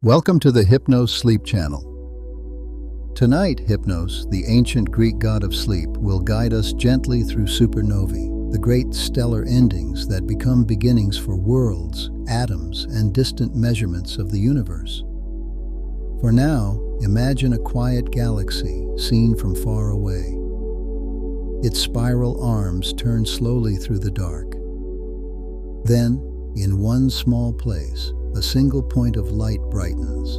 Welcome to the Hypnos Sleep Channel. Tonight, Hypnos, the ancient Greek god of sleep, will guide us gently through supernovae, the great stellar endings that become beginnings for worlds, atoms, and distant measurements of the universe. For now, imagine a quiet galaxy seen from far away. Its spiral arms turn slowly through the dark. Then, in one small place, a single point of light brightens,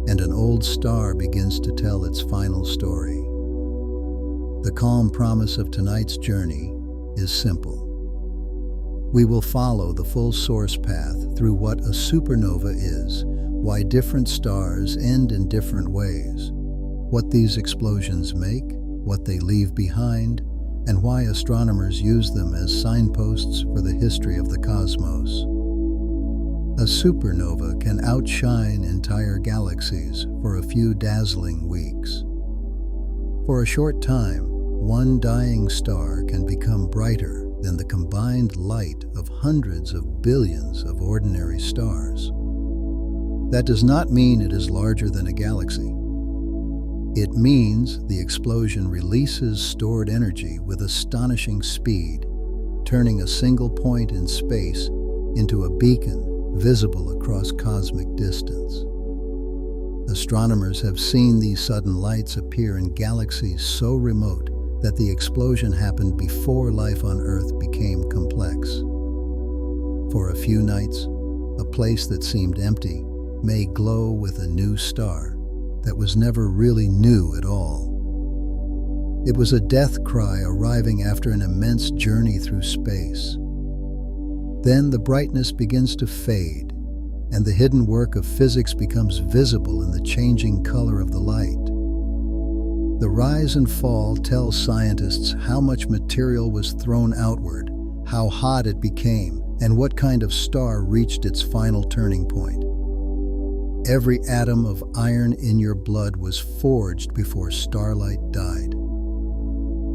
and an old star begins to tell its final story. The calm promise of tonight's journey is simple. We will follow the full source path through what a supernova is, why different stars end in different ways, what these explosions make, what they leave behind, and why astronomers use them as signposts for the history of the cosmos. A supernova can outshine entire galaxies for a few dazzling weeks. For a short time, one dying star can become brighter than the combined light of hundreds of billions of ordinary stars. That does not mean it is larger than a galaxy. It means the explosion releases stored energy with astonishing speed, turning a single point in space into a beacon visible across cosmic distance. Astronomers have seen these sudden lights appear in galaxies so remote that the explosion happened before life on Earth became complex. For a few nights, a place that seemed empty may glow with a new star that was never really new at all. It was a death cry arriving after an immense journey through space. Then the brightness begins to fade, and the hidden work of physics becomes visible in the changing color of the light. The rise and fall tell scientists how much material was thrown outward, how hot it became, and what kind of star reached its final turning point. Every atom of iron in your blood was forged before starlight died.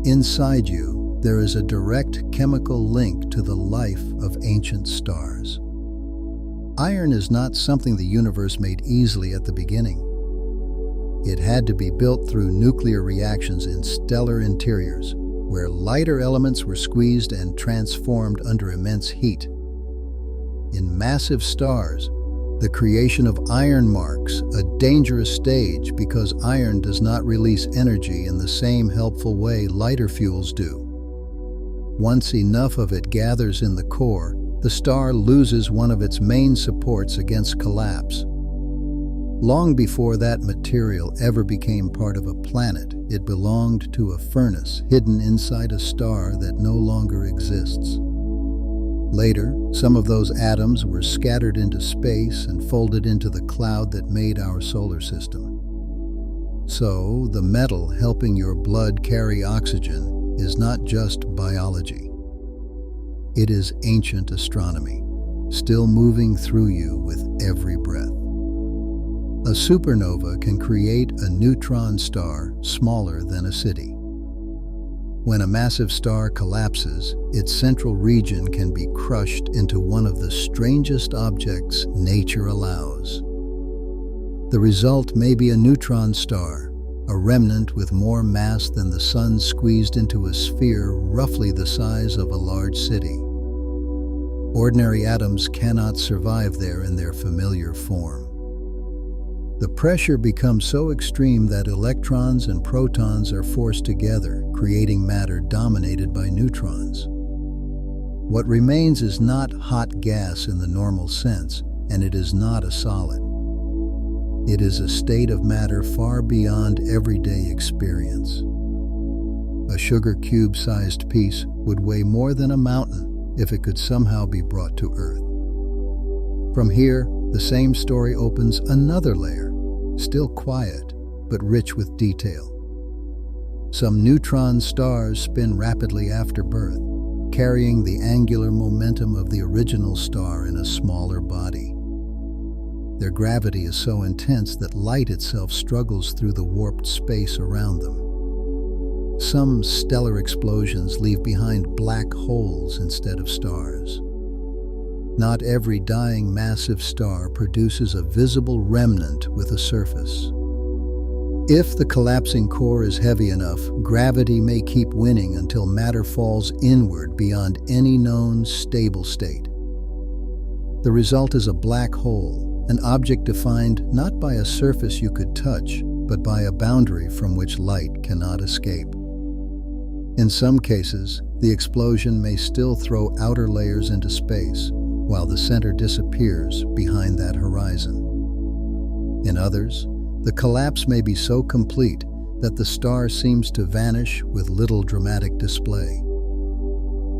Inside you, there is a direct chemical link to the life of ancient stars. Iron is not something the universe made easily at the beginning. It had to be built through nuclear reactions in stellar interiors, where lighter elements were squeezed and transformed under immense heat. In massive stars, the creation of iron marks a dangerous stage because iron does not release energy in the same helpful way lighter fuels do. Once enough of it gathers in the core, the star loses one of its main supports against collapse. Long before that material ever became part of a planet, it belonged to a furnace hidden inside a star that no longer exists. Later, some of those atoms were scattered into space and folded into the cloud that made our solar system. So, the metal helping your blood carry oxygen is not just biology. It is ancient astronomy, still moving through you with every breath. A supernova can create a neutron star smaller than a city. When a massive star collapses, its central region can be crushed into one of the strangest objects nature allows. The result may be a neutron star, a remnant with more mass than the sun squeezed into a sphere roughly the size of a large city. Ordinary atoms cannot survive there in their familiar form. The pressure becomes so extreme that electrons and protons are forced together, creating matter dominated by neutrons. What remains is not hot gas in the normal sense, and it is not a solid. It is a state of matter far beyond everyday experience. A sugar cube-sized piece would weigh more than a mountain if it could somehow be brought to Earth. From here, the same story opens another layer, still quiet, but rich with detail. Some neutron stars spin rapidly after birth, carrying the angular momentum of the original star in a smaller body. Their gravity is so intense that light itself struggles through the warped space around them. Some stellar explosions leave behind black holes instead of stars. Not every dying massive star produces a visible remnant with a surface. If the collapsing core is heavy enough, gravity may keep winning until matter falls inward beyond any known stable state. The result is a black hole, an object defined not by a surface you could touch, but by a boundary from which light cannot escape. In some cases, the explosion may still throw outer layers into space, while the center disappears behind that horizon. In others, the collapse may be so complete that the star seems to vanish with little dramatic display.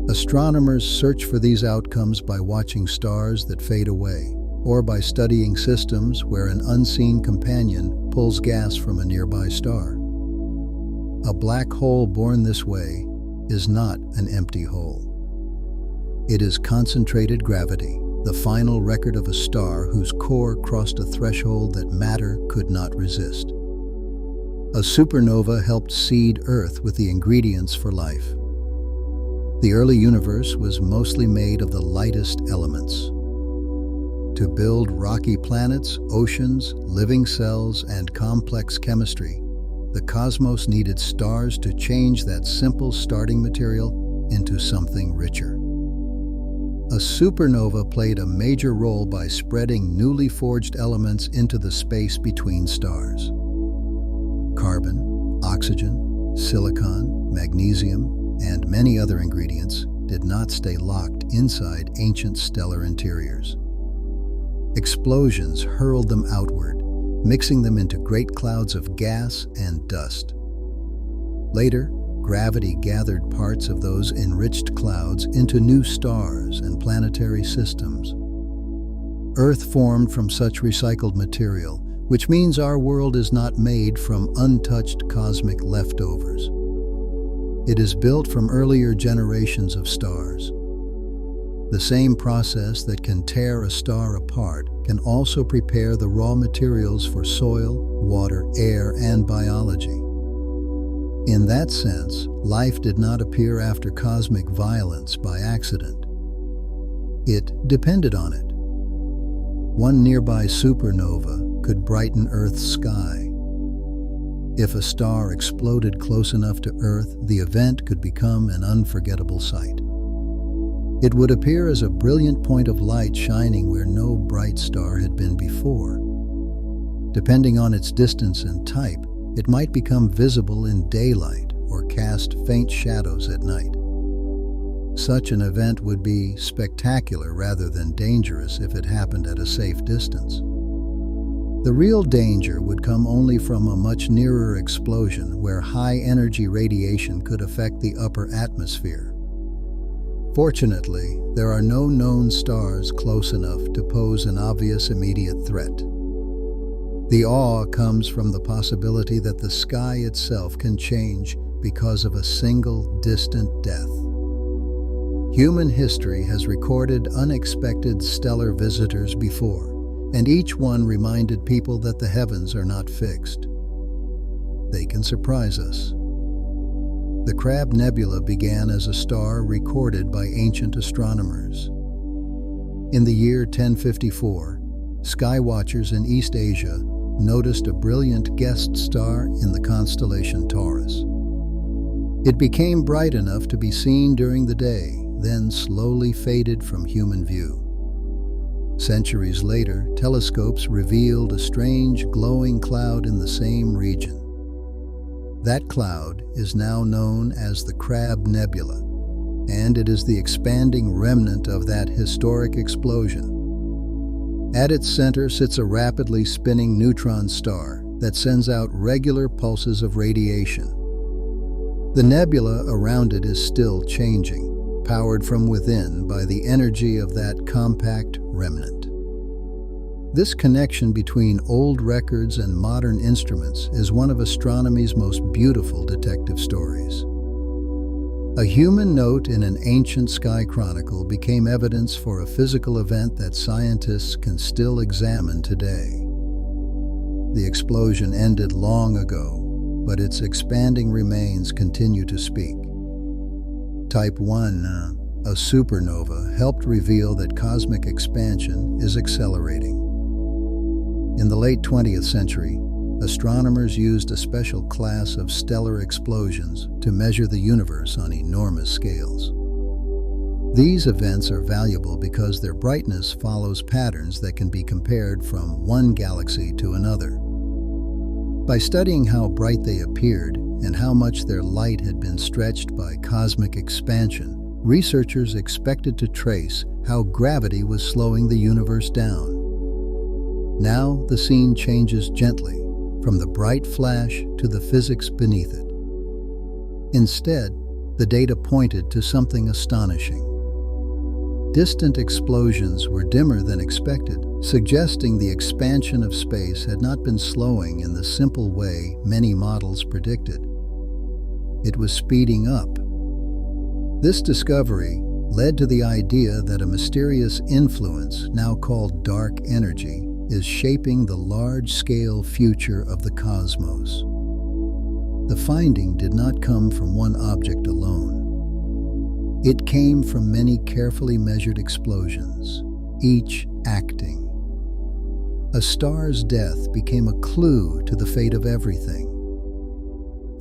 Astronomers search for these outcomes by watching stars that fade away, or by studying systems where an unseen companion pulls gas from a nearby star. A black hole born this way is not an empty hole. It is concentrated gravity, the final record of a star whose core crossed a threshold that matter could not resist. A supernova helped seed Earth with the ingredients for life. The early universe was mostly made of the lightest elements. To build rocky planets, oceans, living cells, and complex chemistry, the cosmos needed stars to change that simple starting material into something richer. A supernova played a major role by spreading newly forged elements into the space between stars. Carbon, oxygen, silicon, magnesium, and many other ingredients did not stay locked inside ancient stellar interiors. Explosions hurled them outward, mixing them into great clouds of gas and dust. Later, gravity gathered parts of those enriched clouds into new stars and planetary systems. Earth formed from such recycled material, which means our world is not made from untouched cosmic leftovers. It is built from earlier generations of stars. The same process that can tear a star apart can also prepare the raw materials for soil, water, air, and biology. In that sense, life did not appear after cosmic violence by accident. It depended on it. One nearby supernova could brighten Earth's sky. If a star exploded close enough to Earth, the event could become an unforgettable sight. It would appear as a brilliant point of light shining where no bright star had been before. Depending on its distance and type, it might become visible in daylight or cast faint shadows at night. Such an event would be spectacular rather than dangerous if it happened at a safe distance. The real danger would come only from a much nearer explosion where high-energy radiation could affect the upper atmosphere. Fortunately, there are no known stars close enough to pose an obvious immediate threat. The awe comes from the possibility that the sky itself can change because of a single distant death. Human history has recorded unexpected stellar visitors before, and each one reminded people that the heavens are not fixed. They can surprise us. The Crab Nebula began as a star recorded by ancient astronomers. In the year 1054, skywatchers in East Asia noticed a brilliant guest star in the constellation Taurus. It became bright enough to be seen during the day, then slowly faded from human view. Centuries later, telescopes revealed a strange glowing cloud in the same region. That cloud is now known as the Crab Nebula, and it is the expanding remnant of that historic explosion. At its center sits a rapidly spinning neutron star that sends out regular pulses of radiation. The nebula around it is still changing, powered from within by the energy of that compact remnant. This connection between old records and modern instruments is one of astronomy's most beautiful detective stories. A human note in an ancient sky chronicle became evidence for a physical event that scientists can still examine today. The explosion ended long ago, but its expanding remains continue to speak. Type 1. a supernova, helped reveal that cosmic expansion is accelerating. In the late 20th century, astronomers used a special class of stellar explosions to measure the universe on enormous scales. These events are valuable because their brightness follows patterns that can be compared from one galaxy to another. By studying how bright they appeared and how much their light had been stretched by cosmic expansion, researchers expected to trace how gravity was slowing the universe down. Now the scene changes gently, from the bright flash to the physics beneath it. Instead, the data pointed to something astonishing. Distant explosions were dimmer than expected, suggesting the expansion of space had not been slowing in the simple way many models predicted. It was speeding up. This discovery led to the idea that a mysterious influence, now called dark energy, is shaping the large-scale future of the cosmos. The finding did not come from one object alone. It came from many carefully measured explosions, each acting. A star's death became a clue to the fate of everything.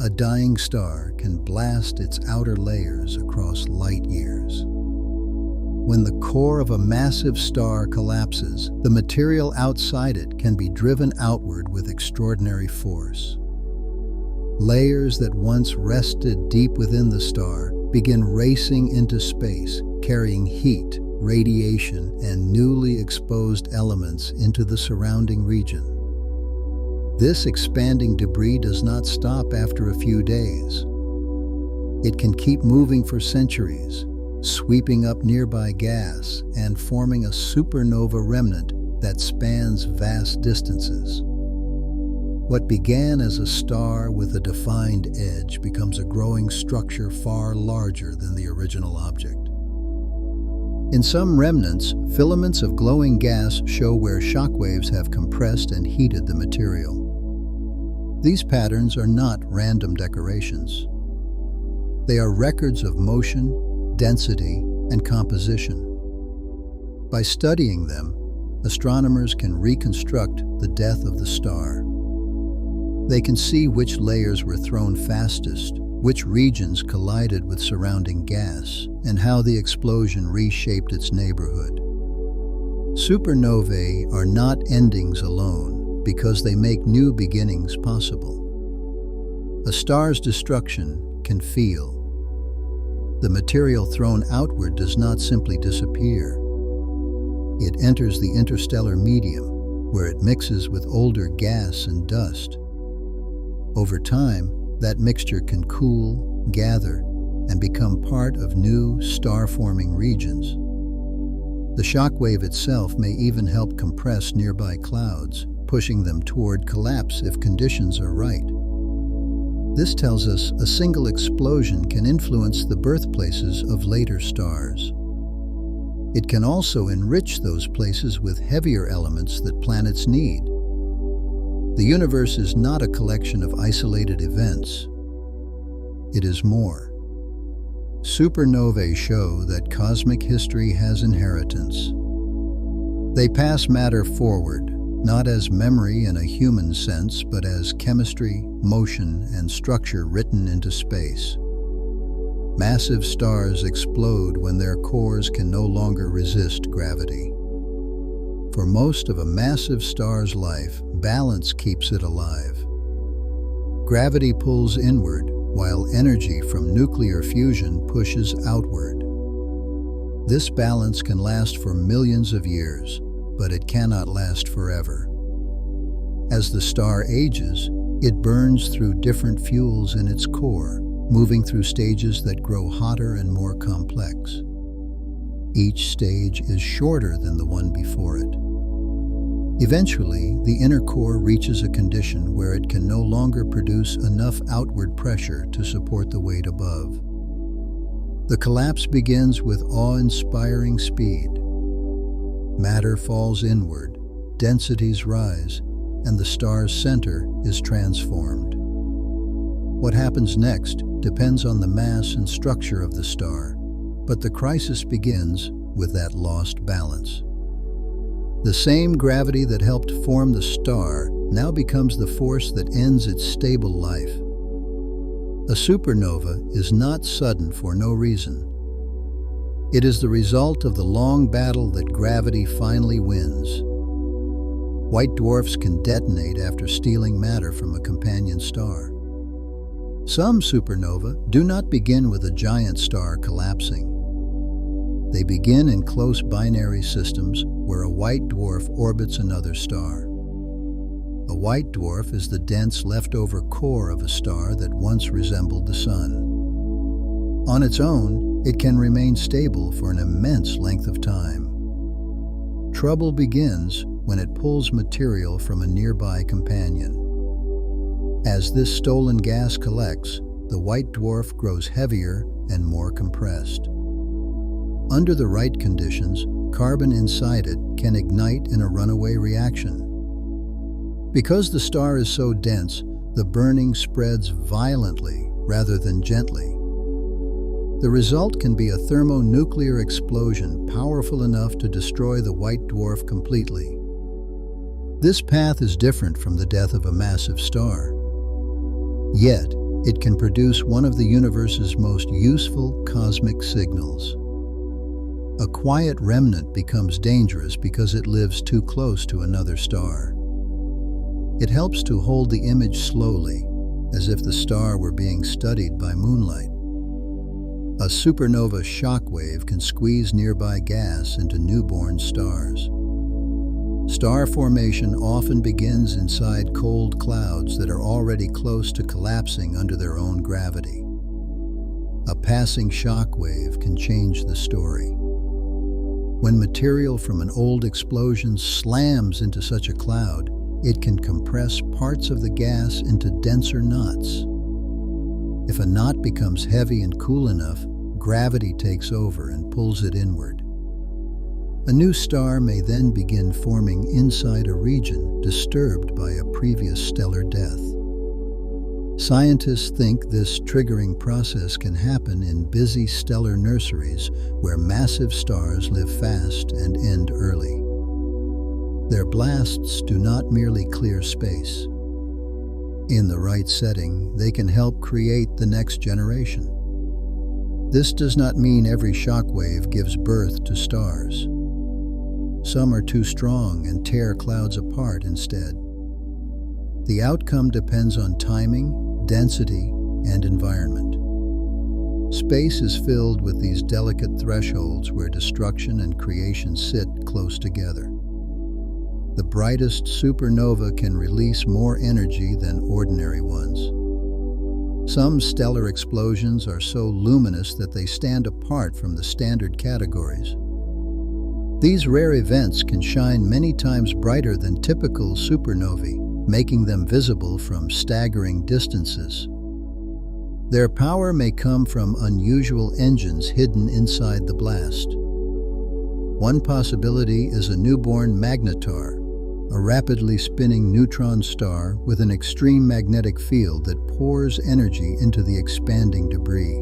A dying star can blast its outer layers across light years. When the core of a massive star collapses, the material outside it can be driven outward with extraordinary force. Layers that once rested deep within the star begin racing into space, carrying heat, radiation, and newly exposed elements into the surrounding region. This expanding debris does not stop after a few days. It can keep moving for centuries, sweeping up nearby gas and forming a supernova remnant that spans vast distances. What began as a star with a defined edge becomes a growing structure far larger than the original object. In some remnants, filaments of glowing gas show where shockwaves have compressed and heated the material. These patterns are not random decorations. They are records of motion, density, and composition. By studying them, astronomers can reconstruct the death of the star. They can see which layers were thrown fastest, which regions collided with surrounding gas, and how the explosion reshaped its neighborhood. Supernovae are not endings alone because they make new beginnings possible. A star's destruction can feel. The material thrown outward does not simply disappear. It enters the interstellar medium, where it mixes with older gas and dust. Over time, that mixture can cool, gather, and become part of new star-forming regions. The shockwave itself may even help compress nearby clouds, pushing them toward collapse if conditions are right. This tells us a single explosion can influence the birthplaces of later stars. It can also enrich those places with heavier elements that planets need. The universe is not a collection of isolated events. It is more. Supernovae show that cosmic history has inheritance. They pass matter forward, not as memory in a human sense, but as chemistry, motion, and structure written into space. Massive stars explode when their cores can no longer resist gravity. For most of a massive star's life, balance keeps it alive. Gravity pulls inward, while energy from nuclear fusion pushes outward. This balance can last for millions of years, but it cannot last forever. As the star ages, it burns through different fuels in its core, moving through stages that grow hotter and more complex. Each stage is shorter than the one before it. Eventually, the inner core reaches a condition where it can no longer produce enough outward pressure to support the weight above. The collapse begins with awe-inspiring speed. Matter falls inward, densities rise, and the star's center is transformed. What happens next depends on the mass and structure of the star, But the crisis begins with that lost balance. The same gravity that helped form the star now becomes the force that ends its stable life. A supernova is not sudden for no reason. It is the result of the long battle that gravity finally wins. White dwarfs can detonate after stealing matter from a companion star. Some supernovae do not begin with a giant star collapsing. They begin in close binary systems where a white dwarf orbits another star. A white dwarf is the dense leftover core of a star that once resembled the Sun. On its own, it can remain stable for an immense length of time. Trouble begins when it pulls material from a nearby companion. As this stolen gas collects, the white dwarf grows heavier and more compressed. Under the right conditions, carbon inside it can ignite in a runaway reaction. Because the star is so dense, the burning spreads violently rather than gently. The result can be a thermonuclear explosion powerful enough to destroy the white dwarf completely. This path is different from the death of a massive star. Yet, it can produce one of the universe's most useful cosmic signals. A quiet remnant becomes dangerous because it lives too close to another star. It helps to hold the image slowly, as if the star were being studied by moonlight. A supernova shockwave can squeeze nearby gas into newborn stars. Star formation often begins inside cold clouds that are already close to collapsing under their own gravity. A passing shockwave can change the story. When material from an old explosion slams into such a cloud, it can compress parts of the gas into denser knots. If a knot becomes heavy and cool enough, gravity takes over and pulls it inward. A new star may then begin forming inside a region disturbed by a previous stellar death. Scientists think this triggering process can happen in busy stellar nurseries where massive stars live fast and end early. Their blasts do not merely clear space. In the right setting, they can help create the next generation. This does not mean every shockwave gives birth to stars. Some are too strong and tear clouds apart instead. The outcome depends on timing, density, and environment. Space is filled with these delicate thresholds where destruction and creation sit close together. The brightest supernova can release more energy than ordinary ones. Some stellar explosions are so luminous that they stand apart from the standard categories. These rare events can shine many times brighter than typical supernovae, making them visible from staggering distances. Their power may come from unusual engines hidden inside the blast. One possibility is a newborn magnetar, a rapidly spinning neutron star with an extreme magnetic field that pours energy into the expanding debris.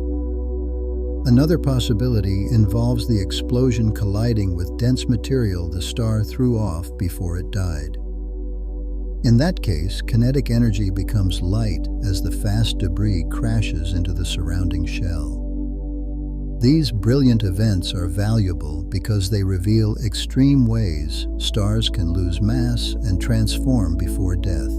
Another possibility involves the explosion colliding with dense material the star threw off before it died. In that case, kinetic energy becomes light as the fast debris crashes into the surrounding shell. These brilliant events are valuable because they reveal extreme ways stars can lose mass and transform before death.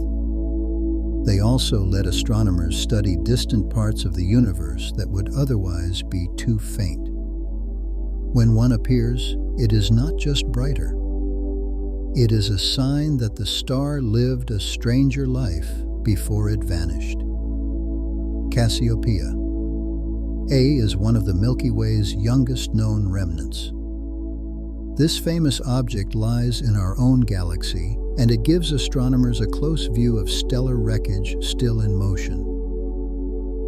They also let astronomers study distant parts of the universe that would otherwise be too faint. When one appears, it is not just brighter. It is a sign that the star lived a stranger life before it vanished. Cassiopeia. A is one of the Milky Way's youngest known remnants. This famous object lies in our own galaxy, and it gives astronomers a close view of stellar wreckage still in motion.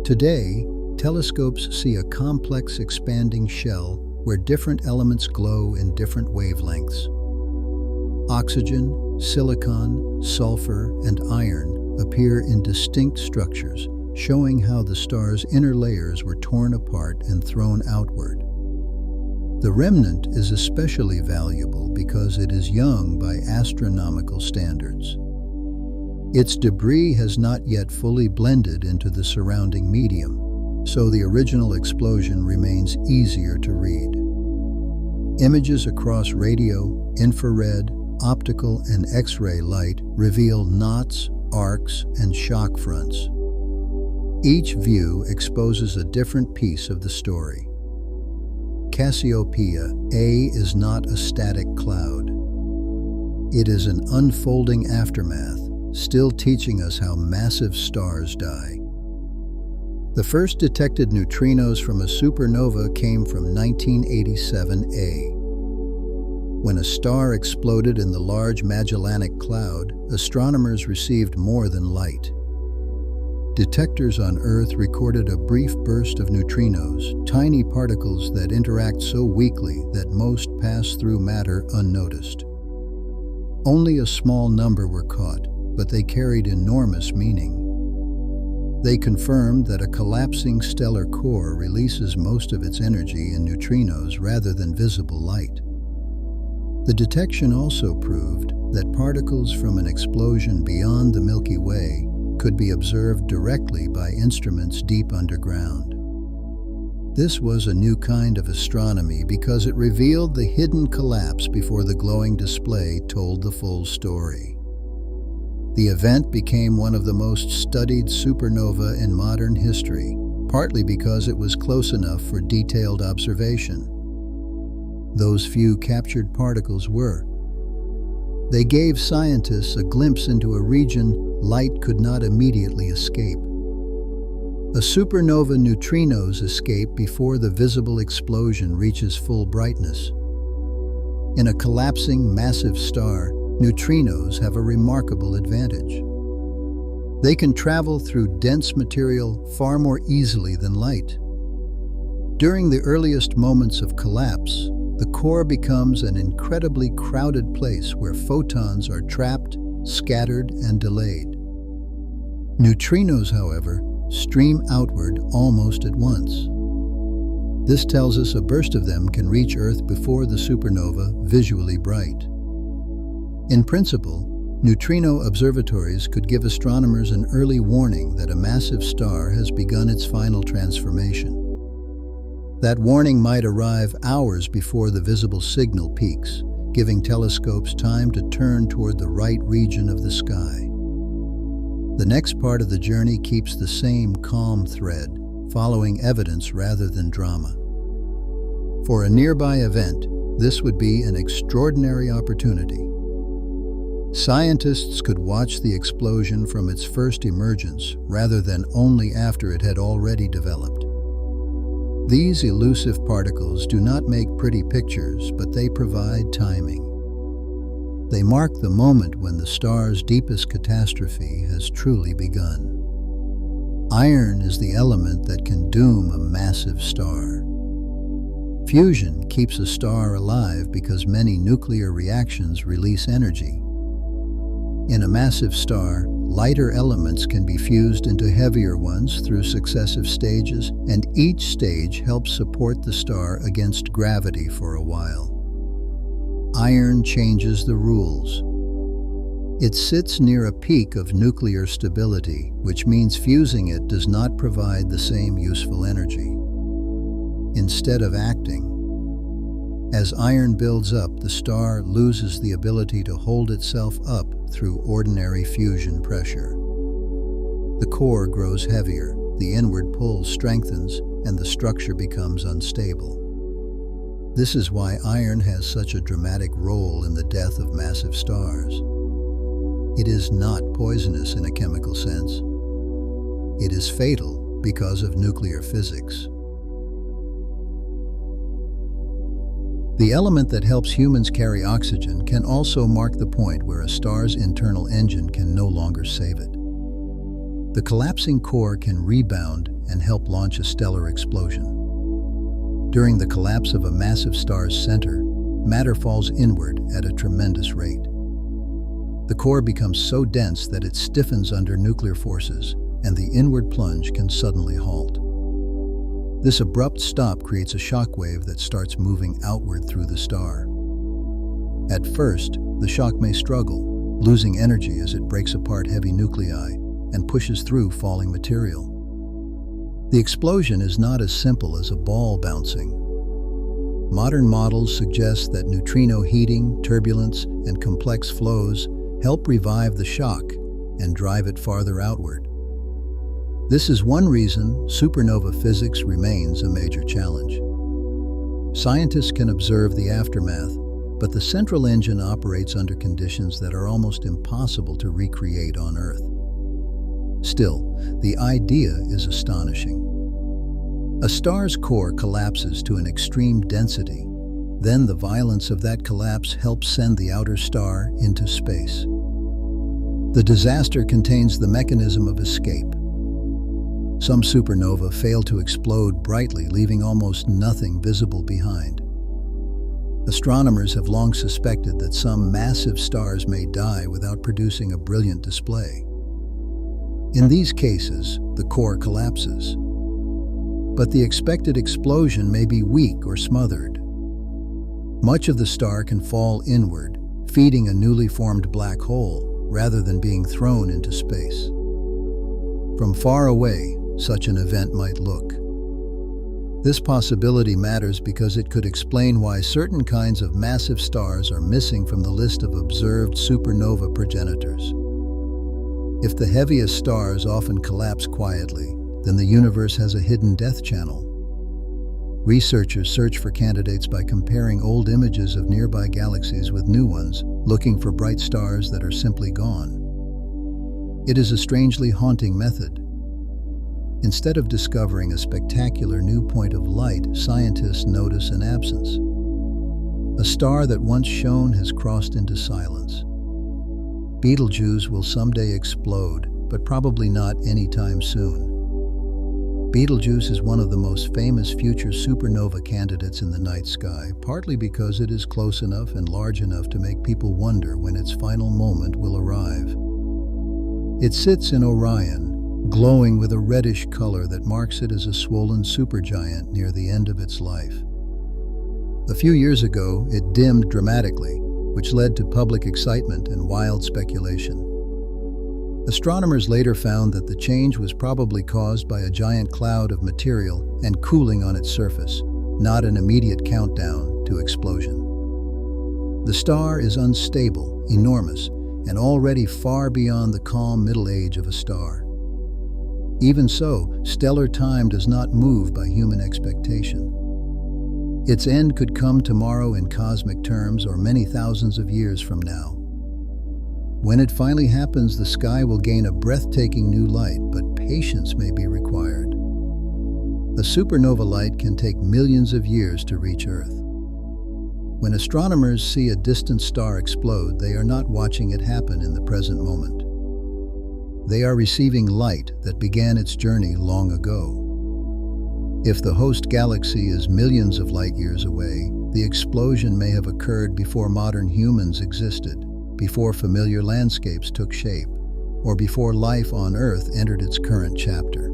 Today, telescopes see a complex expanding shell where different elements glow in different wavelengths. Oxygen, silicon, sulfur, and iron appear in distinct structures, showing how the star's inner layers were torn apart and thrown outward. The remnant is especially valuable because it is young by astronomical standards. Its debris has not yet fully blended into the surrounding medium, so the original explosion remains easier to read. Images across radio, infrared, optical, and X-ray light reveal knots, arcs, and shock fronts. Each view exposes a different piece of the story. Cassiopeia A is not a static cloud. It is an unfolding aftermath, still teaching us how massive stars die. The first detected neutrinos from a supernova came from 1987A. When a star exploded in the Large Magellanic Cloud, astronomers received more than light. Detectors on Earth recorded a brief burst of neutrinos, tiny particles that interact so weakly that most pass through matter unnoticed. Only a small number were caught, but they carried enormous meaning. They confirmed that a collapsing stellar core releases most of its energy in neutrinos rather than visible light. The detection also proved that particles from an explosion beyond the Milky Way could be observed directly by instruments deep underground. This was a new kind of astronomy because it revealed the hidden collapse before the glowing display told the full story. The event became one of the most studied supernova in modern history, partly because it was close enough for detailed observation. Those few captured particles were. They gave scientists a glimpse into a region light could not immediately escape. A supernova neutrinos escape before the visible explosion reaches full brightness. In a collapsing massive star, neutrinos have a remarkable advantage. They can travel through dense material far more easily than light. During the earliest moments of collapse, the core becomes an incredibly crowded place where photons are trapped, scattered, and delayed. Neutrinos, however, stream outward almost at once. This tells us a burst of them can reach Earth before the supernova, visually bright. In principle, neutrino observatories could give astronomers an early warning that a massive star has begun its final transformation. That warning might arrive hours before the visible signal peaks, giving telescopes time to turn toward the right region of the sky. The next part of the journey keeps the same calm thread, following evidence rather than drama. For a nearby event, this would be an extraordinary opportunity. Scientists could watch the explosion from its first emergence rather than only after it had already developed. These elusive particles do not make pretty pictures, but they provide timing. They mark the moment when the star's deepest catastrophe has truly begun. Iron is the element that can doom a massive star. Fusion keeps a star alive because many nuclear reactions release energy. In a massive star, lighter elements can be fused into heavier ones through successive stages, and each stage helps support the star against gravity for a while. Iron changes the rules. It sits near a peak of nuclear stability, which means fusing it does not provide the same useful energy. Instead of acting, as iron builds up, the star loses the ability to hold itself up through ordinary fusion pressure. The core grows heavier, the inward pull strengthens, and the structure becomes unstable. This is why iron has such a dramatic role in the death of massive stars. It is not poisonous in a chemical sense. It is fatal because of nuclear physics. The element that helps humans carry oxygen can also mark the point where a star's internal engine can no longer save it. The collapsing core can rebound and help launch a stellar explosion. During the collapse of a massive star's center, matter falls inward at a tremendous rate. The core becomes so dense that it stiffens under nuclear forces, and the inward plunge can suddenly halt. This abrupt stop creates a shock wave that starts moving outward through the star. At first, the shock may struggle, losing energy as it breaks apart heavy nuclei and pushes through falling material. The explosion is not as simple as a ball bouncing. Modern models suggest that neutrino heating, turbulence, and complex flows help revive the shock and drive it farther outward. This is one reason supernova physics remains a major challenge. Scientists can observe the aftermath, but the central engine operates under conditions that are almost impossible to recreate on Earth. Still, the idea is astonishing. A star's core collapses to an extreme density. Then the violence of that collapse helps send the outer star into space. The disaster contains the mechanism of escape. Some supernova fail to explode brightly, leaving almost nothing visible behind. Astronomers have long suspected that some massive stars may die without producing a brilliant display. In these cases, the core collapses. But the expected explosion may be weak or smothered. Much of the star can fall inward, feeding a newly formed black hole, rather than being thrown into space. From far away, such an event might look. This possibility matters because it could explain why certain kinds of massive stars are missing from the list of observed supernova progenitors. If the heaviest stars often collapse quietly, then the universe has a hidden death channel. Researchers search for candidates by comparing old images of nearby galaxies with new ones, looking for bright stars that are simply gone. It is a strangely haunting method. Instead of discovering a spectacular new point of light, scientists notice an absence. A star that once shone has crossed into silence. Betelgeuse will someday explode, but probably not anytime soon. Betelgeuse is one of the most famous future supernova candidates in the night sky, partly because it is close enough and large enough to make people wonder when its final moment will arrive. It sits in Orion, glowing with a reddish color that marks it as a swollen supergiant near the end of its life. A few years ago, it dimmed dramatically, which led to public excitement and wild speculation. Astronomers later found that the change was probably caused by a giant cloud of material and cooling on its surface, not an immediate countdown to explosion. The star is unstable, enormous, and already far beyond the calm middle age of a star. Even so, stellar time does not move by human expectation. Its end could come tomorrow in cosmic terms or many thousands of years from now. When it finally happens, the sky will gain a breathtaking new light, but patience may be required. A supernova light can take millions of years to reach Earth. When astronomers see a distant star explode, they are not watching it happen in the present moment. They are receiving light that began its journey long ago. If the host galaxy is millions of light years away, the explosion may have occurred before modern humans existed, before familiar landscapes took shape, or before life on Earth entered its current chapter.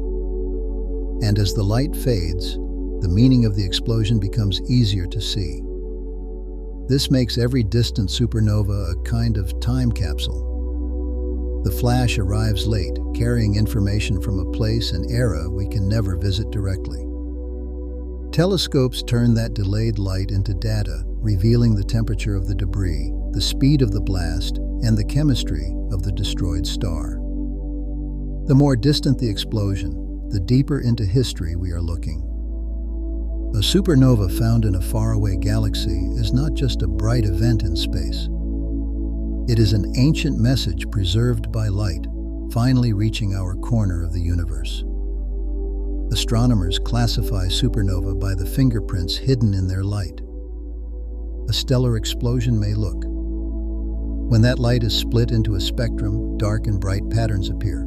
And as the light fades, the meaning of the explosion becomes easier to see. This makes every distant supernova a kind of time capsule. The flash arrives late, carrying information from a place and era we can never visit directly. Telescopes turn that delayed light into data, revealing the temperature of the debris, the speed of the blast, and the chemistry of the destroyed star. The more distant the explosion, the deeper into history we are looking. A supernova found in a faraway galaxy is not just a bright event in space. It is an ancient message preserved by light, finally reaching our corner of the universe. Astronomers classify supernova by the fingerprints hidden in their light. A stellar explosion may look. When that light is split into a spectrum, dark and bright patterns appear.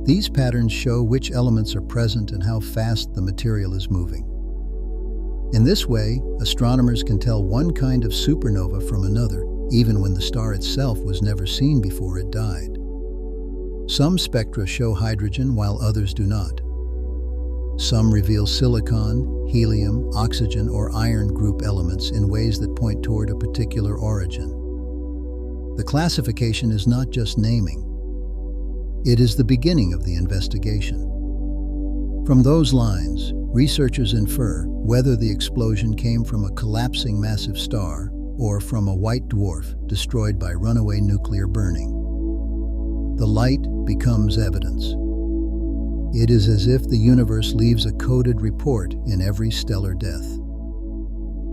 These patterns show which elements are present and how fast the material is moving. In this way, astronomers can tell one kind of supernova from another, even when the star itself was never seen before it died. Some spectra show hydrogen while others do not. Some reveal silicon, helium, oxygen, or iron group elements in ways that point toward a particular origin. The classification is not just naming. It is the beginning of the investigation. From those lines, researchers infer whether the explosion came from a collapsing massive star or from a white dwarf destroyed by runaway nuclear burning. The light becomes evidence. It is as if the universe leaves a coded report in every stellar death.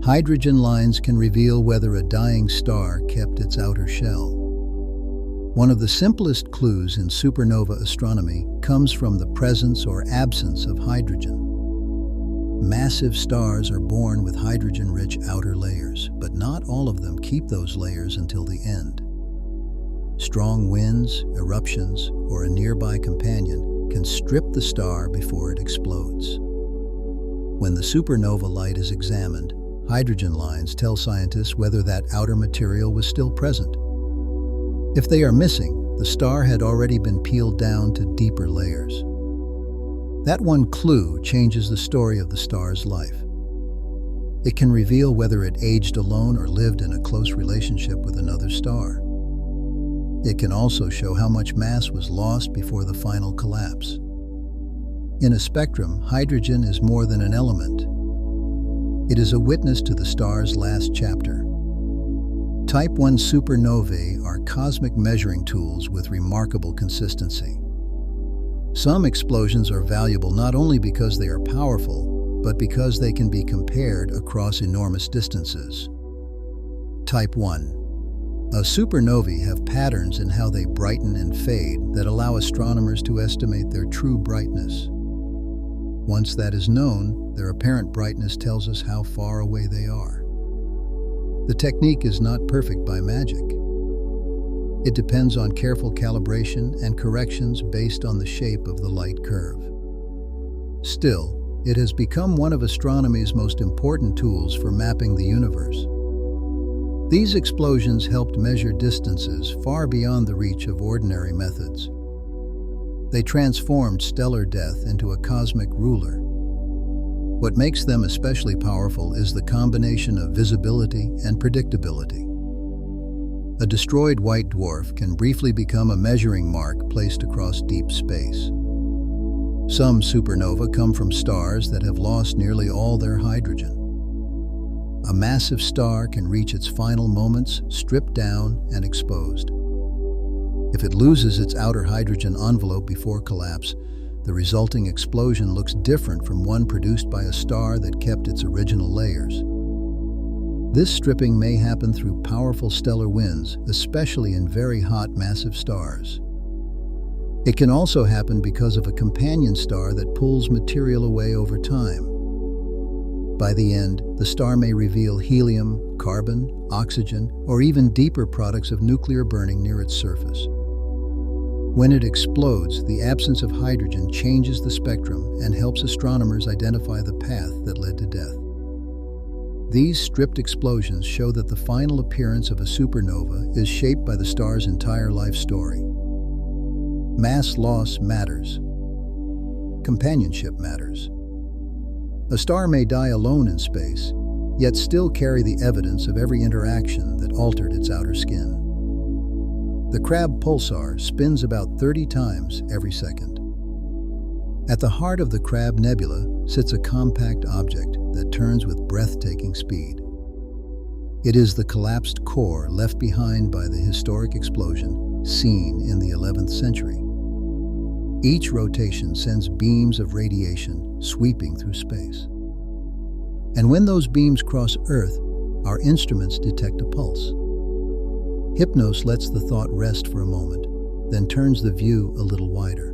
Hydrogen lines can reveal whether a dying star kept its outer shell. One of the simplest clues in supernova astronomy comes from the presence or absence of hydrogen. Massive stars are born with hydrogen-rich outer layers, but not all of them keep those layers until the end. Strong winds, eruptions, or a nearby companion can strip the star before it explodes. When the supernova light is examined, hydrogen lines tell scientists whether that outer material was still present. If they are missing, the star had already been peeled down to deeper layers. That one clue changes the story of the star's life. It can reveal whether it aged alone or lived in a close relationship with another star. It can also show how much mass was lost before the final collapse. In a spectrum, hydrogen is more than an element. It is a witness to the star's last chapter. Type 1 supernovae are cosmic measuring tools with remarkable consistency. Some explosions are valuable not only because they are powerful, but because they can be compared across enormous distances. Type 1. Supernovae have patterns in how they brighten and fade that allow astronomers to estimate their true brightness. Once that is known, their apparent brightness tells us how far away they are. The technique is not perfect by magic. It depends on careful calibration and corrections based on the shape of the light curve. Still, it has become one of astronomy's most important tools for mapping the universe. These explosions helped measure distances far beyond the reach of ordinary methods. They transformed stellar death into a cosmic ruler. What makes them especially powerful is the combination of visibility and predictability. A destroyed white dwarf can briefly become a measuring mark placed across deep space. Some supernovae come from stars that have lost nearly all their hydrogen. A massive star can reach its final moments, stripped down and exposed. If it loses its outer hydrogen envelope before collapse, the resulting explosion looks different from one produced by a star that kept its original layers. This stripping may happen through powerful stellar winds, especially in very hot massive stars. It can also happen because of a companion star that pulls material away over time. By the end, the star may reveal helium, carbon, oxygen, or even deeper products of nuclear burning near its surface. When it explodes, the absence of hydrogen changes the spectrum and helps astronomers identify the path that led to death. These stripped explosions show that the final appearance of a supernova is shaped by the star's entire life story. Mass loss matters. Companionship matters. A star may die alone in space, yet still carry the evidence of every interaction that altered its outer skin. The Crab pulsar spins about 30 times every second. At the heart of the Crab Nebula sits a compact object that turns with breathtaking speed. It is the collapsed core left behind by the historic explosion seen in the 11th century. Each rotation sends beams of radiation sweeping through space. And when those beams cross Earth, our instruments detect a pulse. Hypnos lets the thought rest for a moment, then turns the view a little wider.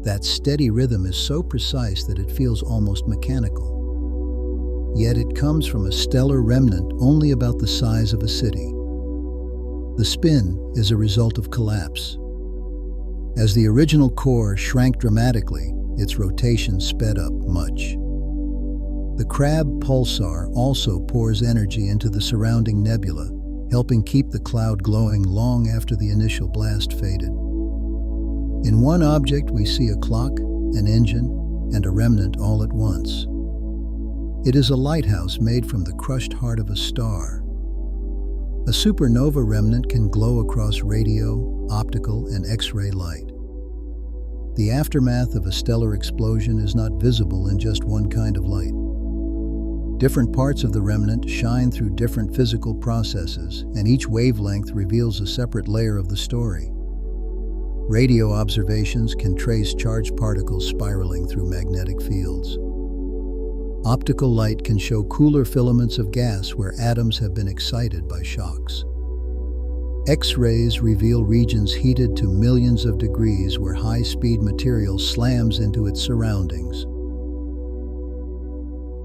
That steady rhythm is so precise that it feels almost mechanical. Yet it comes from a stellar remnant only about the size of a city. The spin is a result of collapse. As the original core shrank dramatically, its rotation sped up much. The Crab pulsar also pours energy into the surrounding nebula, helping keep the cloud glowing long after the initial blast faded. In one object, we see a clock, an engine, and a remnant all at once. It is a lighthouse made from the crushed heart of a star. A supernova remnant can glow across radio, optical, and X-ray light. The aftermath of a stellar explosion is not visible in just one kind of light. Different parts of the remnant shine through different physical processes, and each wavelength reveals a separate layer of the story. Radio observations can trace charged particles spiraling through magnetic fields. Optical light can show cooler filaments of gas where atoms have been excited by shocks. X-rays reveal regions heated to millions of degrees where high-speed material slams into its surroundings.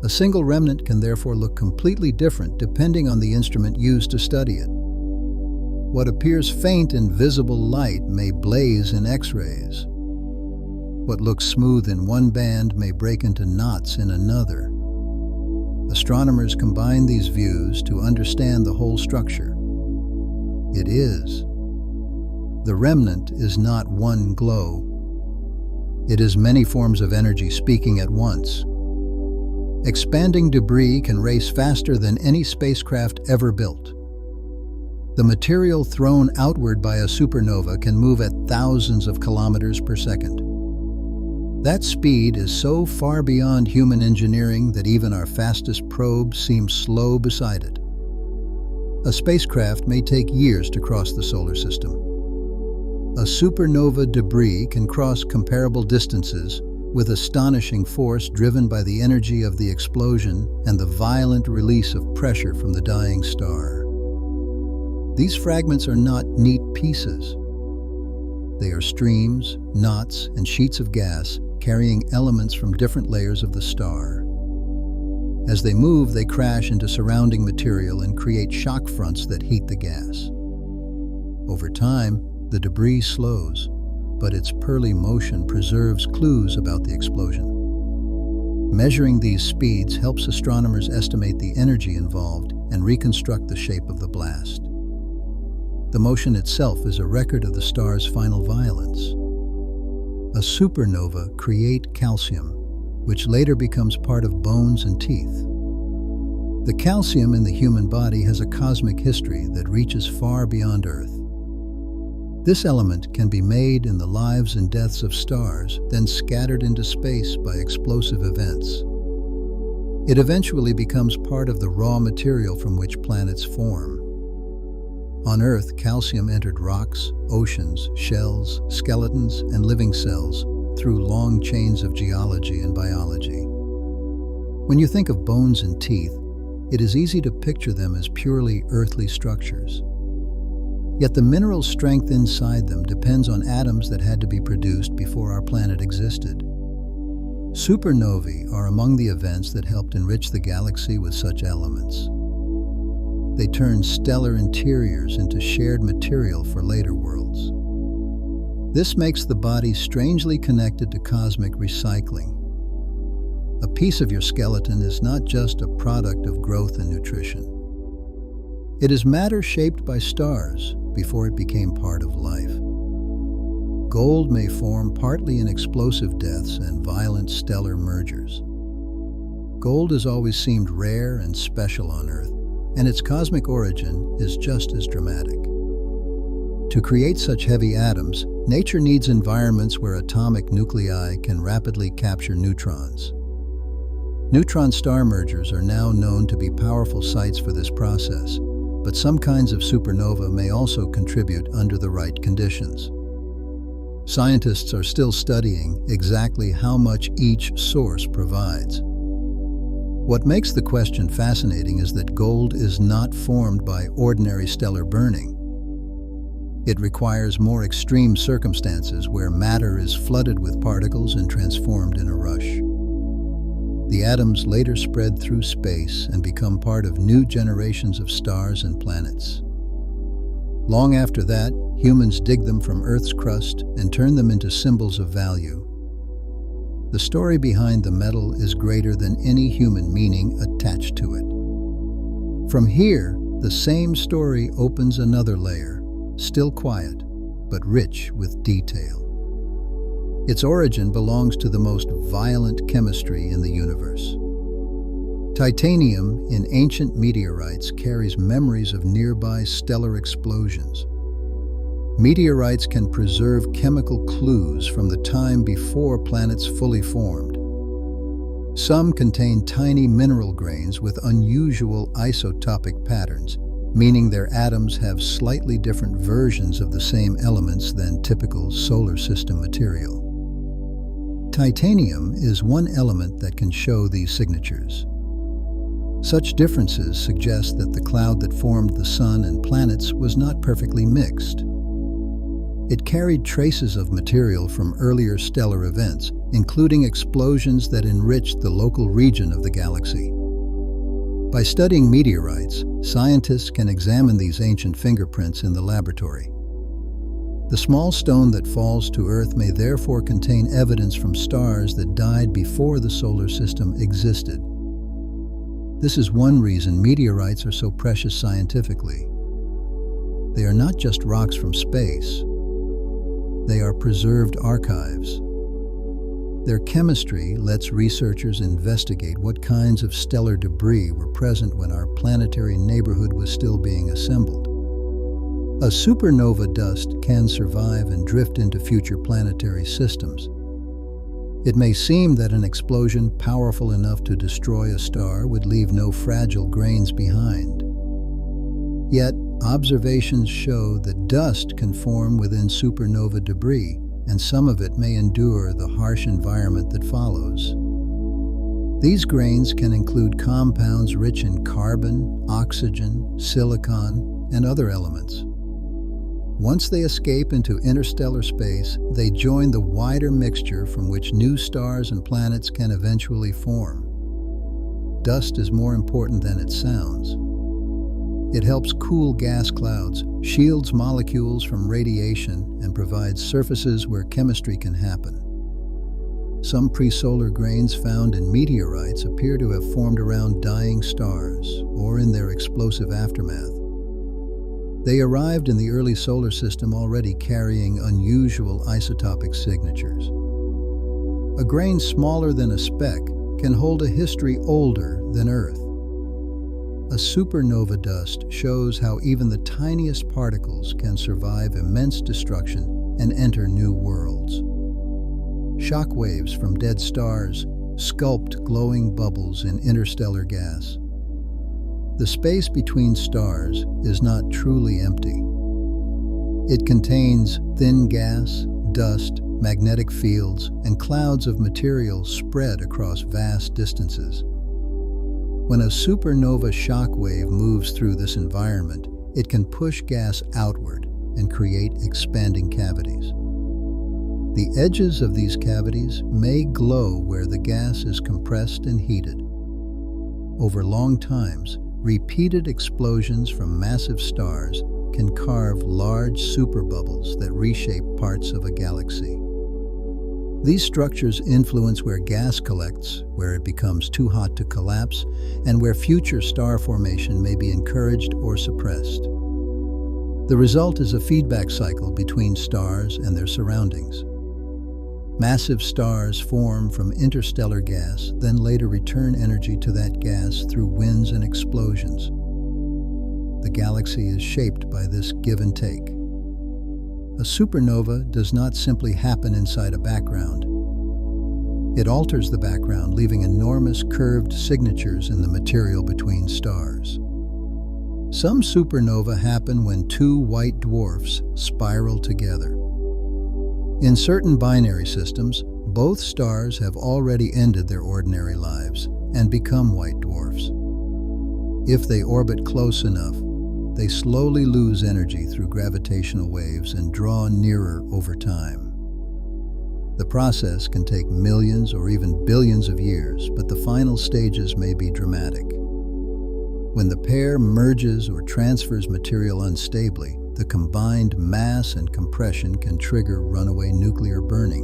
A single remnant can therefore look completely different depending on the instrument used to study it. What appears faint in visible light may blaze in X-rays. What looks smooth in one band may break into knots in another. Astronomers combine these views to understand the whole structure. It is. The remnant is not one glow. It is many forms of energy speaking at once. Expanding debris can race faster than any spacecraft ever built. The material thrown outward by a supernova can move at thousands of kilometers per second. That speed is so far beyond human engineering that even our fastest probes seem slow beside it. A spacecraft may take years to cross the solar system. A supernova debris can cross comparable distances with astonishing force driven by the energy of the explosion and the violent release of pressure from the dying star. These fragments are not neat pieces. They are streams, knots, and sheets of gas carrying elements from different layers of the star. As they move, they crash into surrounding material and create shock fronts that heat the gas. Over time, the debris slows, but its pearly motion preserves clues about the explosion. Measuring these speeds helps astronomers estimate the energy involved and reconstruct the shape of the blast. The motion itself is a record of the star's final violence. A supernova creates calcium, which later becomes part of bones and teeth. The calcium in the human body has a cosmic history that reaches far beyond Earth. This element can be made in the lives and deaths of stars, then scattered into space by explosive events. It eventually becomes part of the raw material from which planets form. On Earth, calcium entered rocks, oceans, shells, skeletons, and living cells through long chains of geology and biology. When you think of bones and teeth, it is easy to picture them as purely earthly structures. Yet the mineral strength inside them depends on atoms that had to be produced before our planet existed. Supernovae are among the events that helped enrich the galaxy with such elements. They turn stellar interiors into shared material for later worlds. This makes the body strangely connected to cosmic recycling. A piece of your skeleton is not just a product of growth and nutrition. It is matter shaped by stars before it became part of life. Gold may form partly in explosive deaths and violent stellar mergers. Gold has always seemed rare and special on Earth, and its cosmic origin is just as dramatic. To create such heavy atoms, nature needs environments where atomic nuclei can rapidly capture neutrons. Neutron star mergers are now known to be powerful sites for this process, but some kinds of supernova may also contribute under the right conditions. Scientists are still studying exactly how much each source provides. What makes the question fascinating is that gold is not formed by ordinary stellar burning. It requires more extreme circumstances where matter is flooded with particles and transformed in a rush. The atoms later spread through space and become part of new generations of stars and planets. Long after that, humans dig them from Earth's crust and turn them into symbols of value. The story behind the metal is greater than any human meaning attached to it. From here, the same story opens another layer, still quiet, but rich with detail. Its origin belongs to the most violent chemistry in the universe. Titanium in ancient meteorites carries memories of nearby stellar explosions. Meteorites can preserve chemical clues from the time before planets fully formed. Some contain tiny mineral grains with unusual isotopic patterns, meaning their atoms have slightly different versions of the same elements than typical solar system material. Titanium is one element that can show these signatures. Such differences suggest that the cloud that formed the Sun and planets was not perfectly mixed. It carried traces of material from earlier stellar events, including explosions that enriched the local region of the galaxy. By studying meteorites, scientists can examine these ancient fingerprints in the laboratory. The small stone that falls to Earth may therefore contain evidence from stars that died before the solar system existed. This is one reason meteorites are so precious scientifically. They are not just rocks from space. They are preserved archives. Their chemistry lets researchers investigate what kinds of stellar debris were present when our planetary neighborhood was still being assembled. A supernova dust can survive and drift into future planetary systems. It may seem that an explosion powerful enough to destroy a star would leave no fragile grains behind. Yet, observations show that dust can form within supernova debris, and some of it may endure the harsh environment that follows. These grains can include compounds rich in carbon, oxygen, silicon, and other elements. Once they escape into interstellar space, they join the wider mixture from which new stars and planets can eventually form. Dust is more important than it sounds. It helps cool gas clouds, shields molecules from radiation, and provides surfaces where chemistry can happen. Some pre-solar grains found in meteorites appear to have formed around dying stars or in their explosive aftermath. They arrived in the early solar system already carrying unusual isotopic signatures. A grain smaller than a speck can hold a history older than Earth. A supernova dust shows how even the tiniest particles can survive immense destruction and enter new worlds. Shock waves from dead stars sculpt glowing bubbles in interstellar gas. The space between stars is not truly empty. It contains thin gas, dust, magnetic fields, and clouds of material spread across vast distances. When a supernova shock wave moves through this environment, it can push gas outward and create expanding cavities. The edges of these cavities may glow where the gas is compressed and heated. Over long times, repeated explosions from massive stars can carve large superbubbles that reshape parts of a galaxy. These structures influence where gas collects, where it becomes too hot to collapse, and where future star formation may be encouraged or suppressed. The result is a feedback cycle between stars and their surroundings. Massive stars form from interstellar gas, then later return energy to that gas through winds and explosions. The galaxy is shaped by this give and take. A supernova does not simply happen inside a background. It alters the background, leaving enormous curved signatures in the material between stars. Some supernova happen when two white dwarfs spiral together. In certain binary systems, both stars have already ended their ordinary lives and become white dwarfs. If they orbit close enough, they slowly lose energy through gravitational waves and draw nearer over time. The process can take millions or even billions of years, but the final stages may be dramatic. When the pair merges or transfers material unstably, the combined mass and compression can trigger runaway nuclear burning.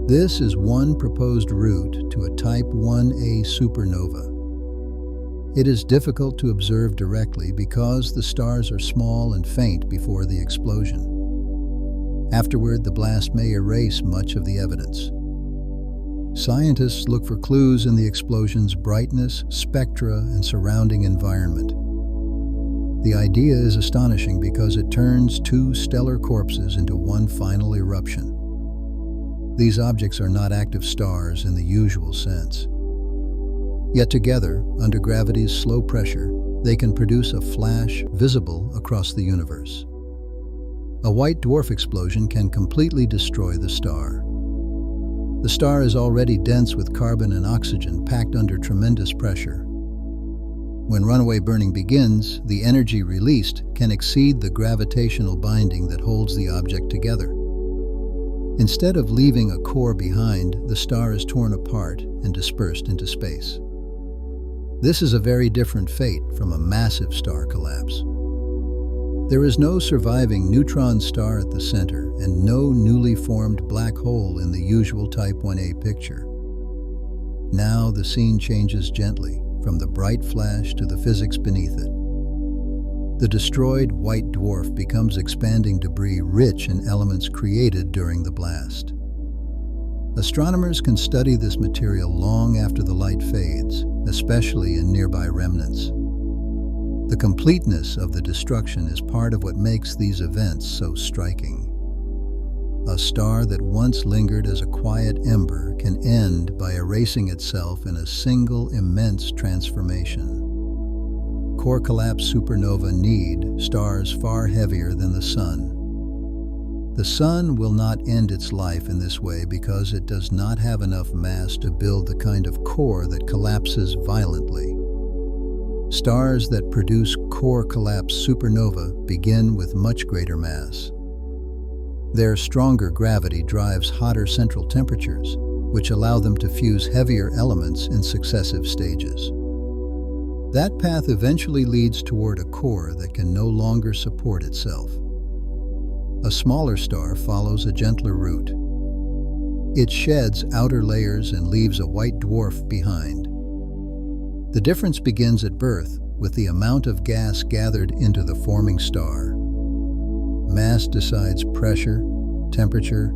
This is one proposed route to a Type 1a supernova. It is difficult to observe directly because the stars are small and faint before the explosion. Afterward, the blast may erase much of the evidence. Scientists look for clues in the explosion's brightness, spectra, and surrounding environment. The idea is astonishing because it turns two stellar corpses into one final eruption. These objects are not active stars in the usual sense. Yet together, under gravity's slow pressure, they can produce a flash visible across the universe. A white dwarf explosion can completely destroy the star. The star is already dense with carbon and oxygen packed under tremendous pressure. When runaway burning begins, the energy released can exceed the gravitational binding that holds the object together. Instead of leaving a core behind, the star is torn apart and dispersed into space. This is a very different fate from a massive star collapse. There is no surviving neutron star at the center and no newly formed black hole in the usual Type 1a picture. Now the scene changes gently, from the bright flash to the physics beneath it. The destroyed white dwarf becomes expanding debris rich in elements created during the blast. Astronomers can study this material long after the light fades, especially in nearby remnants. The completeness of the destruction is part of what makes these events so striking. A star that once lingered as a quiet ember can end by erasing itself in a single immense transformation. Core collapse supernova need stars far heavier than the Sun. The Sun will not end its life in this way because it does not have enough mass to build the kind of core that collapses violently. Stars that produce core collapse supernova begin with much greater mass. Their stronger gravity drives hotter central temperatures, which allow them to fuse heavier elements in successive stages. That path eventually leads toward a core that can no longer support itself. A smaller star follows a gentler route. It sheds outer layers and leaves a white dwarf behind. The difference begins at birth with the amount of gas gathered into the forming star. Mass decides pressure, temperature,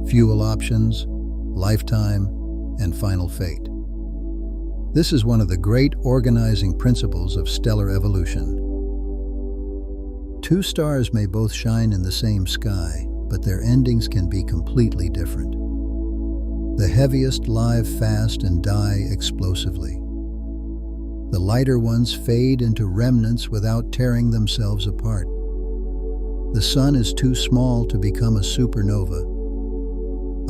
fuel options, lifetime, and final fate. This is one of the great organizing principles of stellar evolution. Two stars may both shine in the same sky, but their endings can be completely different. The heaviest live fast and die explosively. The lighter ones fade into remnants without tearing themselves apart. The Sun is too small to become a supernova.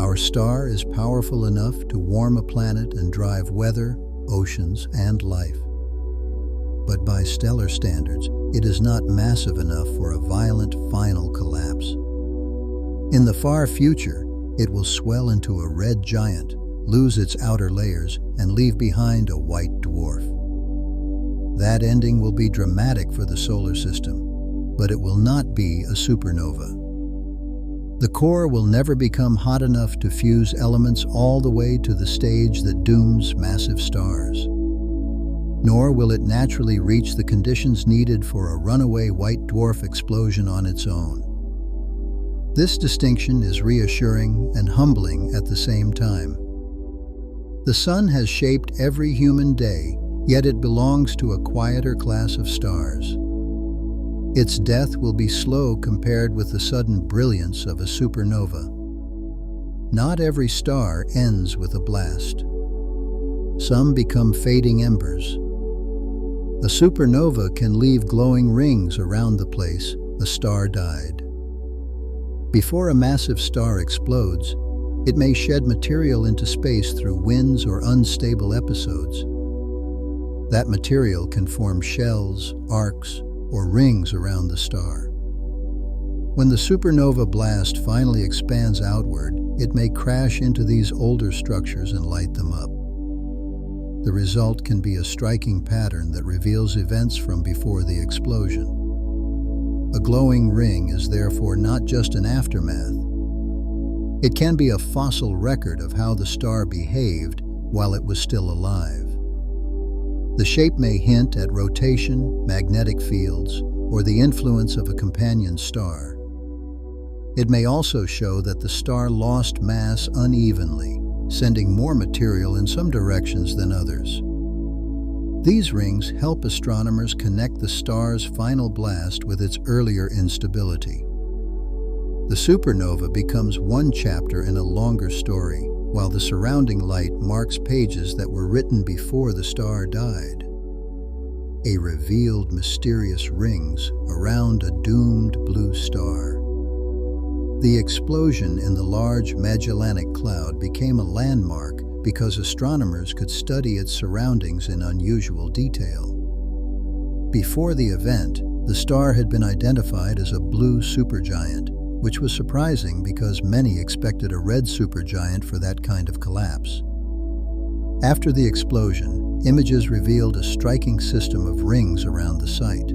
Our star is powerful enough to warm a planet and drive weather, oceans, and life. But by stellar standards, it is not massive enough for a violent final collapse. In the far future, it will swell into a red giant, lose its outer layers, and leave behind a white dwarf. That ending will be dramatic for the solar system, but it will not be a supernova. The core will never become hot enough to fuse elements all the way to the stage that dooms massive stars. Nor will it naturally reach the conditions needed for a runaway white dwarf explosion on its own. This distinction is reassuring and humbling at the same time. The Sun has shaped every human day, yet it belongs to a quieter class of stars. Its death will be slow compared with the sudden brilliance of a supernova. Not every star ends with a blast. Some become fading embers. A supernova can leave glowing rings around the place a star died. Before a massive star explodes, it may shed material into space through winds or unstable episodes. That material can form shells, arcs, or rings around the star. When the supernova blast finally expands outward, it may crash into these older structures and light them up. The result can be a striking pattern that reveals events from before the explosion. A glowing ring is therefore not just an aftermath. It can be a fossil record of how the star behaved while it was still alive. The shape may hint at rotation, magnetic fields, or the influence of a companion star. It may also show that the star lost mass unevenly, sending more material in some directions than others. These rings help astronomers connect the star's final blast with its earlier instability. The supernova becomes one chapter in a longer story, while the surrounding light marks pages that were written before the star died. A revealed mysterious rings around a doomed blue star. The explosion in the large Magellanic Cloud became a landmark because astronomers could study its surroundings in unusual detail. Before the event, the star had been identified as a blue supergiant, which was surprising because many expected a red supergiant for that kind of collapse. After the explosion, images revealed a striking system of rings around the site.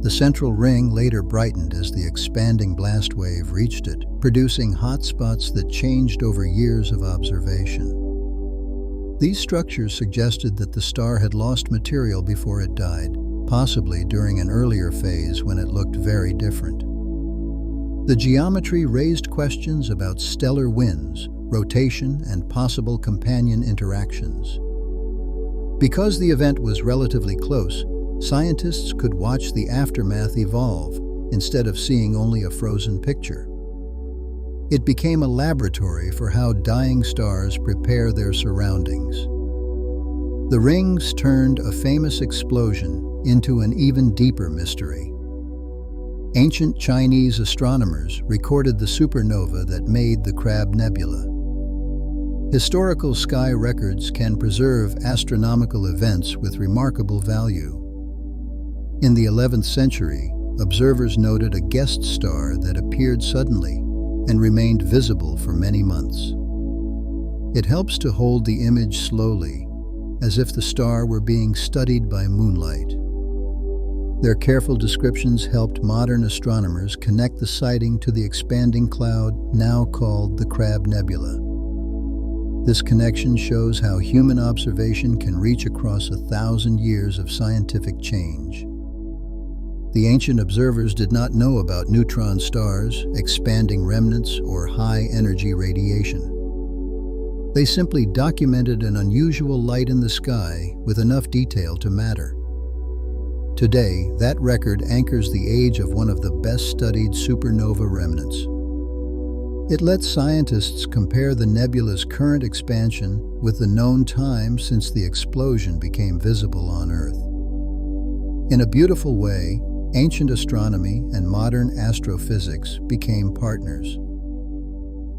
The central ring later brightened as the expanding blast wave reached it, producing hotspots that changed over years of observation. These structures suggested that the star had lost material before it died, possibly during an earlier phase when it looked very different. The geometry raised questions about stellar winds, rotation, and possible companion interactions. Because the event was relatively close, scientists could watch the aftermath evolve instead of seeing only a frozen picture. It became a laboratory for how dying stars prepare their surroundings. The rings turned a famous explosion into an even deeper mystery. Ancient Chinese astronomers recorded the supernova that made the Crab Nebula. Historical sky records can preserve astronomical events with remarkable value. In the 11th century, observers noted a guest star that appeared suddenly and remained visible for many months. It helps to hold the image slowly, as if the star were being studied by moonlight. Their careful descriptions helped modern astronomers connect the sighting to the expanding cloud now called the Crab Nebula. This connection shows how human observation can reach across 1,000 years of scientific change. The ancient observers did not know about neutron stars, expanding remnants, or high-energy radiation. They simply documented an unusual light in the sky with enough detail to matter. Today, that record anchors the age of one of the best-studied supernova remnants. It lets scientists compare the nebula's current expansion with the known time since the explosion became visible on Earth. In a beautiful way, ancient astronomy and modern astrophysics became partners.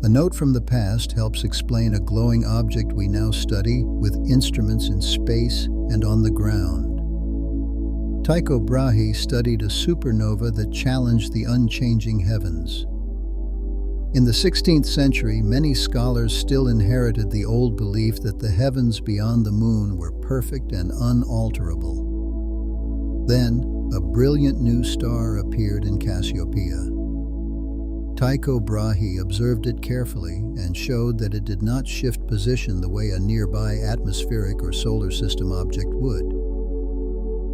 A note from the past helps explain a glowing object we now study with instruments in space and on the ground. Tycho Brahe studied a supernova that challenged the unchanging heavens. In the 16th century, many scholars still inherited the old belief that the heavens beyond the moon were perfect and unalterable. Then, a brilliant new star appeared in Cassiopeia. Tycho Brahe observed it carefully and showed that it did not shift position the way a nearby atmospheric or solar system object would.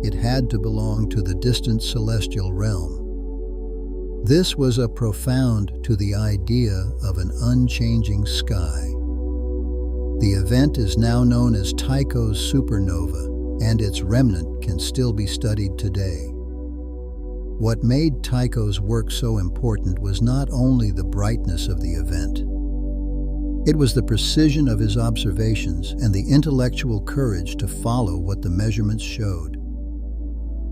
It had to belong to the distant celestial realm. This was a profound to the idea of an unchanging sky. The event is now known as Tycho's supernova, and its remnant can still be studied today. What made Tycho's work so important was not only the brightness of the event. It was the precision of his observations and the intellectual courage to follow what the measurements showed.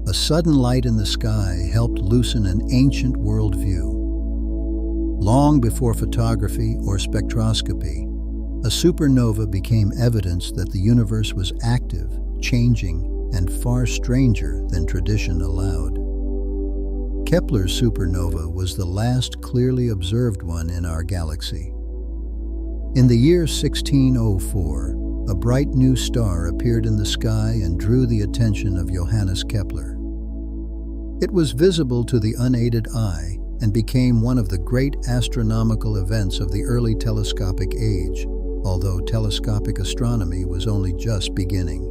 A sudden light in the sky helped loosen an ancient worldview. Long before photography or spectroscopy, a supernova became evidence that the universe was active, changing, and far stranger than tradition allowed. Kepler's supernova was the last clearly observed one in our galaxy. In the year 1604, a bright new star appeared in the sky and drew the attention of Johannes Kepler. It was visible to the unaided eye and became one of the great astronomical events of the early telescopic age, although telescopic astronomy was only just beginning.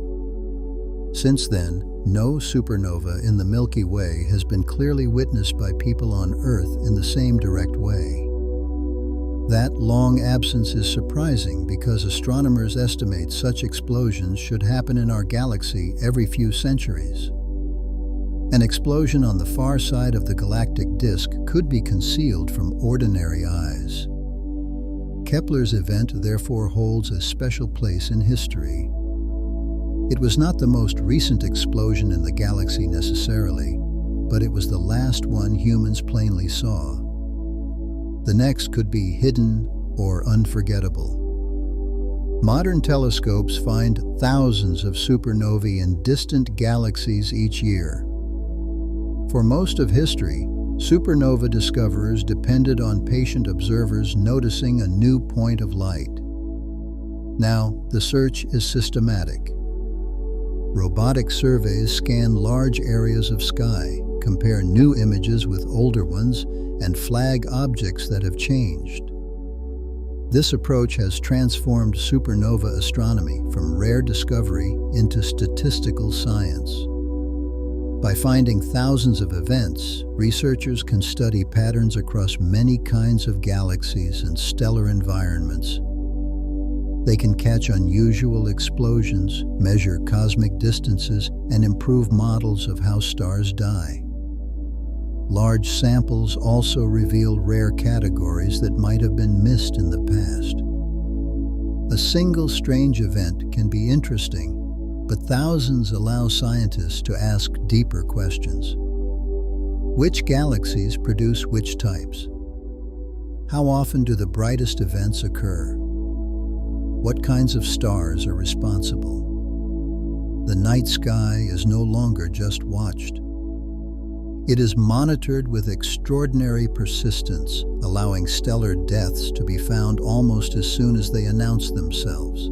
Since then, No supernova in the Milky Way has been clearly witnessed by people on Earth in the same direct way. That long absence is surprising because astronomers estimate such explosions should happen in our galaxy every few centuries. An explosion on the far side of the galactic disk could be concealed from ordinary eyes. Kepler's event therefore holds a special place in history. It was not the most recent explosion in the galaxy necessarily, but it was the last one humans plainly saw. The next could be hidden or unforgettable. Modern telescopes find thousands of supernovae in distant galaxies each year. For most of history, supernova discoverers depended on patient observers noticing a new point of light. Now, the search is systematic. Robotic surveys scan large areas of sky, compare new images with older ones, and flag objects that have changed. This approach has transformed supernova astronomy from rare discovery into statistical science. By finding thousands of events, researchers can study patterns across many kinds of galaxies and stellar environments. They can catch unusual explosions, measure cosmic distances, and improve models of how stars die. Large samples also reveal rare categories that might have been missed in the past. A single strange event can be interesting, but thousands allow scientists to ask deeper questions. Which galaxies produce which types? How often do the brightest events occur? What kinds of stars are responsible? The night sky is no longer just watched. It is monitored with extraordinary persistence, allowing stellar deaths to be found almost as soon as they announce themselves.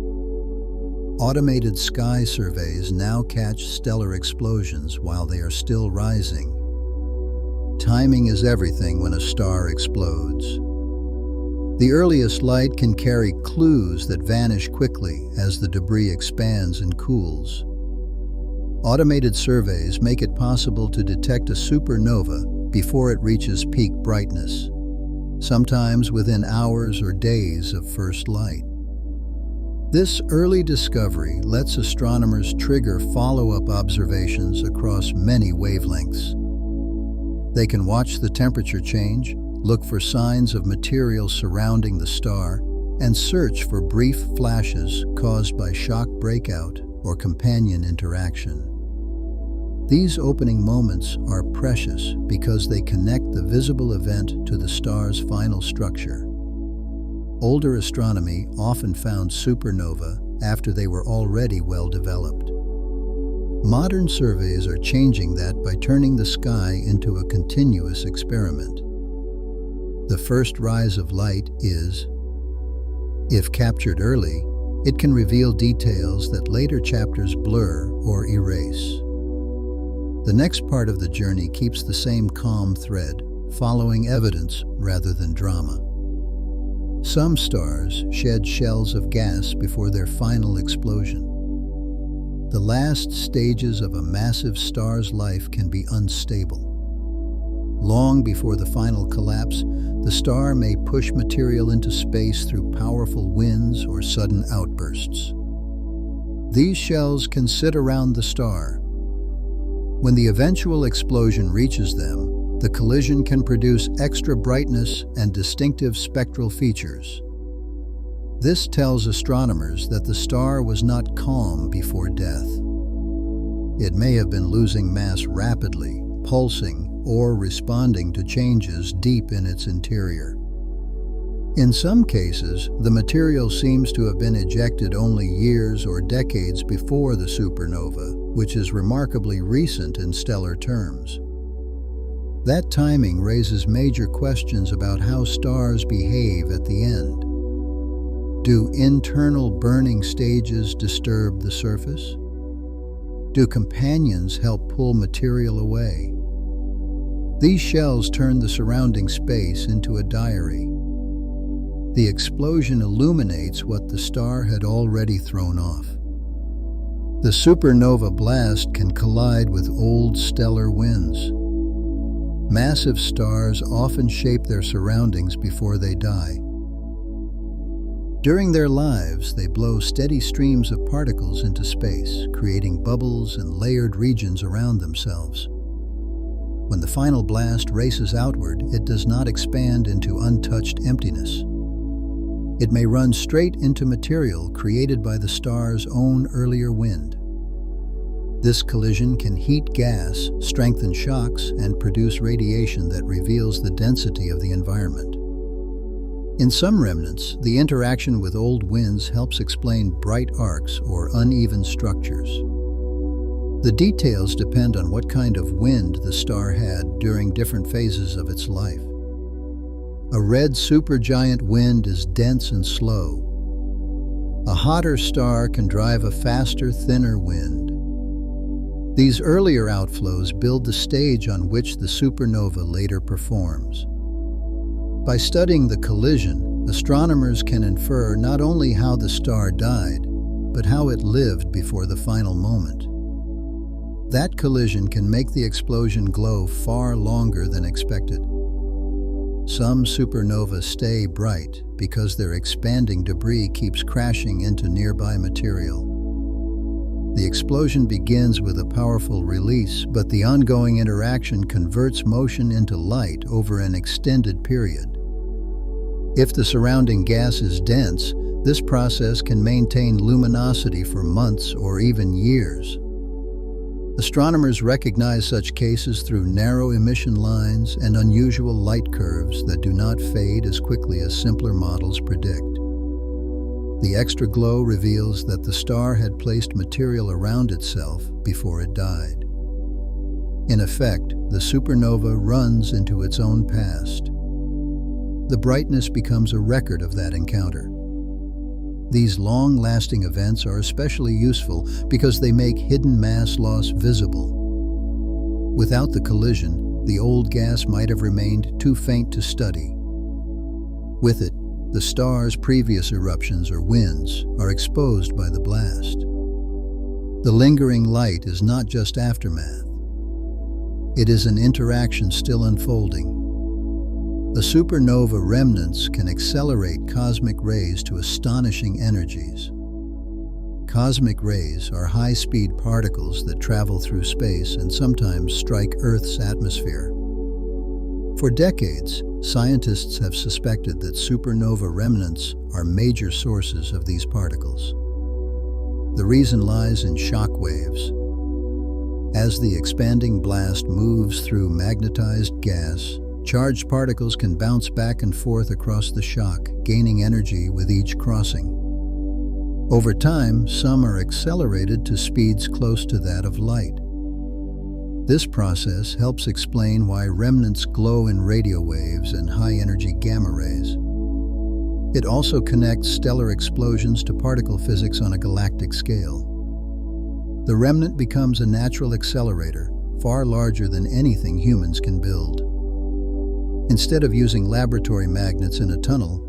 Automated sky surveys now catch stellar explosions while they are still rising. Timing is everything when a star explodes. The earliest light can carry clues that vanish quickly as the debris expands and cools. Automated surveys make it possible to detect a supernova before it reaches peak brightness, sometimes within hours or days of first light. This early discovery lets astronomers trigger follow-up observations across many wavelengths. They can watch the temperature change, look for signs of material surrounding the star, and search for brief flashes caused by shock breakout or companion interaction. These opening moments are precious because they connect the visible event to the star's final structure. Older astronomy often found supernova after they were already well developed. Modern surveys are changing that by turning the sky into a continuous experiment. The first rise of light is, if captured early, it can reveal details that later chapters blur or erase. The next part of the journey keeps the same calm thread, following evidence rather than drama. Some stars shed shells of gas before their final explosion. The last stages of a massive star's life can be unstable. Long before the final collapse, the star may push material into space through powerful winds or sudden outbursts. These shells can sit around the star. When the eventual explosion reaches them, the collision can produce extra brightness and distinctive spectral features. This tells astronomers that the star was not calm before death. It may have been losing mass rapidly, pulsing, or responding to changes deep in its interior. In some cases, the material seems to have been ejected only years or decades before the supernova, which is remarkably recent in stellar terms. That timing raises major questions about how stars behave at the end. Do internal burning stages disturb the surface? Do companions help pull material away? These shells turn the surrounding space into a diary. The explosion illuminates what the star had already thrown off. The supernova blast can collide with old stellar winds. Massive stars often shape their surroundings before they die. During their lives, they blow steady streams of particles into space, creating bubbles and layered regions around themselves. When the final blast races outward, it does not expand into untouched emptiness. It may run straight into material created by the star's own earlier wind. This collision can heat gas, strengthen shocks, and produce radiation that reveals the density of the environment. In some remnants, the interaction with old winds helps explain bright arcs or uneven structures. The details depend on what kind of wind the star had during different phases of its life. A red supergiant wind is dense and slow. A hotter star can drive a faster, thinner wind. These earlier outflows build the stage on which the supernova later performs. By studying the collision, astronomers can infer not only how the star died, but how it lived before the final moment. That collision can make the explosion glow far longer than expected. Some supernovae stay bright because their expanding debris keeps crashing into nearby material. The explosion begins with a powerful release, but the ongoing interaction converts motion into light over an extended period. If the surrounding gas is dense, this process can maintain luminosity for months or even years. Astronomers recognize such cases through narrow emission lines and unusual light curves that do not fade as quickly as simpler models predict. The extra glow reveals that the star had placed material around itself before it died. In effect, the supernova runs into its own past. The brightness becomes a record of that encounter. These long-lasting events are especially useful because they make hidden mass loss visible. Without the collision, the old gas might have remained too faint to study. With it, the star's previous eruptions or winds are exposed by the blast. The lingering light is not just aftermath. It is an interaction still unfolding. The supernova remnants can accelerate cosmic rays to astonishing energies. Cosmic rays are high-speed particles that travel through space and sometimes strike Earth's atmosphere. For decades, scientists have suspected that supernova remnants are major sources of these particles. The reason lies in shock waves. As the expanding blast moves through magnetized gas, charged particles can bounce back and forth across the shock, gaining energy with each crossing. Over time, some are accelerated to speeds close to that of light. This process helps explain why remnants glow in radio waves and high-energy gamma rays. It also connects stellar explosions to particle physics on a galactic scale. The remnant becomes a natural accelerator, far larger than anything humans can build. Instead of using laboratory magnets in a tunnel,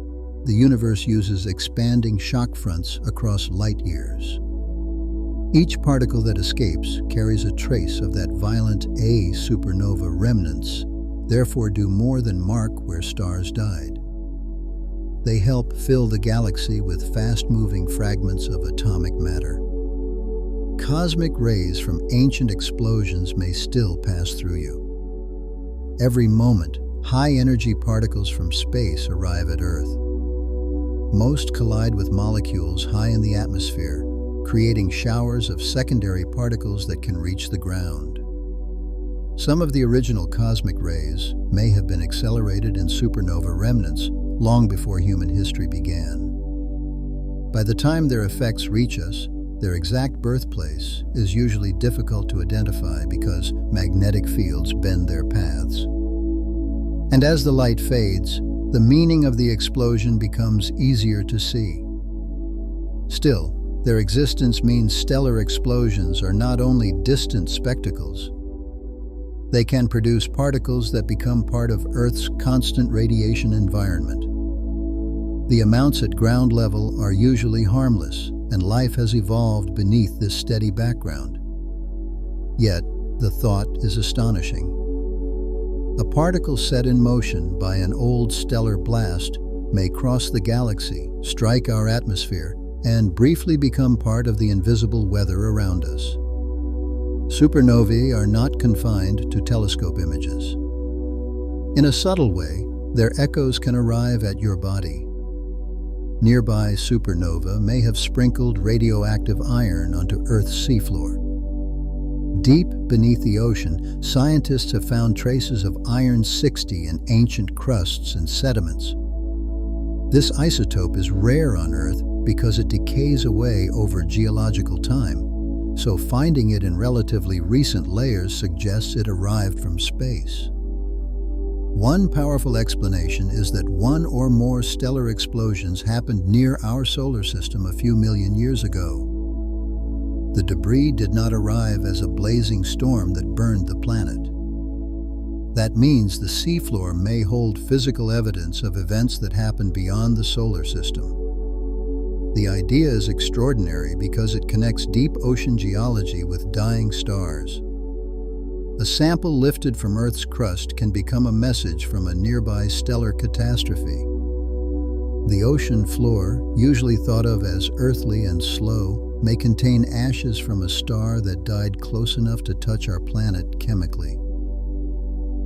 the universe uses expanding shock fronts across light years. Each particle that escapes carries a trace of that violent A supernova remnants, therefore do more than mark where stars died. They help fill the galaxy with fast-moving fragments of atomic matter. Cosmic rays from ancient explosions may still pass through you. Every moment, high-energy particles from space arrive at Earth. Most collide with molecules high in the atmosphere, creating showers of secondary particles that can reach the ground. Some of the original cosmic rays may have been accelerated in supernova remnants long before human history began. By the time their effects reach us, their exact birthplace is usually difficult to identify because magnetic fields bend their paths. And as the light fades, the meaning of the explosion becomes easier to see. Still, their existence means stellar explosions are not only distant spectacles. They can produce particles that become part of Earth's constant radiation environment. The amounts at ground level are usually harmless, and life has evolved beneath this steady background. Yet, the thought is astonishing. A particle set in motion by an old stellar blast may cross the galaxy, strike our atmosphere, and briefly become part of the invisible weather around us. Supernovae are not confined to telescope images. In a subtle way, their echoes can arrive at your body. Nearby supernova may have sprinkled radioactive iron onto Earth's seafloor. Deep beneath the ocean, scientists have found traces of iron-60 in ancient crusts and sediments. This isotope is rare on Earth because it decays away over geological time, so finding it in relatively recent layers suggests it arrived from space. One powerful explanation is that one or more stellar explosions happened near our solar system a few million years ago. The debris did not arrive as a blazing storm that burned the planet. That means the seafloor may hold physical evidence of events that happened beyond the solar system. The idea is extraordinary because it connects deep ocean geology with dying stars. A sample lifted from Earth's crust can become a message from a nearby stellar catastrophe. The ocean floor, usually thought of as earthly and slow, may contain ashes from a star that died close enough to touch our planet chemically.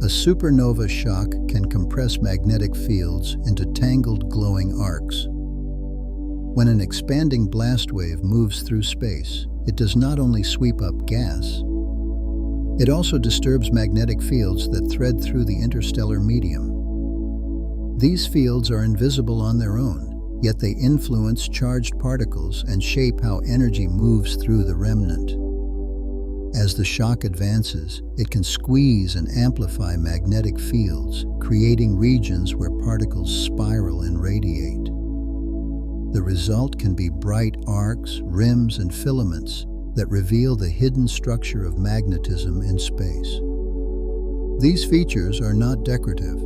A supernova shock can compress magnetic fields into tangled glowing arcs. When an expanding blast wave moves through space, it does not only sweep up gas, it also disturbs magnetic fields that thread through the interstellar medium. These fields are invisible on their own, yet they influence charged particles and shape how energy moves through the remnant. As the shock advances, it can squeeze and amplify magnetic fields, creating regions where particles spiral and radiate. The result can be bright arcs, rims, and filaments that reveal the hidden structure of magnetism in space. These features are not decorative.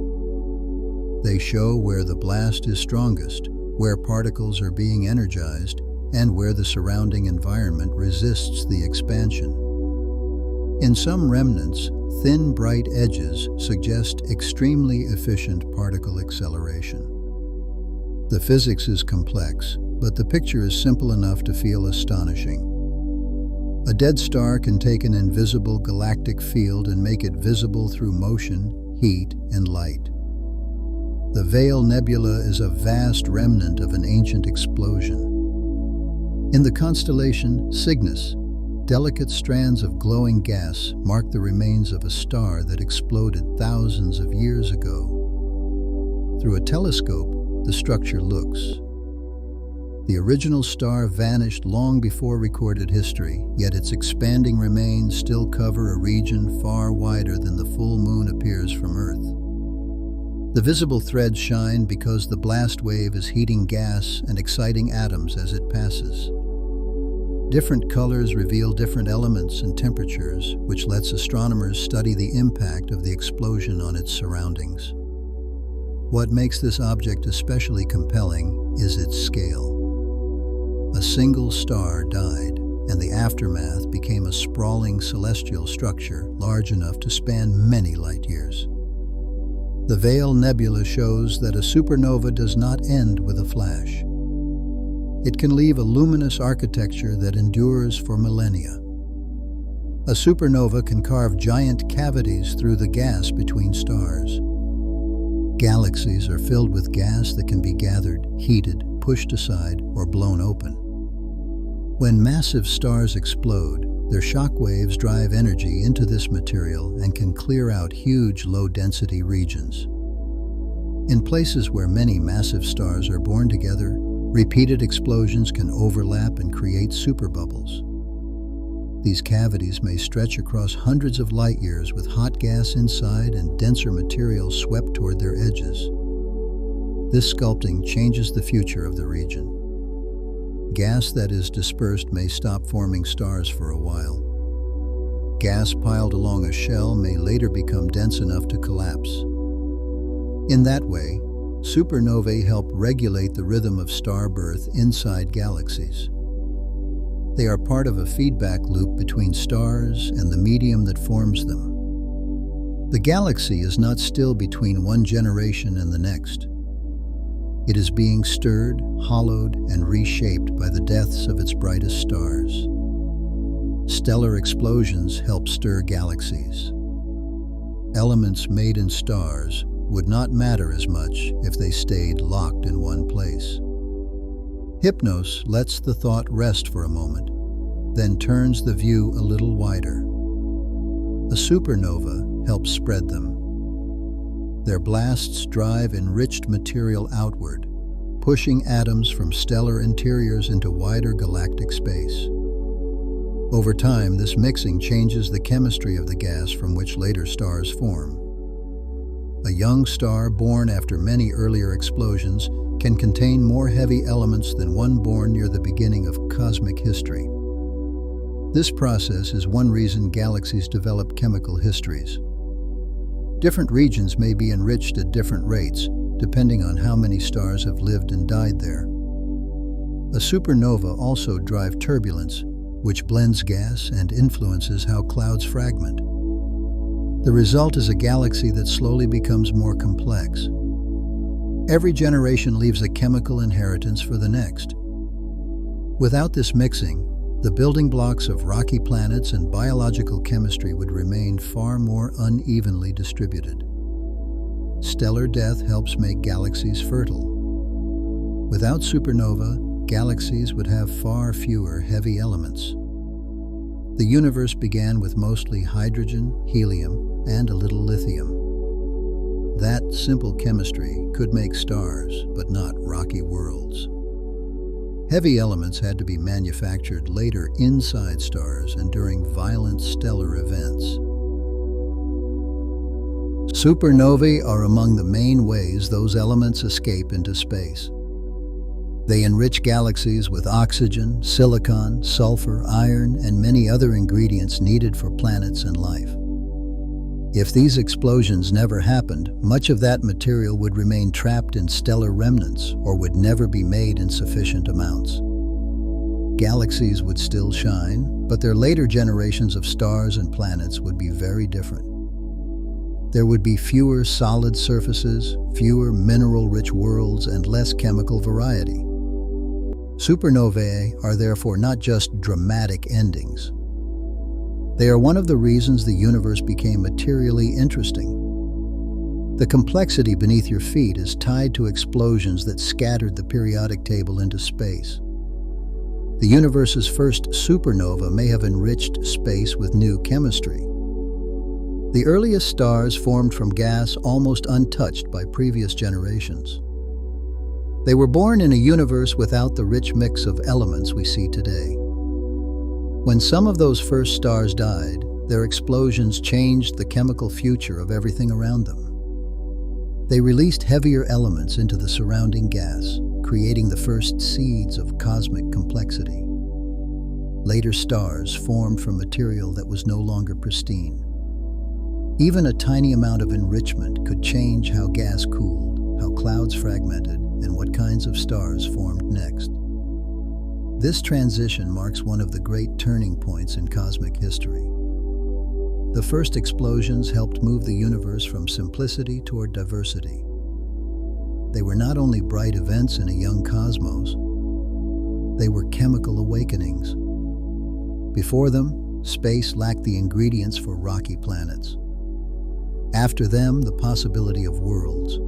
They show where the blast is strongest, where particles are being energized, and where the surrounding environment resists the expansion. In some remnants, thin, bright edges suggest extremely efficient particle acceleration. The physics is complex, but the picture is simple enough to feel astonishing. A dead star can take an invisible galactic field and make it visible through motion, heat, and light. The Veil Nebula is a vast remnant of an ancient explosion. In the constellation Cygnus, delicate strands of glowing gas mark the remains of a star that exploded thousands of years ago. Through a telescope, the structure looks. The original star vanished long before recorded history, yet its expanding remains still cover a region far wider than the full moon appears from Earth. The visible threads shine because the blast wave is heating gas and exciting atoms as it passes. Different colors reveal different elements and temperatures, which lets astronomers study the impact of the explosion on its surroundings. What makes this object especially compelling is its scale. A single star died, and the aftermath became a sprawling celestial structure large enough to span many light years. The Veil Nebula shows that a supernova does not end with a flash. It can leave a luminous architecture that endures for millennia. A supernova can carve giant cavities through the gas between stars. Galaxies are filled with gas that can be gathered, heated, pushed aside, or blown open. When massive stars explode, their shock waves drive energy into this material and can clear out huge low-density regions. In places where many massive stars are born together, repeated explosions can overlap and create superbubbles. These cavities may stretch across hundreds of light years with hot gas inside and denser material swept toward their edges. This sculpting changes the future of the region. Gas that is dispersed may stop forming stars for a while. Gas piled along a shell may later become dense enough to collapse. In that way, supernovae help regulate the rhythm of star birth inside galaxies. They are part of a feedback loop between stars and the medium that forms them. The galaxy is not still between one generation and the next. It is being stirred, hollowed, and reshaped by the deaths of its brightest stars. Stellar explosions help stir galaxies. Elements made in stars would not matter as much if they stayed locked in one place. Hypnos lets the thought rest for a moment, then turns the view a little wider. A supernova helps spread them. Their blasts drive enriched material outward, pushing atoms from stellar interiors into wider galactic space. Over time, this mixing changes the chemistry of the gas from which later stars form. A young star born after many earlier explosions can contain more heavy elements than one born near the beginning of cosmic history. This process is one reason galaxies develop chemical histories. Different regions may be enriched at different rates, depending on how many stars have lived and died there. A supernova also drives turbulence, which blends gas and influences how clouds fragment. The result is a galaxy that slowly becomes more complex. Every generation leaves a chemical inheritance for the next. Without this mixing, the building blocks of rocky planets and biological chemistry would remain far more unevenly distributed. Stellar death helps make galaxies fertile. Without supernova, galaxies would have far fewer heavy elements. The universe began with mostly hydrogen, helium, and a little lithium. That simple chemistry could make stars, but not rocky worlds. Heavy elements had to be manufactured later inside stars and during violent stellar events. Supernovae are among the main ways those elements escape into space. They enrich galaxies with oxygen, silicon, sulfur, iron, and many other ingredients needed for planets and life. If these explosions never happened, much of that material would remain trapped in stellar remnants or would never be made in sufficient amounts. Galaxies would still shine, but their later generations of stars and planets would be very different. There would be fewer solid surfaces, fewer mineral-rich worlds, and less chemical variety. Supernovae are therefore not just dramatic endings. They are one of the reasons the universe became materially interesting. The complexity beneath your feet is tied to explosions that scattered the periodic table into space. The universe's first supernova may have enriched space with new chemistry. The earliest stars formed from gas almost untouched by previous generations. They were born in a universe without the rich mix of elements we see today. When some of those first stars died, their explosions changed the chemical future of everything around them. They released heavier elements into the surrounding gas, creating the first seeds of cosmic complexity. Later stars formed from material that was no longer pristine. Even a tiny amount of enrichment could change how gas cooled, how clouds fragmented, and what kinds of stars formed next. This transition marks one of the great turning points in cosmic history. The first explosions helped move the universe from simplicity toward diversity. They were not only bright events in a young cosmos, they were chemical awakenings. Before them, space lacked the ingredients for rocky planets. After them, the possibility of worlds.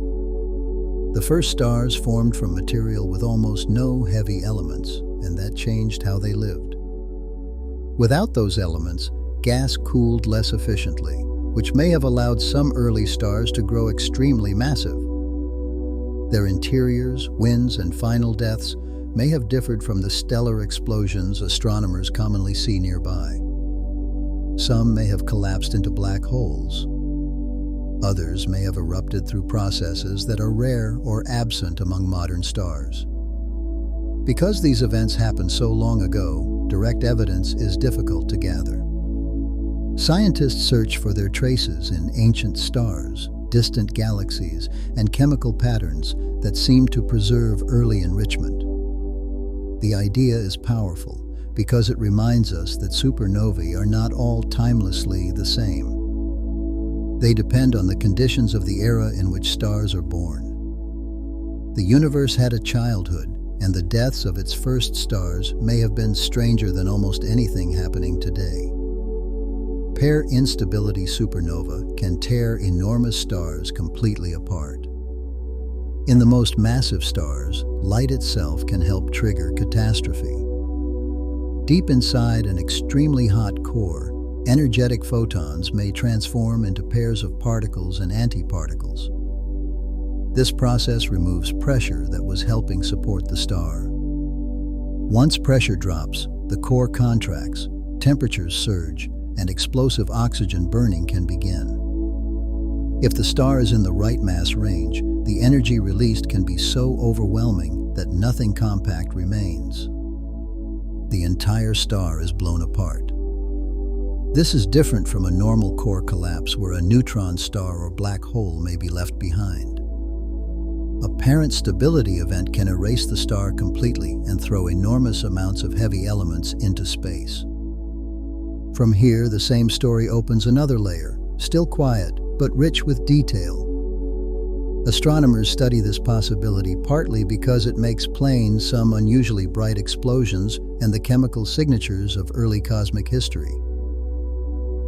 The first stars formed from material with almost no heavy elements, and that changed how they lived. Without those elements, gas cooled less efficiently, which may have allowed some early stars to grow extremely massive. Their interiors, winds, and final deaths may have differed from the stellar explosions astronomers commonly see nearby. Some may have collapsed into black holes. Others may have erupted through processes that are rare or absent among modern stars. Because these events happened so long ago, direct evidence is difficult to gather. Scientists search for their traces in ancient stars, distant galaxies, and chemical patterns that seem to preserve early enrichment. The idea is powerful. because it reminds us that supernovae are not all timelessly the same. They depend on the conditions of the era in which stars are born. The universe had a childhood, and the deaths of its first stars may have been stranger than almost anything happening today. Pair instability supernova can tear enormous stars completely apart. In the most massive stars, light itself can help trigger catastrophe. Deep inside an extremely hot core, energetic photons may transform into pairs of particles and antiparticles. This process removes pressure that was helping support the star. Once pressure drops, the core contracts, temperatures surge, and explosive oxygen burning can begin. If the star is in the right mass range, the energy released can be so overwhelming that nothing compact remains. The entire star is blown apart. This is different from a normal core collapse where a neutron star or black hole may be left behind. A parent stability event can erase the star completely and throw enormous amounts of heavy elements into space. From here, the same story opens another layer, still quiet, but rich with detail. Astronomers study this possibility partly because it makes plain some unusually bright explosions and the chemical signatures of early cosmic history.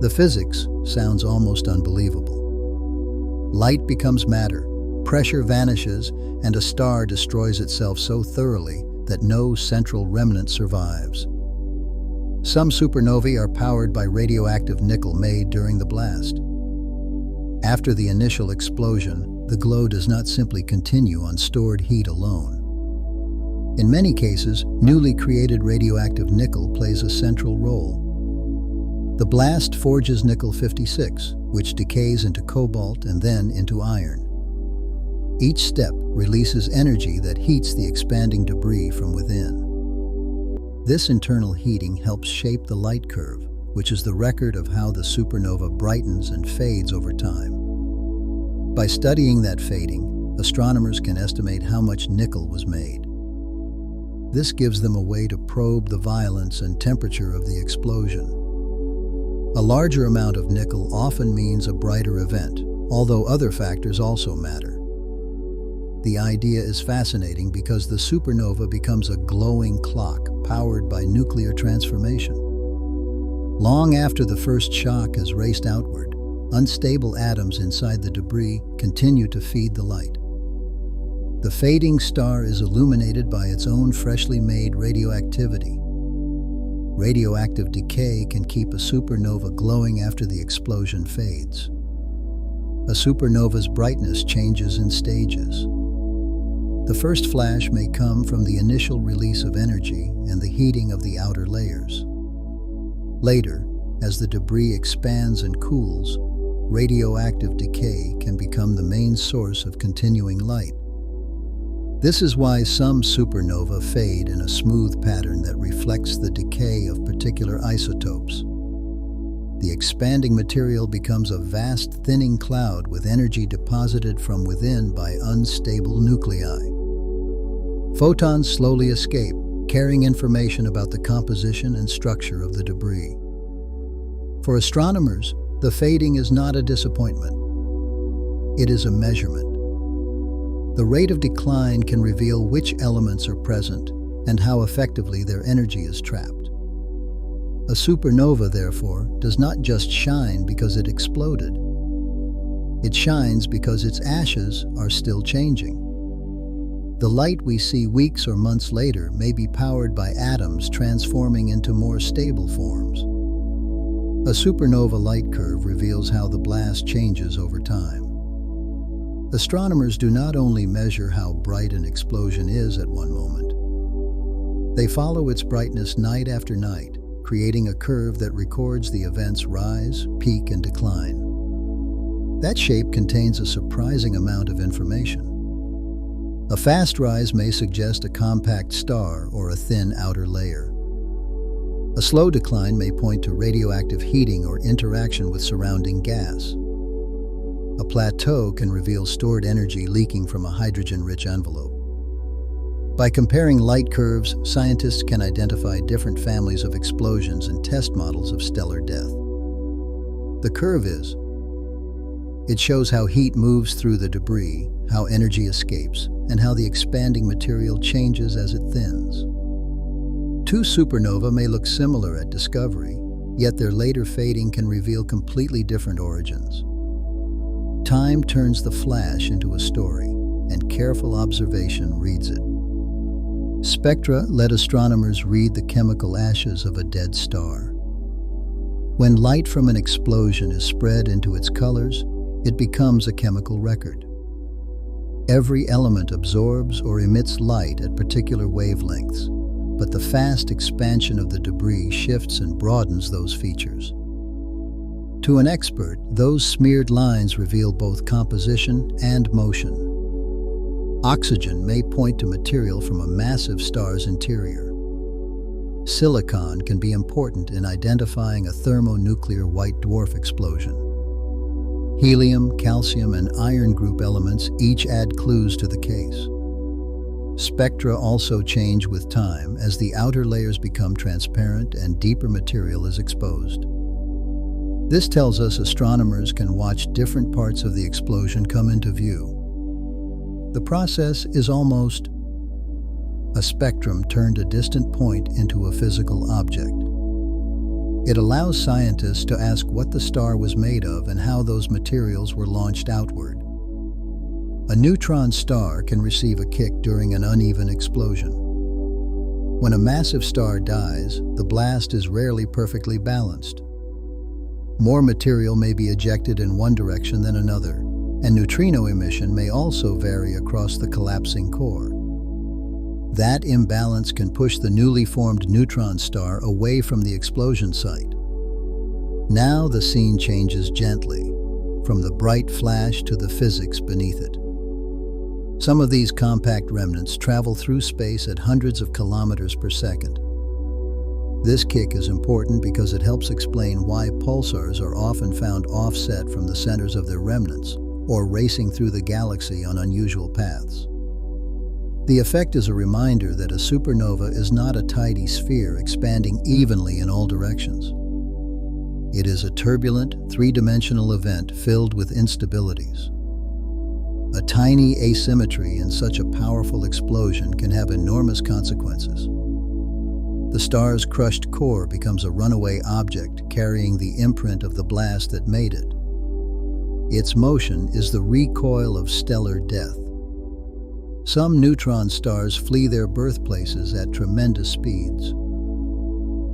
The physics sounds almost unbelievable. Light becomes matter, pressure vanishes, and a star destroys itself so thoroughly that no central remnant survives. Some supernovae are powered by radioactive nickel made during the blast. After the initial explosion, the glow does not simply continue on stored heat alone. In many cases, newly created radioactive nickel plays a central role. The blast forges nickel-56, which decays into cobalt and then into iron. Each step releases energy that heats the expanding debris from within. This internal heating helps shape the light curve, which is the record of how the supernova brightens and fades over time. By studying that fading, astronomers can estimate how much nickel was made. This gives them a way to probe the violence and temperature of the explosion. A larger amount of nickel often means a brighter event, although other factors also matter. The idea is fascinating because the supernova becomes a glowing clock powered by nuclear transformation. Long after the first shock has raced outward, unstable atoms inside the debris continue to feed the light. The fading star is illuminated by its own freshly made radioactivity. Radioactive decay can keep a supernova glowing after the explosion fades. A supernova's brightness changes in stages. The first flash may come from the initial release of energy and the heating of the outer layers. Later, as the debris expands and cools, radioactive decay can become the main source of continuing light. This is why some supernovae fade in a smooth pattern that reflects the decay of particular isotopes. The expanding material becomes a vast thinning cloud with energy deposited from within by unstable nuclei. Photons slowly escape, carrying information about the composition and structure of the debris. For astronomers, the fading is not a disappointment. It is a measurement. The rate of decline can reveal which elements are present and how effectively their energy is trapped. A supernova, therefore, does not just shine because it exploded. It shines because its ashes are still changing. The light we see weeks or months later may be powered by atoms transforming into more stable forms. A supernova light curve reveals how the blast changes over time. Astronomers do not only measure how bright an explosion is at one moment. They follow its brightness night after night, creating a curve that records the event's rise, peak, and decline. That shape contains a surprising amount of information. A fast rise may suggest a compact star or a thin outer layer. A slow decline may point to radioactive heating or interaction with surrounding gas. A plateau can reveal stored energy leaking from a hydrogen-rich envelope. By comparing light curves, scientists can identify different families of explosions and test models of stellar death. The curve it shows how heat moves through the debris, how energy escapes, and how the expanding material changes as it thins. Two supernovae may look similar at discovery, yet their later fading can reveal completely different origins. Time turns the flash into a story, and careful observation reads it. Spectra let astronomers read the chemical ashes of a dead star. When light from an explosion is spread into its colors, it becomes a chemical record. Every element absorbs or emits light at particular wavelengths, but the fast expansion of the debris shifts and broadens those features. To an expert, those smeared lines reveal both composition and motion. Oxygen may point to material from a massive star's interior. Silicon can be important in identifying a thermonuclear white dwarf explosion. Helium, calcium, and iron group elements each add clues to the case. Spectra also change with time as the outer layers become transparent and deeper material is exposed. This tells us astronomers can watch different parts of the explosion come into view. The process is almost a spectrum turned a distant point into a physical object. It allows scientists to ask what the star was made of and how those materials were launched outward. A neutron star can receive a kick during an uneven explosion. When a massive star dies, the blast is rarely perfectly balanced. More material may be ejected in one direction than another, and neutrino emission may also vary across the collapsing core. That imbalance can push the newly formed neutron star away from the explosion site. Now the scene changes gently, from the bright flash to the physics beneath it. Some of these compact remnants travel through space at hundreds of kilometers per second. This kick is important because it helps explain why pulsars are often found offset from the centers of their remnants, or racing through the galaxy on unusual paths. The effect is a reminder that a supernova is not a tidy sphere expanding evenly in all directions. It is a turbulent, three-dimensional event filled with instabilities. A tiny asymmetry in such a powerful explosion can have enormous consequences. The star's crushed core becomes a runaway object carrying the imprint of the blast that made it. Its motion is the recoil of stellar death. Some neutron stars flee their birthplaces at tremendous speeds.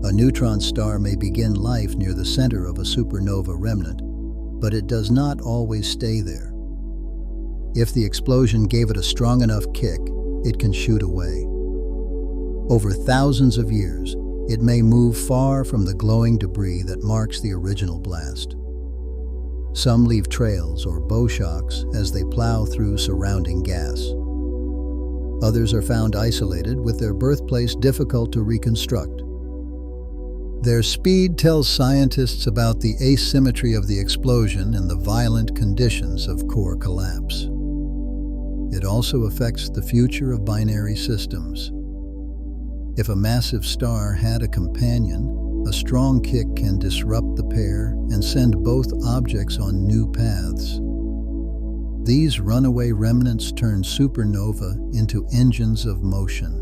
A neutron star may begin life near the center of a supernova remnant, but it does not always stay there. If the explosion gave it a strong enough kick, it can shoot away. Over thousands of years, it may move far from the glowing debris that marks the original blast. Some leave trails or bow shocks as they plow through surrounding gas. Others are found isolated, with their birthplace difficult to reconstruct. Their speed tells scientists about the asymmetry of the explosion and the violent conditions of core collapse. It also affects the future of binary systems. If a massive star had a companion, a strong kick can disrupt the pair and send both objects on new paths. These runaway remnants turn supernova into engines of motion.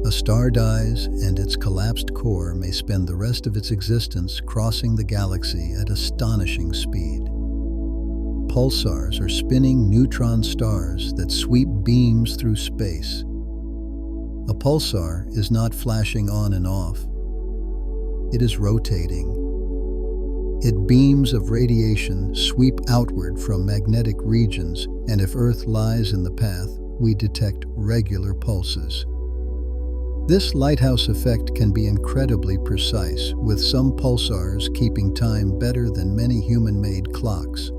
A star dies, and its collapsed core may spend the rest of its existence crossing the galaxy at astonishing speed. Pulsars are spinning neutron stars that sweep beams through space. A pulsar is not flashing on and off. It is rotating. Its beams of radiation sweep outward from magnetic regions, and if Earth lies in the path, we detect regular pulses. This lighthouse effect can be incredibly precise, with some pulsars keeping time better than many human-made clocks.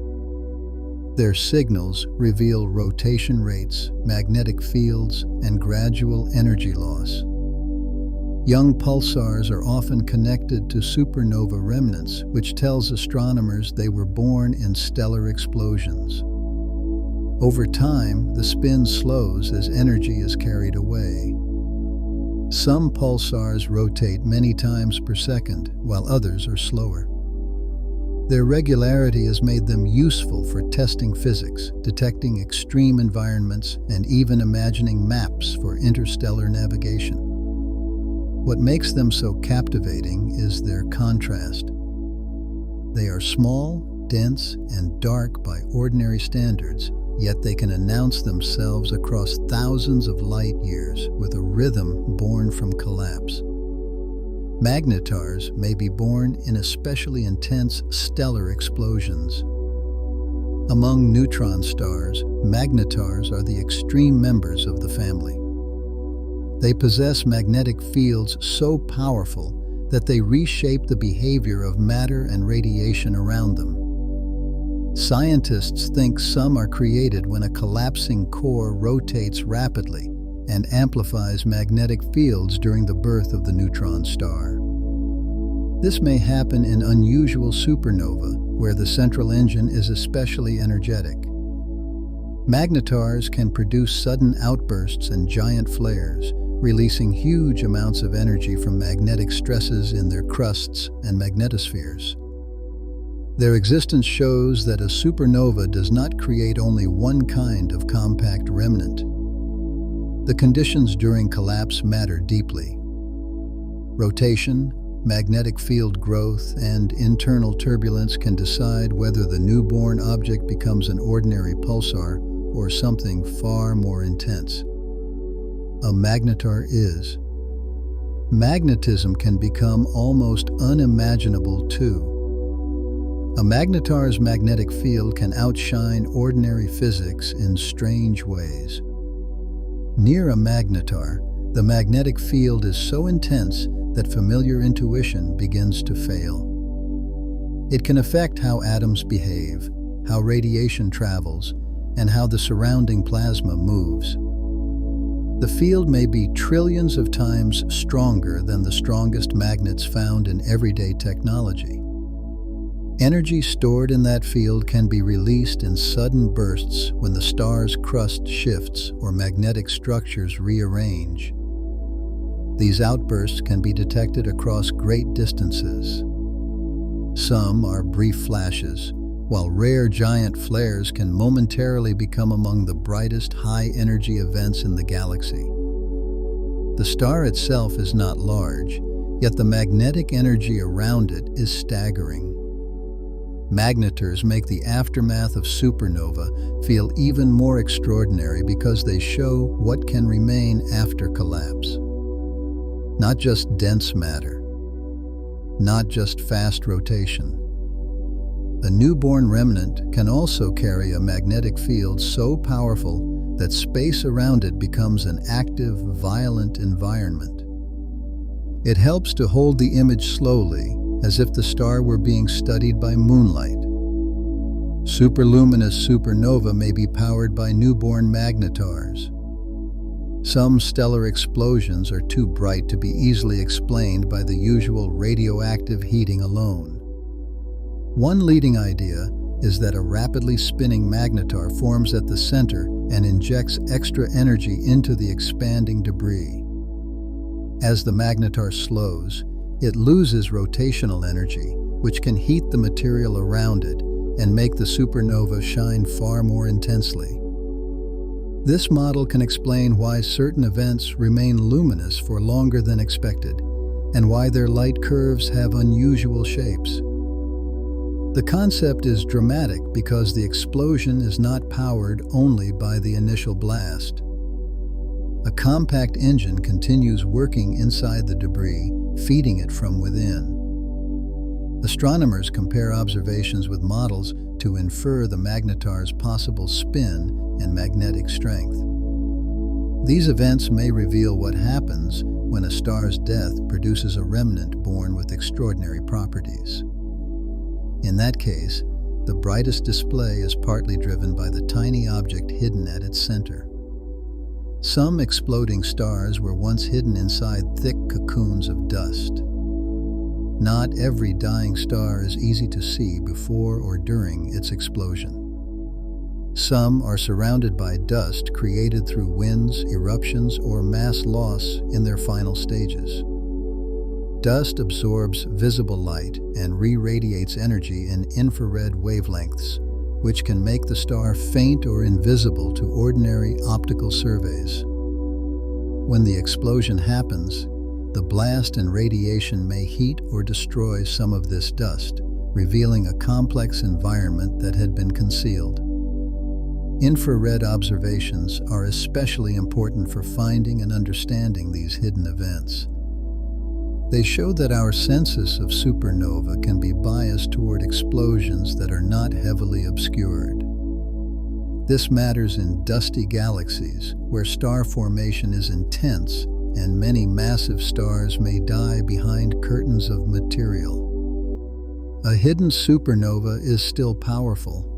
Their signals reveal rotation rates, magnetic fields, and gradual energy loss. Young pulsars are often connected to supernova remnants, which tells astronomers they were born in stellar explosions. Over time, the spin slows as energy is carried away. Some pulsars rotate many times per second, while others are slower. Their regularity has made them useful for testing physics, detecting extreme environments, and even imagining maps for interstellar navigation. What makes them so captivating is their contrast. They are small, dense, and dark by ordinary standards, yet they can announce themselves across thousands of light years with a rhythm born from collapse. Magnetars may be born in especially intense stellar explosions. Among neutron stars, magnetars are the extreme members of the family. They possess magnetic fields so powerful that they reshape the behavior of matter and radiation around them. Scientists think some are created when a collapsing core rotates rapidly and amplifies magnetic fields during the birth of the neutron star. This may happen in unusual supernova, where the central engine is especially energetic. Magnetars can produce sudden outbursts and giant flares, releasing huge amounts of energy from magnetic stresses in their crusts and magnetospheres. Their existence shows that a supernova does not create only one kind of compact remnant. The conditions during collapse matter deeply. Rotation, magnetic field growth, and internal turbulence can decide whether the newborn object becomes an ordinary pulsar or something far more intense. A magnetar is. Magnetism can become almost unimaginable too. A magnetar's magnetic field can outshine ordinary physics in strange ways. Near a magnetar, the magnetic field is so intense that familiar intuition begins to fail. It can affect how atoms behave, how radiation travels, and how the surrounding plasma moves. The field may be trillions of times stronger than the strongest magnets found in everyday technology. Energy stored in that field can be released in sudden bursts when the star's crust shifts or magnetic structures rearrange. These outbursts can be detected across great distances. Some are brief flashes, while rare giant flares can momentarily become among the brightest high-energy events in the galaxy. The star itself is not large, yet the magnetic energy around it is staggering. Magnetars make the aftermath of supernova feel even more extraordinary because they show what can remain after collapse. Not just dense matter, not just fast rotation. A newborn remnant can also carry a magnetic field so powerful that space around it becomes an active, violent environment. It helps to hold the image slowly, as if the star were being studied by moonlight. Superluminous supernova may be powered by newborn magnetars. Some stellar explosions are too bright to be easily explained by the usual radioactive heating alone. One leading idea is that a rapidly spinning magnetar forms at the center and injects extra energy into the expanding debris. As the magnetar slows, it loses rotational energy, which can heat the material around it and make the supernova shine far more intensely. This model can explain why certain events remain luminous for longer than expected, and why their light curves have unusual shapes. The concept is dramatic because the explosion is not powered only by the initial blast. A compact engine continues working inside the debris, feeding it from within. Astronomers compare observations with models to infer the magnetar's possible spin and magnetic strength. These events may reveal what happens when a star's death produces a remnant born with extraordinary properties. In that case, the brightest display is partly driven by the tiny object hidden at its center. Some exploding stars were once hidden inside thick cocoons of dust. Not every dying star is easy to see before or during its explosion. Some are surrounded by dust created through winds, eruptions, or mass loss in their final stages. Dust absorbs visible light and re-radiates energy in infrared wavelengths, which can make the star faint or invisible to ordinary optical surveys. When the explosion happens, the blast and radiation may heat or destroy some of this dust, revealing a complex environment that had been concealed. Infrared observations are especially important for finding and understanding these hidden events. They show that our senses of supernova can be biased toward explosions that are not heavily obscured. This matters in dusty galaxies, where star formation is intense and many massive stars may die behind curtains of material. A hidden supernova is still powerful,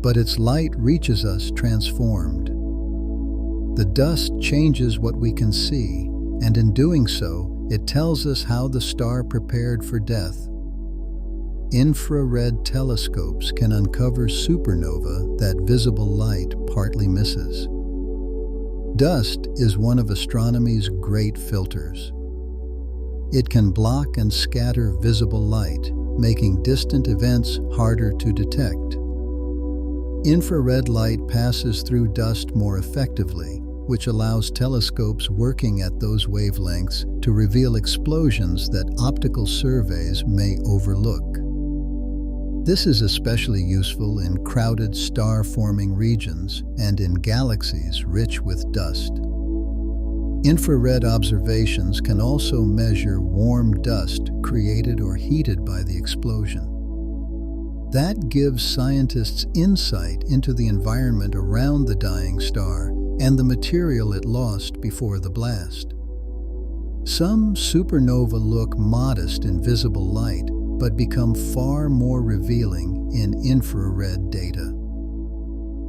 but its light reaches us transformed. The dust changes what we can see, and in doing so, it tells us how the star prepared for death. Infrared telescopes can uncover supernova that visible light partly misses. Dust is one of astronomy's great filters. It can block and scatter visible light, making distant events harder to detect. Infrared light passes through dust more effectively, which allows telescopes working at those wavelengths to reveal explosions that optical surveys may overlook. This is especially useful in crowded star-forming regions and in galaxies rich with dust. Infrared observations can also measure warm dust created or heated by the explosion. That gives scientists insight into the environment around the dying star and the material it lost before the blast. Some supernova look modest in visible light, but become far more revealing in infrared data.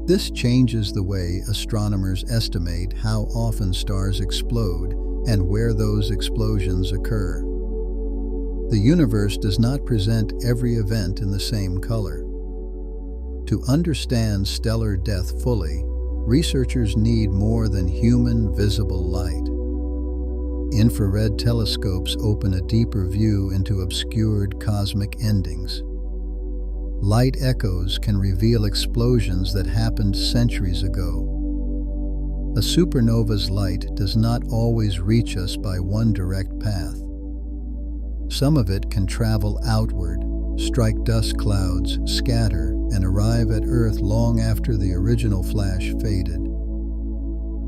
This changes the way astronomers estimate how often stars explode and where those explosions occur. The universe does not present every event in the same color. To understand stellar death fully, researchers need more than human visible light. Infrared telescopes open a deeper view into obscured cosmic endings. Light echoes can reveal explosions that happened centuries ago. A supernova's light does not always reach us by one direct path. Some of it can travel outward, strike dust clouds, scatter, and arrive at Earth long after the original flash faded.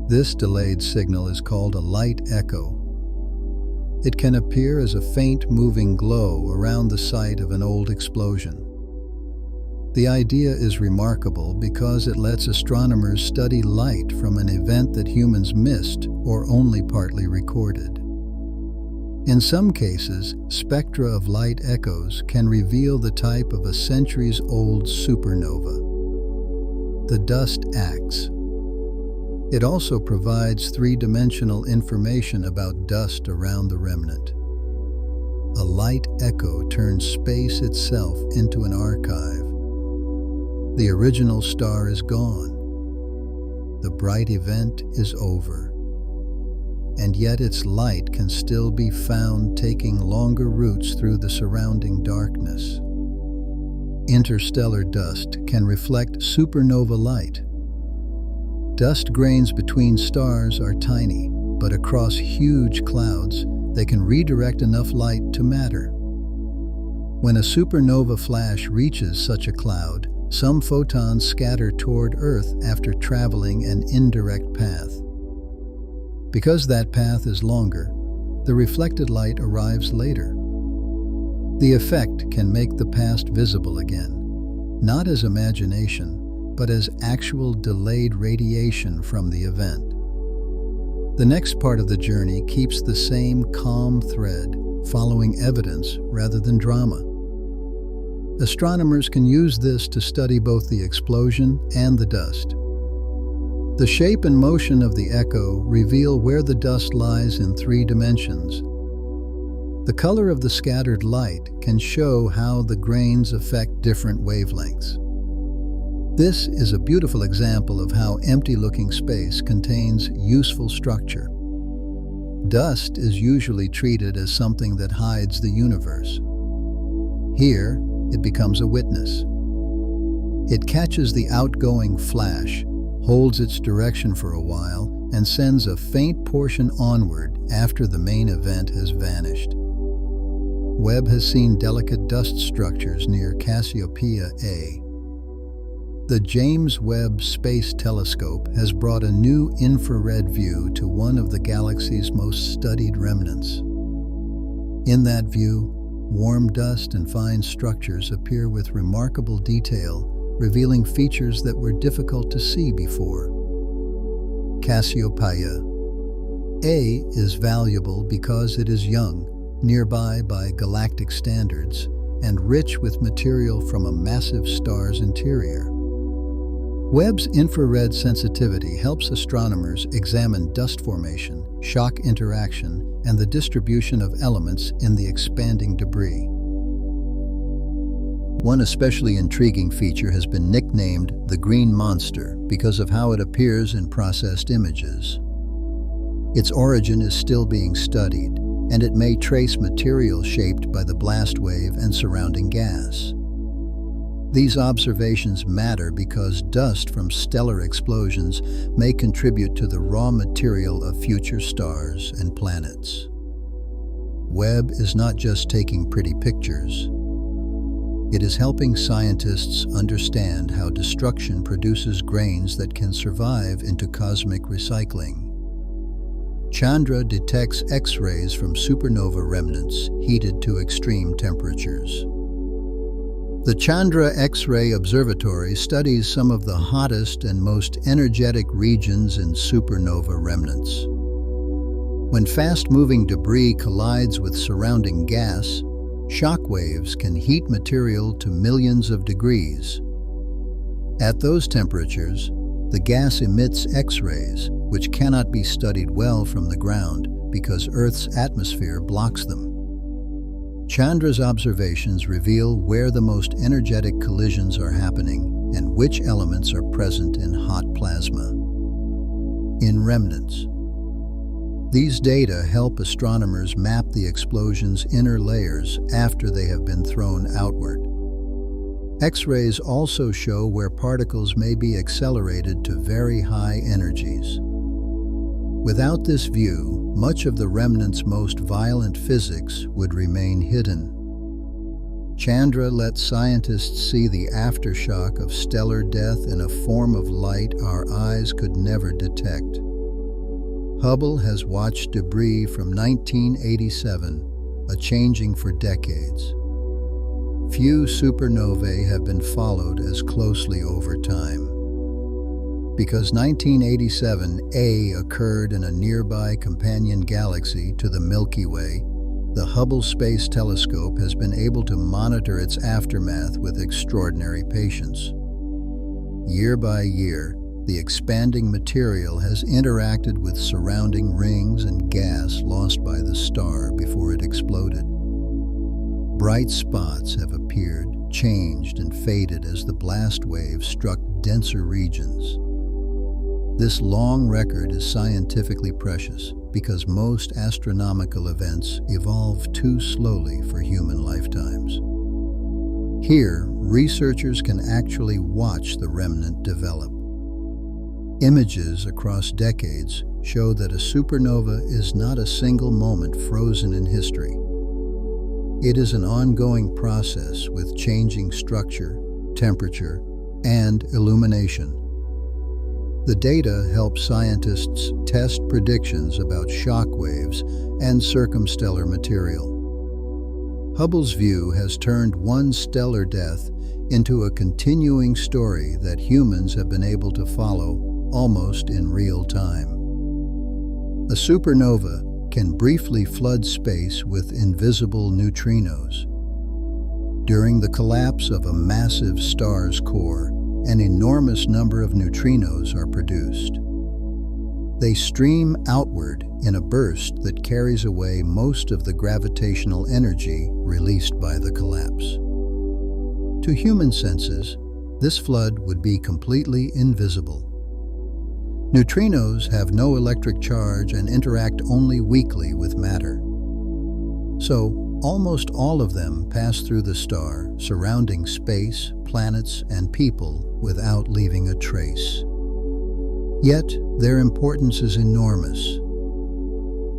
This delayed signal is called a light echo. It can appear as a faint moving glow around the site of an old explosion. The idea is remarkable because it lets astronomers study light from an event that humans missed or only partly recorded. In some cases, spectra of light echoes can reveal the type of a centuries-old supernova. The dust acts. It also provides three-dimensional information about dust around the remnant. A light echo turns space itself into an archive. The original star is gone. The bright event is over. And yet its light can still be found taking longer routes through the surrounding darkness. Interstellar dust can reflect supernova light. Dust grains between stars are tiny, but across huge clouds, they can redirect enough light to matter. When a supernova flash reaches such a cloud, some photons scatter toward Earth after traveling an indirect path. Because that path is longer, the reflected light arrives later. The effect can make the past visible again, not as imagination, but as actual delayed radiation from the event. The next part of the journey keeps the same calm thread, following evidence rather than drama. Astronomers can use this to study both the explosion and the dust. The shape and motion of the echo reveal where the dust lies in 3 dimensions. The color of the scattered light can show how the grains affect different wavelengths. This is a beautiful example of how empty-looking space contains useful structure. Dust is usually treated as something that hides the universe. Here, it becomes a witness. It catches the outgoing flash, holds its direction for a while, and sends a faint portion onward after the main event has vanished. Webb has seen delicate dust structures near Cassiopeia A. The James Webb Space Telescope has brought a new infrared view to one of the galaxy's most studied remnants. In that view, warm dust and fine structures appear with remarkable detail, revealing features that were difficult to see before. Cassiopeia A is valuable because it is young, nearby by galactic standards, and rich with material from a massive star's interior. Webb's infrared sensitivity helps astronomers examine dust formation, shock interaction, and the distribution of elements in the expanding debris. One especially intriguing feature has been nicknamed the Green Monster because of how it appears in processed images. Its origin is still being studied, and it may trace material shaped by the blast wave and surrounding gas. These observations matter because dust from stellar explosions may contribute to the raw material of future stars and planets. Webb is not just taking pretty pictures. It is helping scientists understand how destruction produces grains that can survive into cosmic recycling. Chandra detects X-rays from supernova remnants heated to extreme temperatures. The Chandra X-ray Observatory studies some of the hottest and most energetic regions in supernova remnants. When fast-moving debris collides with surrounding gas, shock waves can heat material to millions of degrees. At those temperatures, the gas emits X-rays, which cannot be studied well from the ground because Earth's atmosphere blocks them. Chandra's observations reveal where the most energetic collisions are happening and which elements are present in hot plasma. In remnants. These data help astronomers map the explosion's inner layers after they have been thrown outward. X-rays also show where particles may be accelerated to very high energies. Without this view, much of the remnant's most violent physics would remain hidden. Chandra lets scientists see the aftershock of stellar death in a form of light our eyes could never detect. Hubble has watched debris from 1987, changing for decades. Few supernovae have been followed as closely over time. Because 1987 A occurred in a nearby companion galaxy to the Milky Way, the Hubble Space Telescope has been able to monitor its aftermath with extraordinary patience. Year by year, the expanding material has interacted with surrounding rings and gas lost by the star before it exploded. Bright spots have appeared, changed, and faded as the blast wave struck denser regions. This long record is scientifically precious because most astronomical events evolve too slowly for human lifetimes. Here, researchers can actually watch the remnant develop. Images across decades show that a supernova is not a single moment frozen in history. It is an ongoing process with changing structure, temperature, and illumination. The data help scientists test predictions about shock waves and circumstellar material. Hubble's view has turned one stellar death into a continuing story that humans have been able to follow almost in real time. A supernova can briefly flood space with invisible neutrinos. During the collapse of a massive star's core, an enormous number of neutrinos are produced. They stream outward in a burst that carries away most of the gravitational energy released by the collapse. To human senses, This flood would be completely invisible. Neutrinos have no electric charge and interact only weakly with matter. So, almost all of them pass through the star, surrounding space, planets, and people without leaving a trace. Yet, their importance is enormous.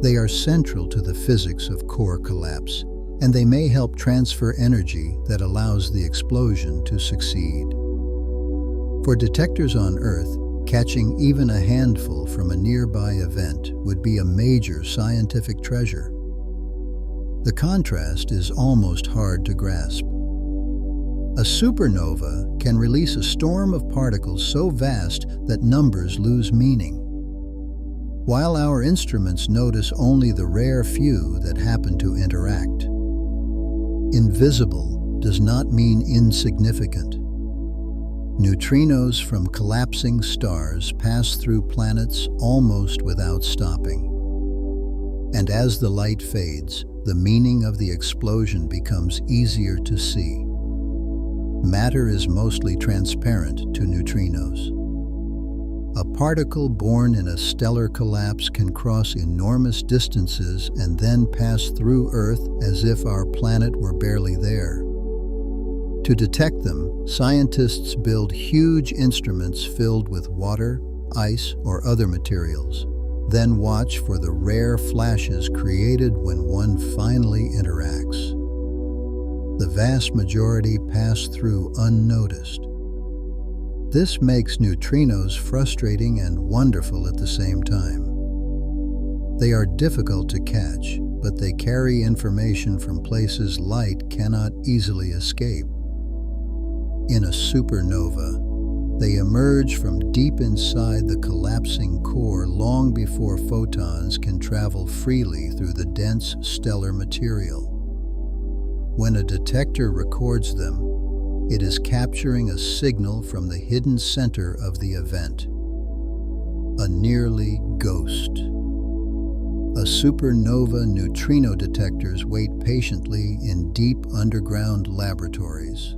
They are central to the physics of core collapse, and they may help transfer energy that allows the explosion to succeed. For detectors on Earth, catching even a handful from a nearby event would be a major scientific treasure. The contrast is almost hard to grasp. A supernova can release a storm of particles so vast that numbers lose meaning, while our instruments notice only the rare few that happen to interact. Invisible does not mean insignificant. Neutrinos from collapsing stars pass through planets almost without stopping. And as the light fades, the meaning of the explosion becomes easier to see. Matter is mostly transparent to neutrinos. A particle born in a stellar collapse can cross enormous distances and then pass through Earth as if our planet were barely there. To detect them, scientists build huge instruments filled with water, ice, or other materials, then watch for the rare flashes created when one finally interacts. The vast majority pass through unnoticed. This makes neutrinos frustrating and wonderful at the same time. They are difficult to catch, but they carry information from places light cannot easily escape. In a supernova, they emerge from deep inside the collapsing core long before photons can travel freely through the dense stellar material. When a detector records them, it is capturing a signal from the hidden center of the event. A nearly ghost. A supernova neutrino detectors wait patiently in deep underground laboratories.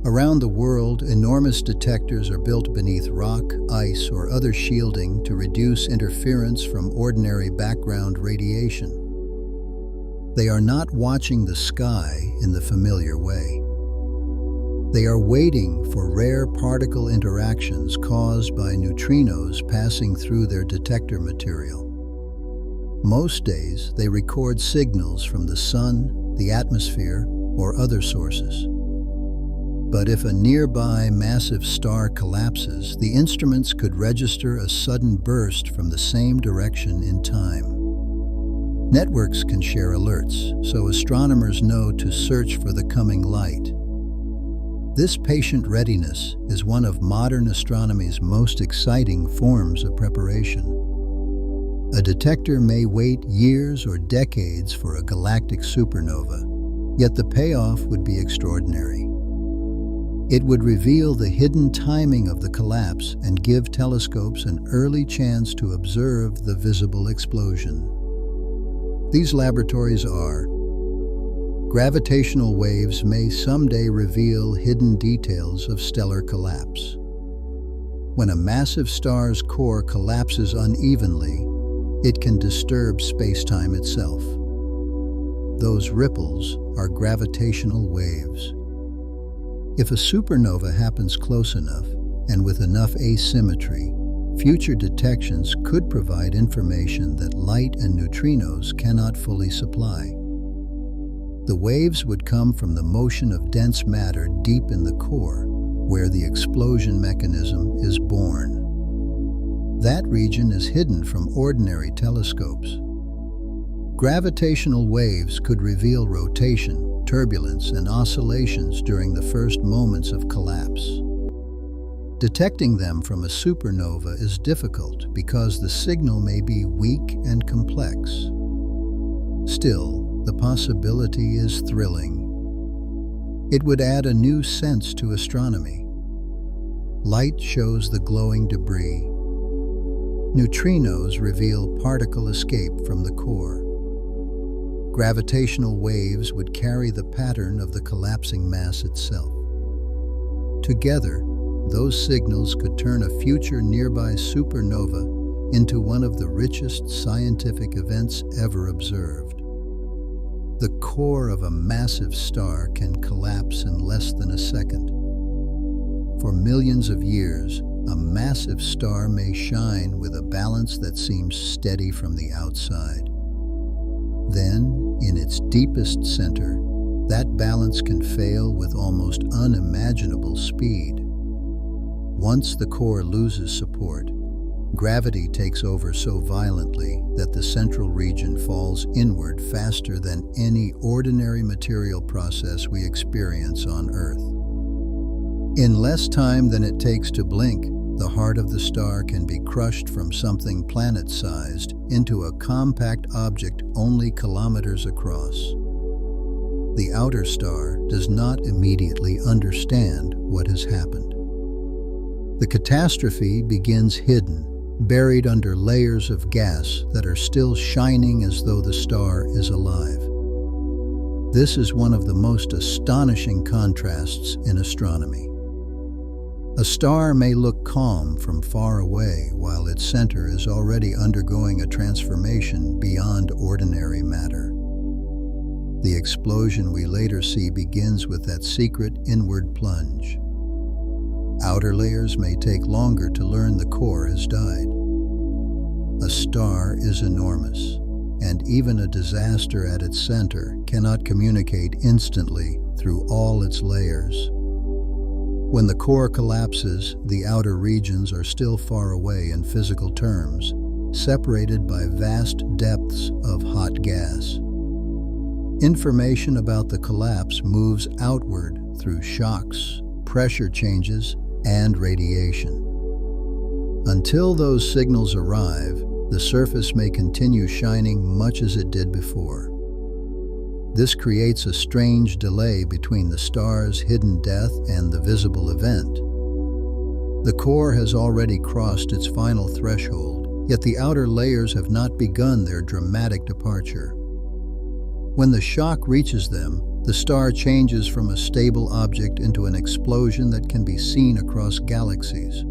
Around the world, enormous detectors are built beneath rock, ice, or other shielding to reduce interference from ordinary background radiation. They are not watching the sky in the familiar way. They are waiting for rare particle interactions caused by neutrinos passing through their detector material. Most days, they record signals from the sun, the atmosphere, or other sources. But if a nearby massive star collapses, the instruments could register a sudden burst from the same direction in time. Networks can share alerts, so astronomers know to search for the coming light. This patient readiness is one of modern astronomy's most exciting forms of preparation. A detector may wait years or decades for a galactic supernova, yet the payoff would be extraordinary. It would reveal the hidden timing of the collapse and give telescopes an early chance to observe the visible explosion. These laboratories are: gravitational waves may someday reveal hidden details of stellar collapse. When a massive star's core collapses unevenly, it can disturb space-time itself. Those ripples are gravitational waves. If a supernova happens close enough and with enough asymmetry, future detections could provide information that light and neutrinos cannot fully supply. The waves would come from the motion of dense matter deep in the core, where the explosion mechanism is born. That region is hidden from ordinary telescopes. Gravitational waves could reveal rotation, turbulence, and oscillations during the first moments of collapse. Detecting them from a supernova is difficult because the signal may be weak and complex. Still, the possibility is thrilling. It would add a new sense to astronomy. Light shows the glowing debris. Neutrinos reveal particle escape from the core. Gravitational waves would carry the pattern of the collapsing mass itself. Together, those signals could turn a future nearby supernova into one of the richest scientific events ever observed. The core of a massive star can collapse in less than a second. For millions of years, a massive star may shine with a balance that seems steady from the outside. Then, in its deepest center, that balance can fail with almost unimaginable speed. Once the core loses support, gravity takes over so violently that the central region falls inward faster than any ordinary material process we experience on Earth. In less time than it takes to blink, the heart of the star can be crushed from something planet-sized into a compact object only kilometers across. The outer star does not immediately understand what has happened. The catastrophe begins hidden, buried under layers of gas that are still shining as though the star is alive. This is one of the most astonishing contrasts in astronomy. A star may look calm from far away while its center is already undergoing a transformation beyond ordinary matter. The explosion we later see begins with that secret inward plunge. Outer layers may take longer to learn the core has died. A star is enormous, and even a disaster at its center cannot communicate instantly through all its layers. When the core collapses, the outer regions are still far away in physical terms, separated by vast depths of hot gas. Information about the collapse moves outward through shocks, pressure changes, and radiation. Until those signals arrive, the surface may continue shining much as it did before. This creates a strange delay between the star's hidden death and the visible event. The core has already crossed its final threshold, yet the outer layers have not begun their dramatic departure. When the shock reaches them, the star changes from a stable object into an explosion that can be seen across galaxies.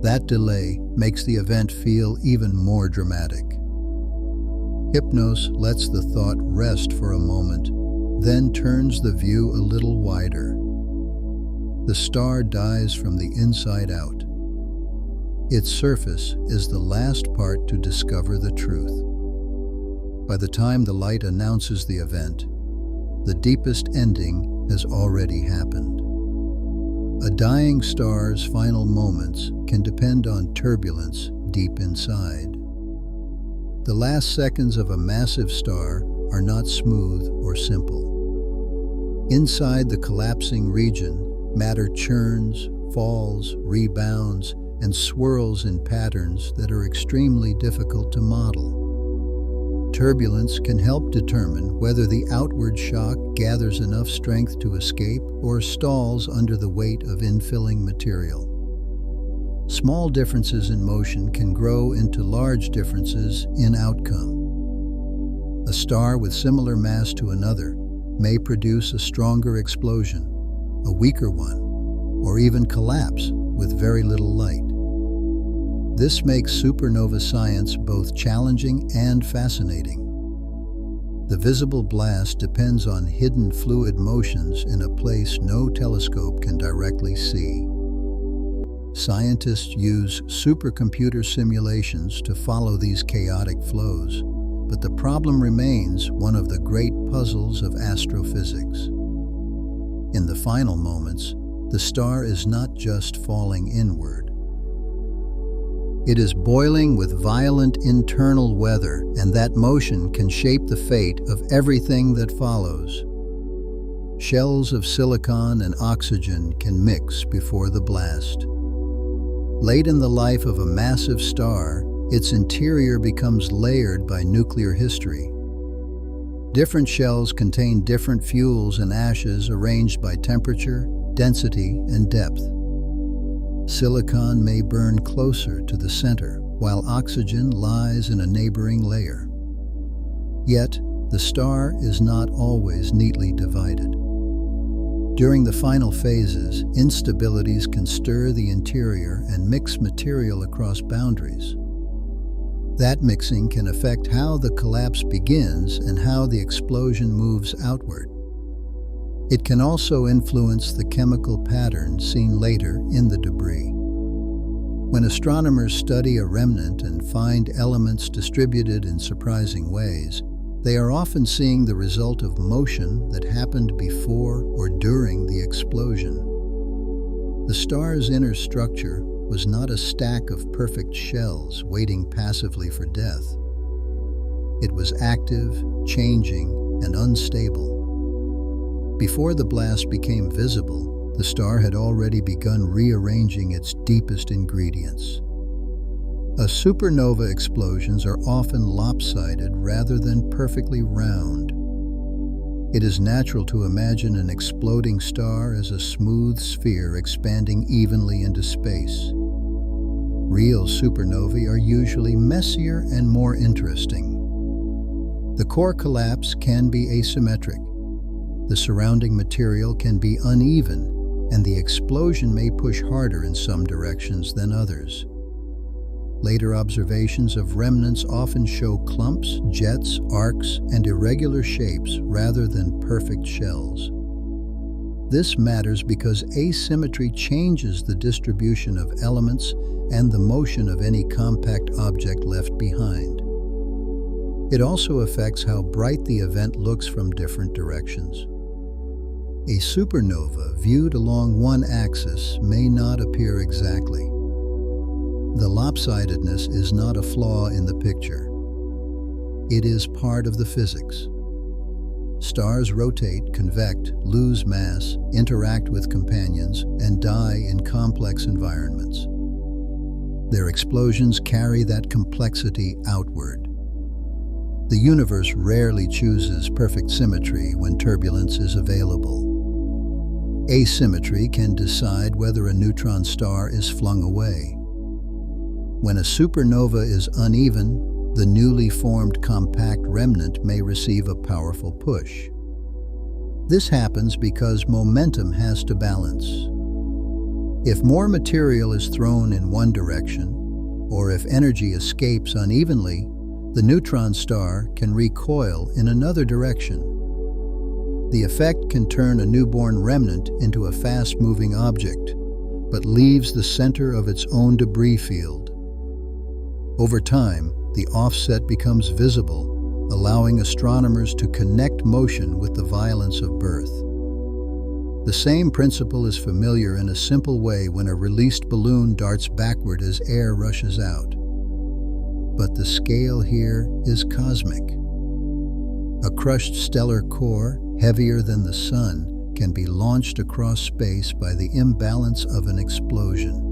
That delay makes the event feel even more dramatic. Hypnos lets the thought rest for a moment, then turns the view a little wider. The star dies from the inside out. Its surface is the last part to discover the truth. By the time the light announces the event, the deepest ending has already happened. A dying star's final moments can depend on turbulence deep inside. The last seconds of a massive star are not smooth or simple. Inside the collapsing region, matter churns, falls, rebounds, and swirls in patterns that are extremely difficult to model. Turbulence can help determine whether the outward shock gathers enough strength to escape or stalls under the weight of infilling material. Small differences in motion can grow into large differences in outcome. A star with similar mass to another may produce a stronger explosion, a weaker one, or even collapse with very little light. This makes supernova science both challenging and fascinating. The visible blast depends on hidden fluid motions in a place no telescope can directly see. Scientists use supercomputer simulations to follow these chaotic flows, but the problem remains one of the great puzzles of astrophysics. In the final moments, the star is not just falling inward. It is boiling with violent internal weather, and that motion can shape the fate of everything that follows. Shells of silicon and oxygen can mix before the blast. Late in the life of a massive star, its interior becomes layered by nuclear history. Different shells contain different fuels and ashes arranged by temperature, density, and depth. Silicon may burn closer to the center, while oxygen lies in a neighboring layer. Yet, the star is not always neatly divided. During the final phases, instabilities can stir the interior and mix material across boundaries. That mixing can affect how the collapse begins and how the explosion moves outward. It can also influence the chemical patterns seen later in the debris. When astronomers study a remnant and find elements distributed in surprising ways, they are often seeing the result of motion that happened before or during the explosion. The star's inner structure was not a stack of perfect shells waiting passively for death. It was active, changing, and unstable. Before the blast became visible, the star had already begun rearranging its deepest ingredients. Supernova explosions are often lopsided rather than perfectly round. It is natural to imagine an exploding star as a smooth sphere expanding evenly into space. Real supernovae are usually messier and more interesting. The core collapse can be asymmetric. The surrounding material can be uneven, and the explosion may push harder in some directions than others. Later observations of remnants often show clumps, jets, arcs, and irregular shapes rather than perfect shells. This matters because asymmetry changes the distribution of elements and the motion of any compact object left behind. It also affects how bright the event looks from different directions. A supernova viewed along one axis may not appear exactly. The lopsidedness is not a flaw in the picture. It is part of the physics. Stars rotate, convect, lose mass, interact with companions, and die in complex environments. Their explosions carry that complexity outward. The universe rarely chooses perfect symmetry when turbulence is available. Asymmetry can decide whether a neutron star is flung away. When a supernova is uneven, the newly formed compact remnant may receive a powerful push. This happens because momentum has to balance. If more material is thrown in one direction, or if energy escapes unevenly, the neutron star can recoil in another direction. The effect can turn a newborn remnant into a fast-moving object, but leaves the center of its own debris field. Over time, the offset becomes visible, allowing astronomers to connect motion with the violence of birth. The same principle is familiar in a simple way when a released balloon darts backward as air rushes out. But the scale here is cosmic. A crushed stellar core, heavier than the Sun, can be launched across space by the imbalance of an explosion.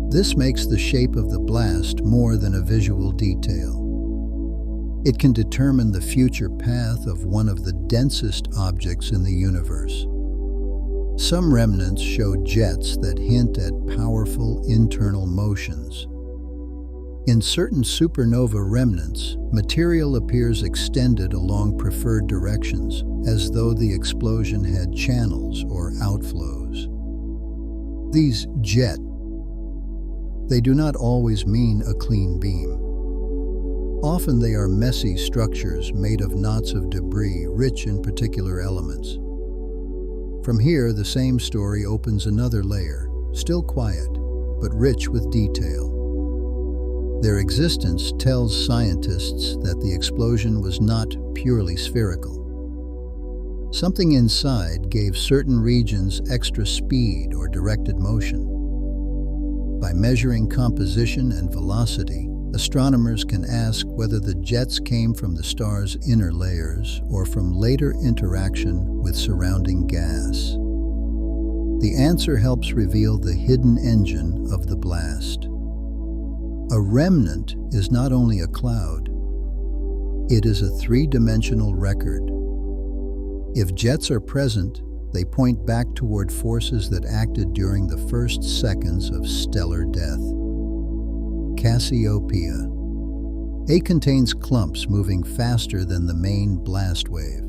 This makes the shape of the blast more than a visual detail. It can determine the future path of one of the densest objects in the universe. Some remnants show jets that hint at powerful internal motions. In certain supernova remnants, material appears extended along preferred directions, as though the explosion had channels or outflows. These they do not always mean a clean beam. Often they are messy structures made of knots of debris rich in particular elements. From here, the same story opens another layer, still quiet, but rich with detail. Their existence tells scientists that the explosion was not purely spherical. Something inside gave certain regions extra speed or directed motion. By measuring composition and velocity, astronomers can ask whether the jets came from the star's inner layers or from later interaction with surrounding gas. The answer helps reveal the hidden engine of the blast. A remnant is not only a cloud, it is a three-dimensional record. If jets are present, they point back toward forces that acted during the first seconds of stellar death. Cassiopeia. A contains clumps moving faster than the main blast wave.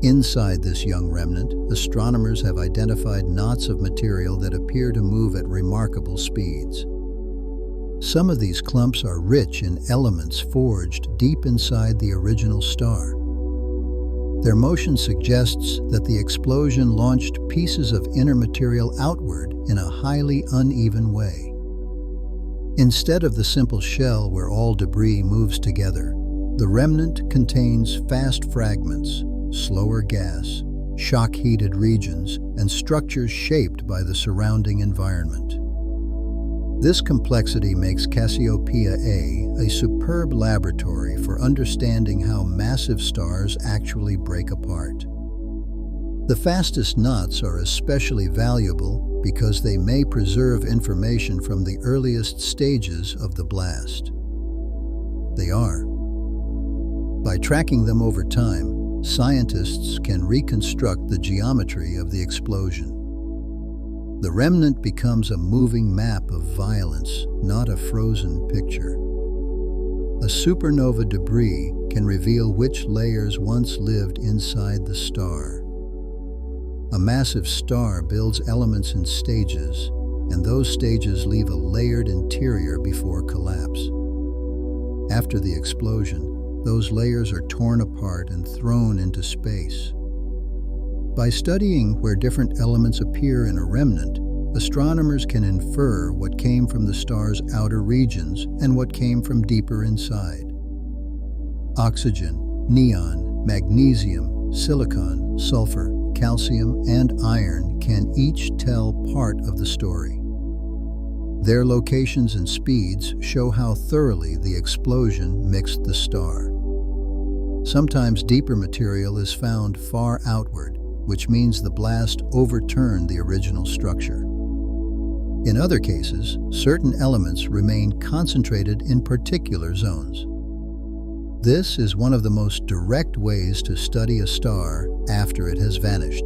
Inside this young remnant, astronomers have identified knots of material that appear to move at remarkable speeds. Some of these clumps are rich in elements forged deep inside the original star. Their motion suggests that the explosion launched pieces of inner material outward in a highly uneven way. Instead of the simple shell where all debris moves together, the remnant contains fast fragments, slower gas, shock-heated regions, and structures shaped by the surrounding environment. This complexity makes Cassiopeia a superb laboratory for understanding how massive stars actually break apart. The fastest knots are especially valuable because they may preserve information from the earliest stages of the blast. They are. By tracking them over time, scientists can reconstruct the geometry of the explosion. The remnant becomes a moving map of violence, not a frozen picture. A supernova debris can reveal which layers once lived inside the star. A massive star builds elements in stages, and those stages leave a layered interior before collapse. After the explosion, those layers are torn apart and thrown into space. By studying where different elements appear in a remnant, astronomers can infer what came from the star's outer regions and what came from deeper inside. Oxygen, neon, magnesium, silicon, sulfur, calcium, and iron can each tell part of the story. Their locations and speeds show how thoroughly the explosion mixed the star. Sometimes deeper material is found far outward, which means the blast overturned the original structure. In other cases, certain elements remain concentrated in particular zones. This is one of the most direct ways to study a star after it has vanished.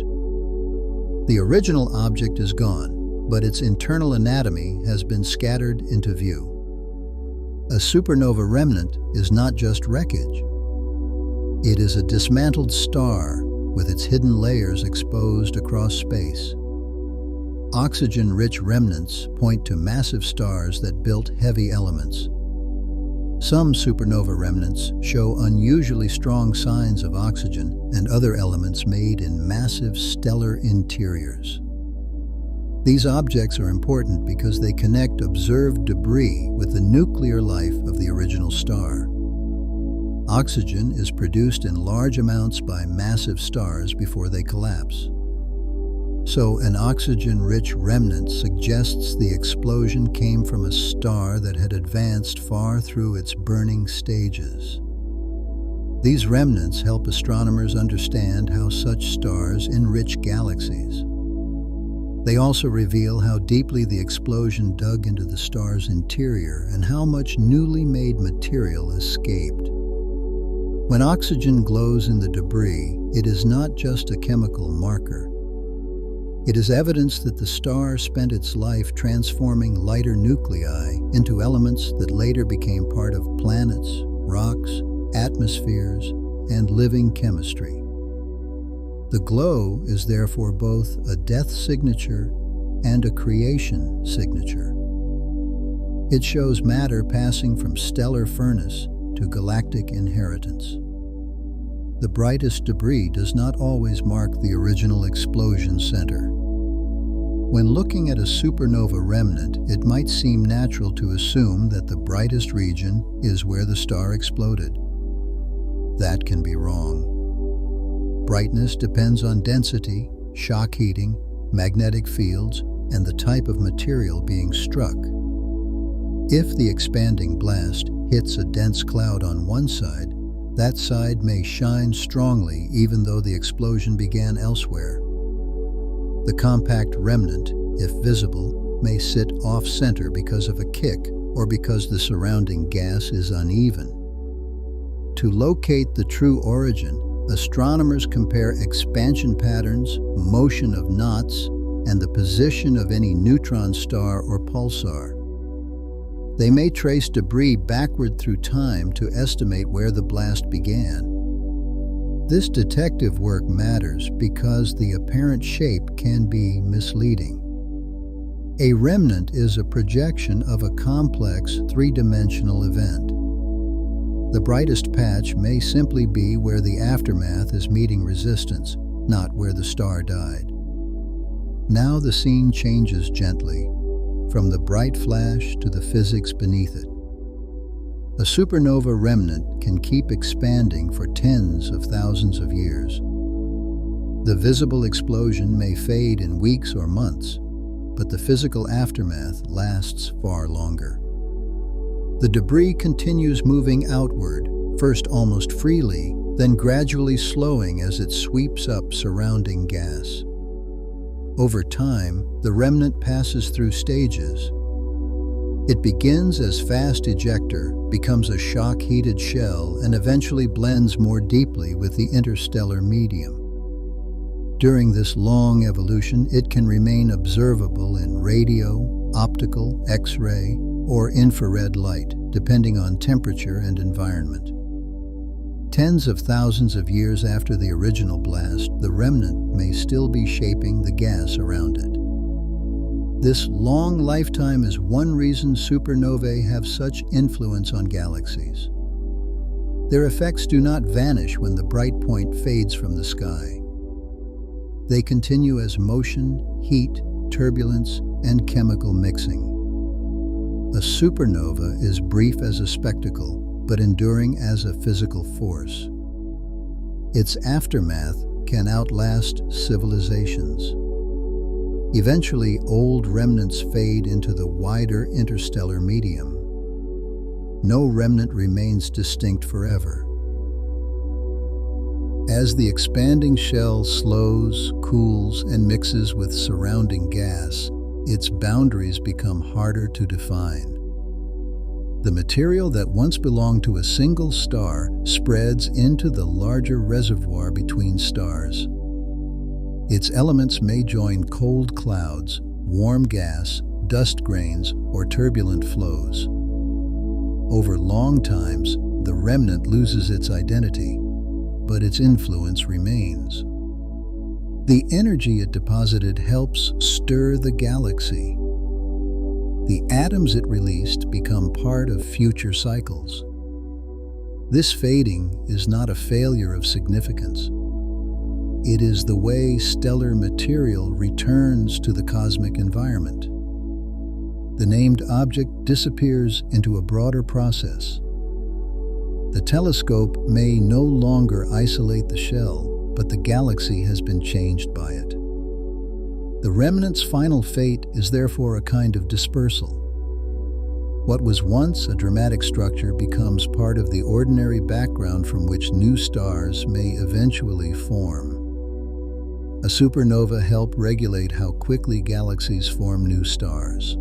The original object is gone, but its internal anatomy has been scattered into view. A supernova remnant is not just wreckage. It is a dismantled star with its hidden layers exposed across space. Oxygen-rich remnants point to massive stars that built heavy elements. Some supernova remnants show unusually strong signs of oxygen and other elements made in massive stellar interiors. These objects are important because they connect observed debris with the nuclear life of the original star. Oxygen is produced in large amounts by massive stars before they collapse. So an oxygen-rich remnant suggests the explosion came from a star that had advanced far through its burning stages. These remnants help astronomers understand how such stars enrich galaxies. They also reveal how deeply the explosion dug into the star's interior and how much newly made material escaped. When oxygen glows in the debris, it is not just a chemical marker. It is evidence that the star spent its life transforming lighter nuclei into elements that later became part of planets, rocks, atmospheres, and living chemistry. The glow is therefore both a death signature and a creation signature. It shows matter passing from stellar furnace to galactic inheritance. The brightest debris does not always mark the original explosion center. When looking at a supernova remnant, it might seem natural to assume that the brightest region is where the star exploded. That can be wrong. Brightness depends on density, shock heating, magnetic fields, and the type of material being struck. If the expanding blast hits a dense cloud on one side, that side may shine strongly even though the explosion began elsewhere. The compact remnant, if visible, may sit off-center because of a kick or because the surrounding gas is uneven. To locate the true origin, astronomers compare expansion patterns, motion of knots, and the position of any neutron star or pulsar. They may trace debris backward through time to estimate where the blast began. This detective work matters because the apparent shape can be misleading. A remnant is a projection of a complex three-dimensional event. The brightest patch may simply be where the aftermath is meeting resistance, not where the star died. Now the scene changes gently, from the bright flash to the physics beneath it. A supernova remnant can keep expanding for tens of thousands of years. The visible explosion may fade in weeks or months, but the physical aftermath lasts far longer. The debris continues moving outward, first almost freely, then gradually slowing as it sweeps up surrounding gas. Over time, the remnant passes through stages. It begins as fast ejector, becomes a shock-heated shell, and eventually blends more deeply with the interstellar medium. During this long evolution, it can remain observable in radio, optical, X-ray, or infrared light, depending on temperature and environment. Tens of thousands of years after the original blast, the remnant may still be shaping the gas around it. This long lifetime is one reason supernovae have such influence on galaxies. Their effects do not vanish when the bright point fades from the sky. They continue as motion, heat, turbulence, and chemical mixing. A supernova is brief as a spectacle, but enduring as a physical force. Its aftermath can outlast civilizations. Eventually, old remnants fade into the wider interstellar medium. No remnant remains distinct forever. As the expanding shell slows, cools, and mixes with surrounding gas, its boundaries become harder to define. The material that once belonged to a single star spreads into the larger reservoir between stars. Its elements may join cold clouds, warm gas, dust grains, or turbulent flows. Over long times, the remnant loses its identity, but its influence remains. The energy it deposited helps stir the galaxy. The atoms it released become part of future cycles. This fading is not a failure of significance. It is the way stellar material returns to the cosmic environment. The named object disappears into a broader process. The telescope may no longer isolate the shell, but the galaxy has been changed by it. The remnant's final fate is therefore a kind of dispersal. What was once a dramatic structure becomes part of the ordinary background from which new stars may eventually form. A supernova helps regulate how quickly galaxies form new stars.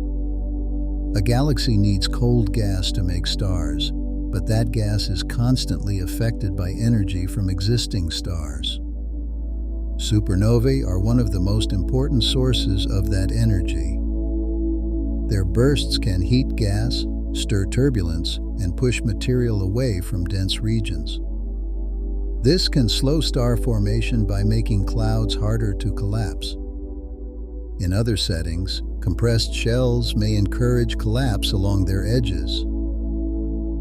A galaxy needs cold gas to make stars, but that gas is constantly affected by energy from existing stars. Supernovae are one of the most important sources of that energy. Their bursts can heat gas, stir turbulence, and push material away from dense regions. This can slow star formation by making clouds harder to collapse. In other settings, compressed shells may encourage collapse along their edges.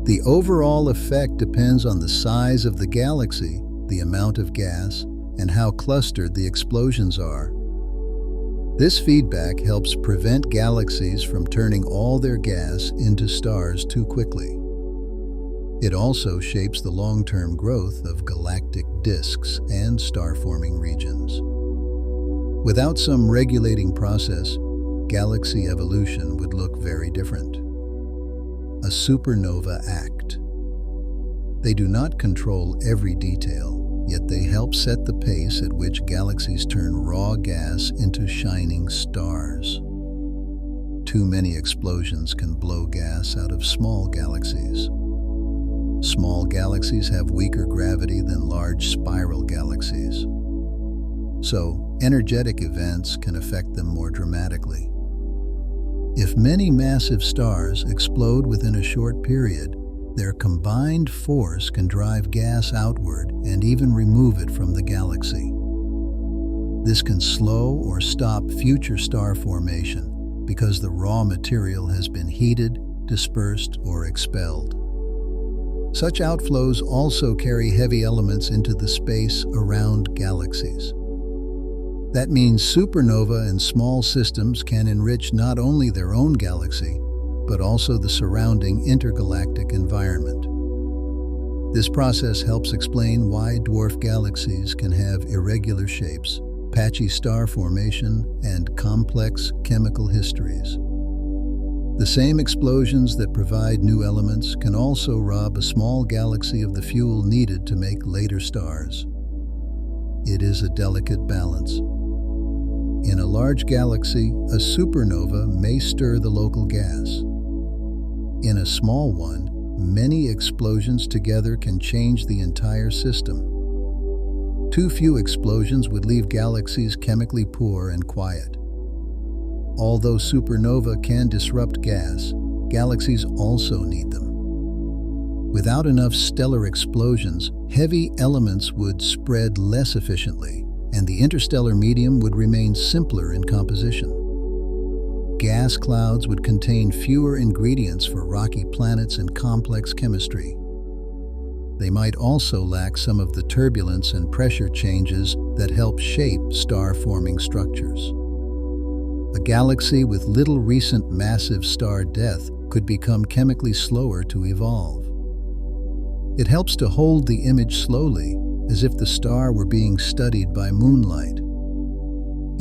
The overall effect depends on the size of the galaxy, the amount of gas, and how clustered the explosions are. This feedback helps prevent galaxies from turning all their gas into stars too quickly. It also shapes the long-term growth of galactic disks and star-forming regions. Without some regulating process, galaxy evolution would look very different. A supernova act. They do not control every detail, yet they help set the pace at which galaxies turn raw gas into shining stars. Too many explosions can blow gas out of small galaxies. Small galaxies have weaker gravity than large spiral galaxies. So, energetic events can affect them more dramatically. If many massive stars explode within a short period, Their combined force can drive gas outward and even remove it from the galaxy. This can slow or stop future star formation because the raw material has been heated, dispersed, or expelled. Such outflows also carry heavy elements into the space around galaxies. That means supernova and small systems can enrich not only their own galaxy, but also the surrounding intergalactic environment. This process helps explain why dwarf galaxies can have irregular shapes, patchy star formation, and complex chemical histories. The same explosions that provide new elements can also rob a small galaxy of the fuel needed to make later stars. It is a delicate balance. In a large galaxy, a supernova may stir the local gas. In a small one, many explosions together can change the entire system. Too few explosions would leave galaxies chemically poor and quiet. Although supernova can disrupt gas, galaxies also need them. Without enough stellar explosions, heavy elements would spread less efficiently, and the interstellar medium would remain simpler in composition. Gas clouds would contain fewer ingredients for rocky planets and complex chemistry. They might also lack some of the turbulence and pressure changes that help shape star-forming structures. A galaxy with little recent massive star death could become chemically slower to evolve. It helps to hold the image slowly, as if the star were being studied by moonlight.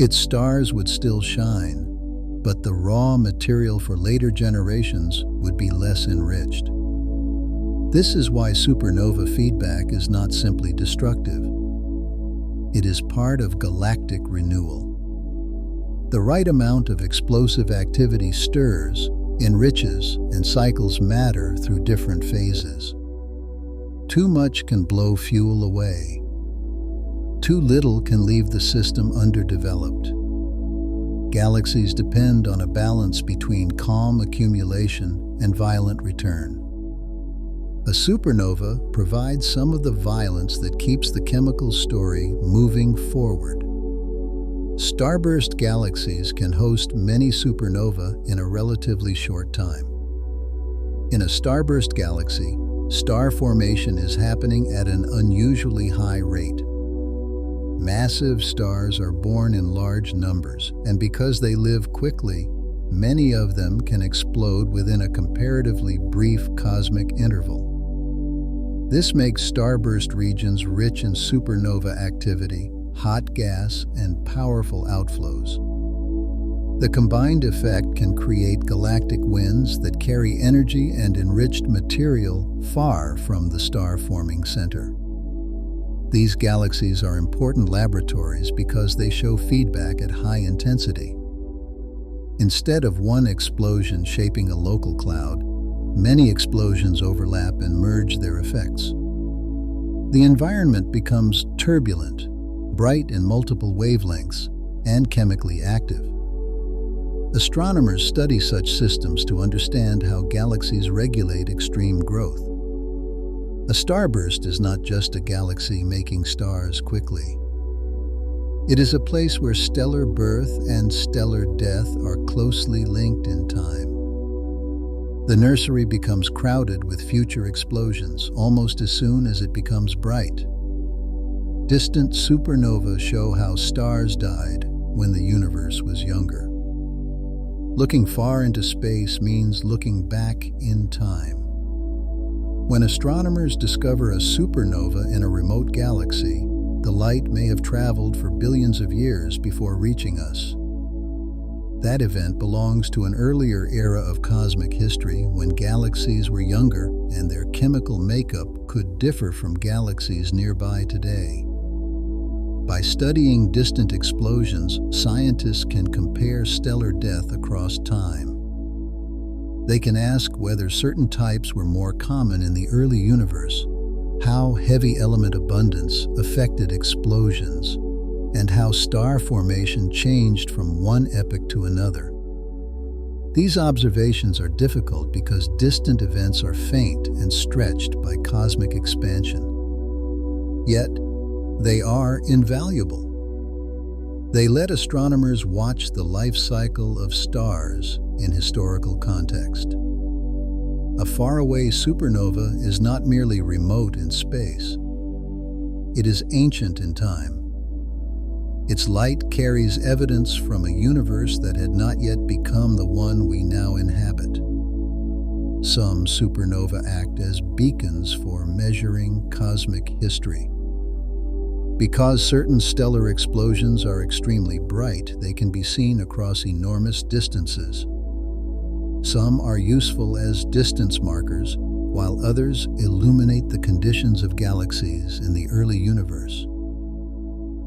Its stars would still shine, but the raw material for later generations would be less enriched. This is why supernova feedback is not simply destructive. It is part of galactic renewal. The right amount of explosive activity stirs, enriches, and cycles matter through different phases. Too much can blow fuel away. Too little can leave the system underdeveloped. Galaxies depend on a balance between calm accumulation and violent return. A supernova provides some of the violence that keeps the chemical story moving forward. Starburst galaxies can host many supernova in a relatively short time. In a starburst galaxy, star formation is happening at an unusually high rate. Massive stars are born in large numbers, and because they live quickly, many of them can explode within a comparatively brief cosmic interval. This makes starburst regions rich in supernova activity, hot gas, and powerful outflows. The combined effect can create galactic winds that carry energy and enriched material far from the star-forming center. These galaxies are important laboratories because they show feedback at high intensity. Instead of one explosion shaping a local cloud, many explosions overlap and merge their effects. The environment becomes turbulent, bright in multiple wavelengths, and chemically active. Astronomers study such systems to understand how galaxies regulate extreme growth. A starburst is not just a galaxy making stars quickly. It is a place where stellar birth and stellar death are closely linked in time. The nursery becomes crowded with future explosions almost as soon as it becomes bright. Distant supernovae show how stars died when the universe was younger. Looking far into space means looking back in time. When astronomers discover a supernova in a remote galaxy, the light may have traveled for billions of years before reaching us. That event belongs to an earlier era of cosmic history when galaxies were younger and their chemical makeup could differ from galaxies nearby today. By studying distant explosions, scientists can compare stellar death across time. They can ask whether certain types were more common in the early universe, how heavy element abundance affected explosions, and how star formation changed from one epoch to another. These observations are difficult because distant events are faint and stretched by cosmic expansion. Yet, they are invaluable. They let astronomers watch the life cycle of stars in historical context. A faraway supernova is not merely remote in space. It is ancient in time. Its light carries evidence from a universe that had not yet become the one we now inhabit. Some supernova act as beacons for measuring cosmic history. Because certain stellar explosions are extremely bright, they can be seen across enormous distances. Some are useful as distance markers, while others illuminate the conditions of galaxies in the early universe.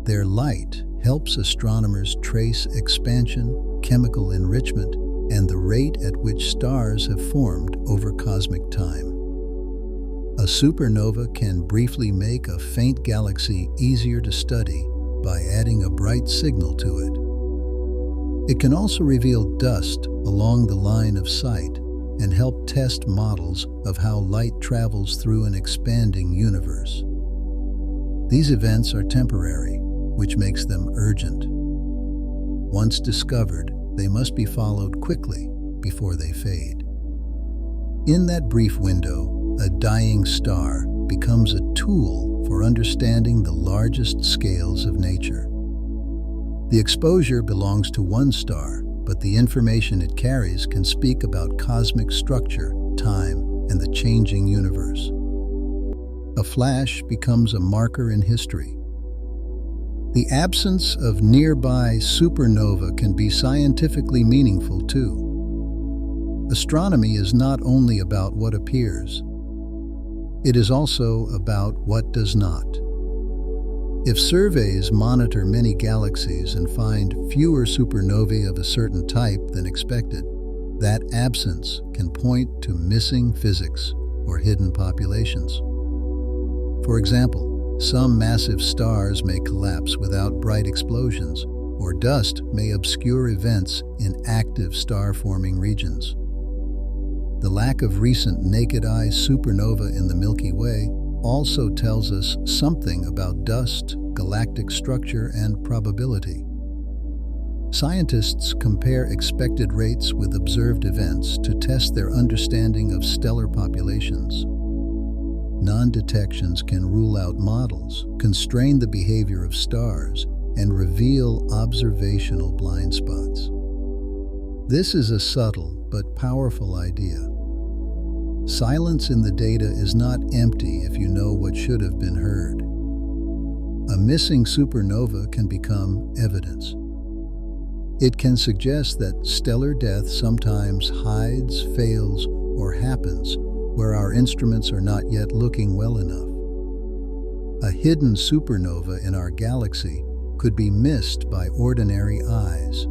Their light helps astronomers trace expansion, chemical enrichment, and the rate at which stars have formed over cosmic time. A supernova can briefly make a faint galaxy easier to study by adding a bright signal to it. It can also reveal dust along the line of sight and help test models of how light travels through an expanding universe. These events are temporary, which makes them urgent. Once discovered, they must be followed quickly before they fade. In that brief window, a dying star becomes a tool for understanding the largest scales of nature. The exposure belongs to one star, but the information it carries can speak about cosmic structure, time, and the changing universe. A flash becomes a marker in history. The absence of nearby supernova can be scientifically meaningful too. Astronomy is not only about what appears. It is also about what does not. If surveys monitor many galaxies and find fewer supernovae of a certain type than expected, that absence can point to missing physics or hidden populations. For example, some massive stars may collapse without bright explosions, or dust may obscure events in active star-forming regions. The lack of recent naked-eye supernova in the Milky Way also tells us something about dust, galactic structure, and probability. Scientists compare expected rates with observed events to test their understanding of stellar populations. Non-detections can rule out models, constrain the behavior of stars, and reveal observational blind spots. This is a subtle but powerful idea. Silence in the data is not empty if you know what should have been heard. A missing supernova can become evidence. It can suggest that stellar death sometimes hides, fails, or happens where our instruments are not yet looking well enough. A hidden supernova in our galaxy could be missed by ordinary eyes.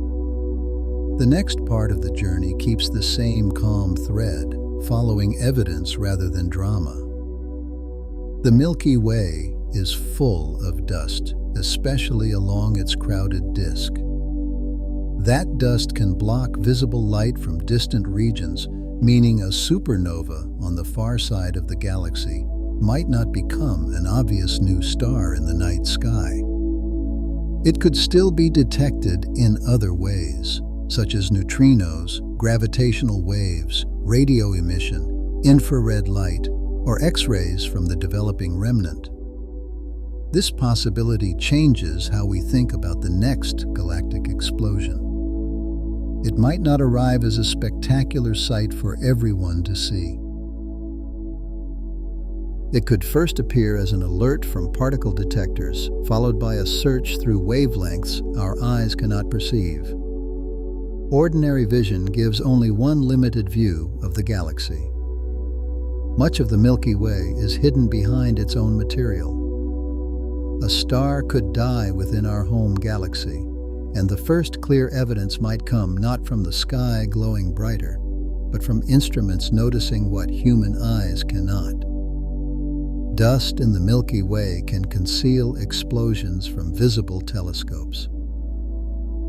The next part of the journey keeps the same calm thread, following evidence rather than drama. The Milky Way is full of dust, especially along its crowded disk. That dust can block visible light from distant regions, meaning a supernova on the far side of the galaxy might not become an obvious new star in the night sky. It could still be detected in other ways, such as neutrinos, gravitational waves, radio emission, infrared light, or X-rays from the developing remnant. This possibility changes how we think about the next galactic explosion. It might not arrive as a spectacular sight for everyone to see. It could first appear as an alert from particle detectors, followed by a search through wavelengths our eyes cannot perceive. Ordinary vision gives only one limited view of the galaxy. Much of the Milky Way is hidden behind its own material. A star could die within our home galaxy, and the first clear evidence might come not from the sky glowing brighter, but from instruments noticing what human eyes cannot. Dust in the Milky Way can conceal explosions from visible telescopes.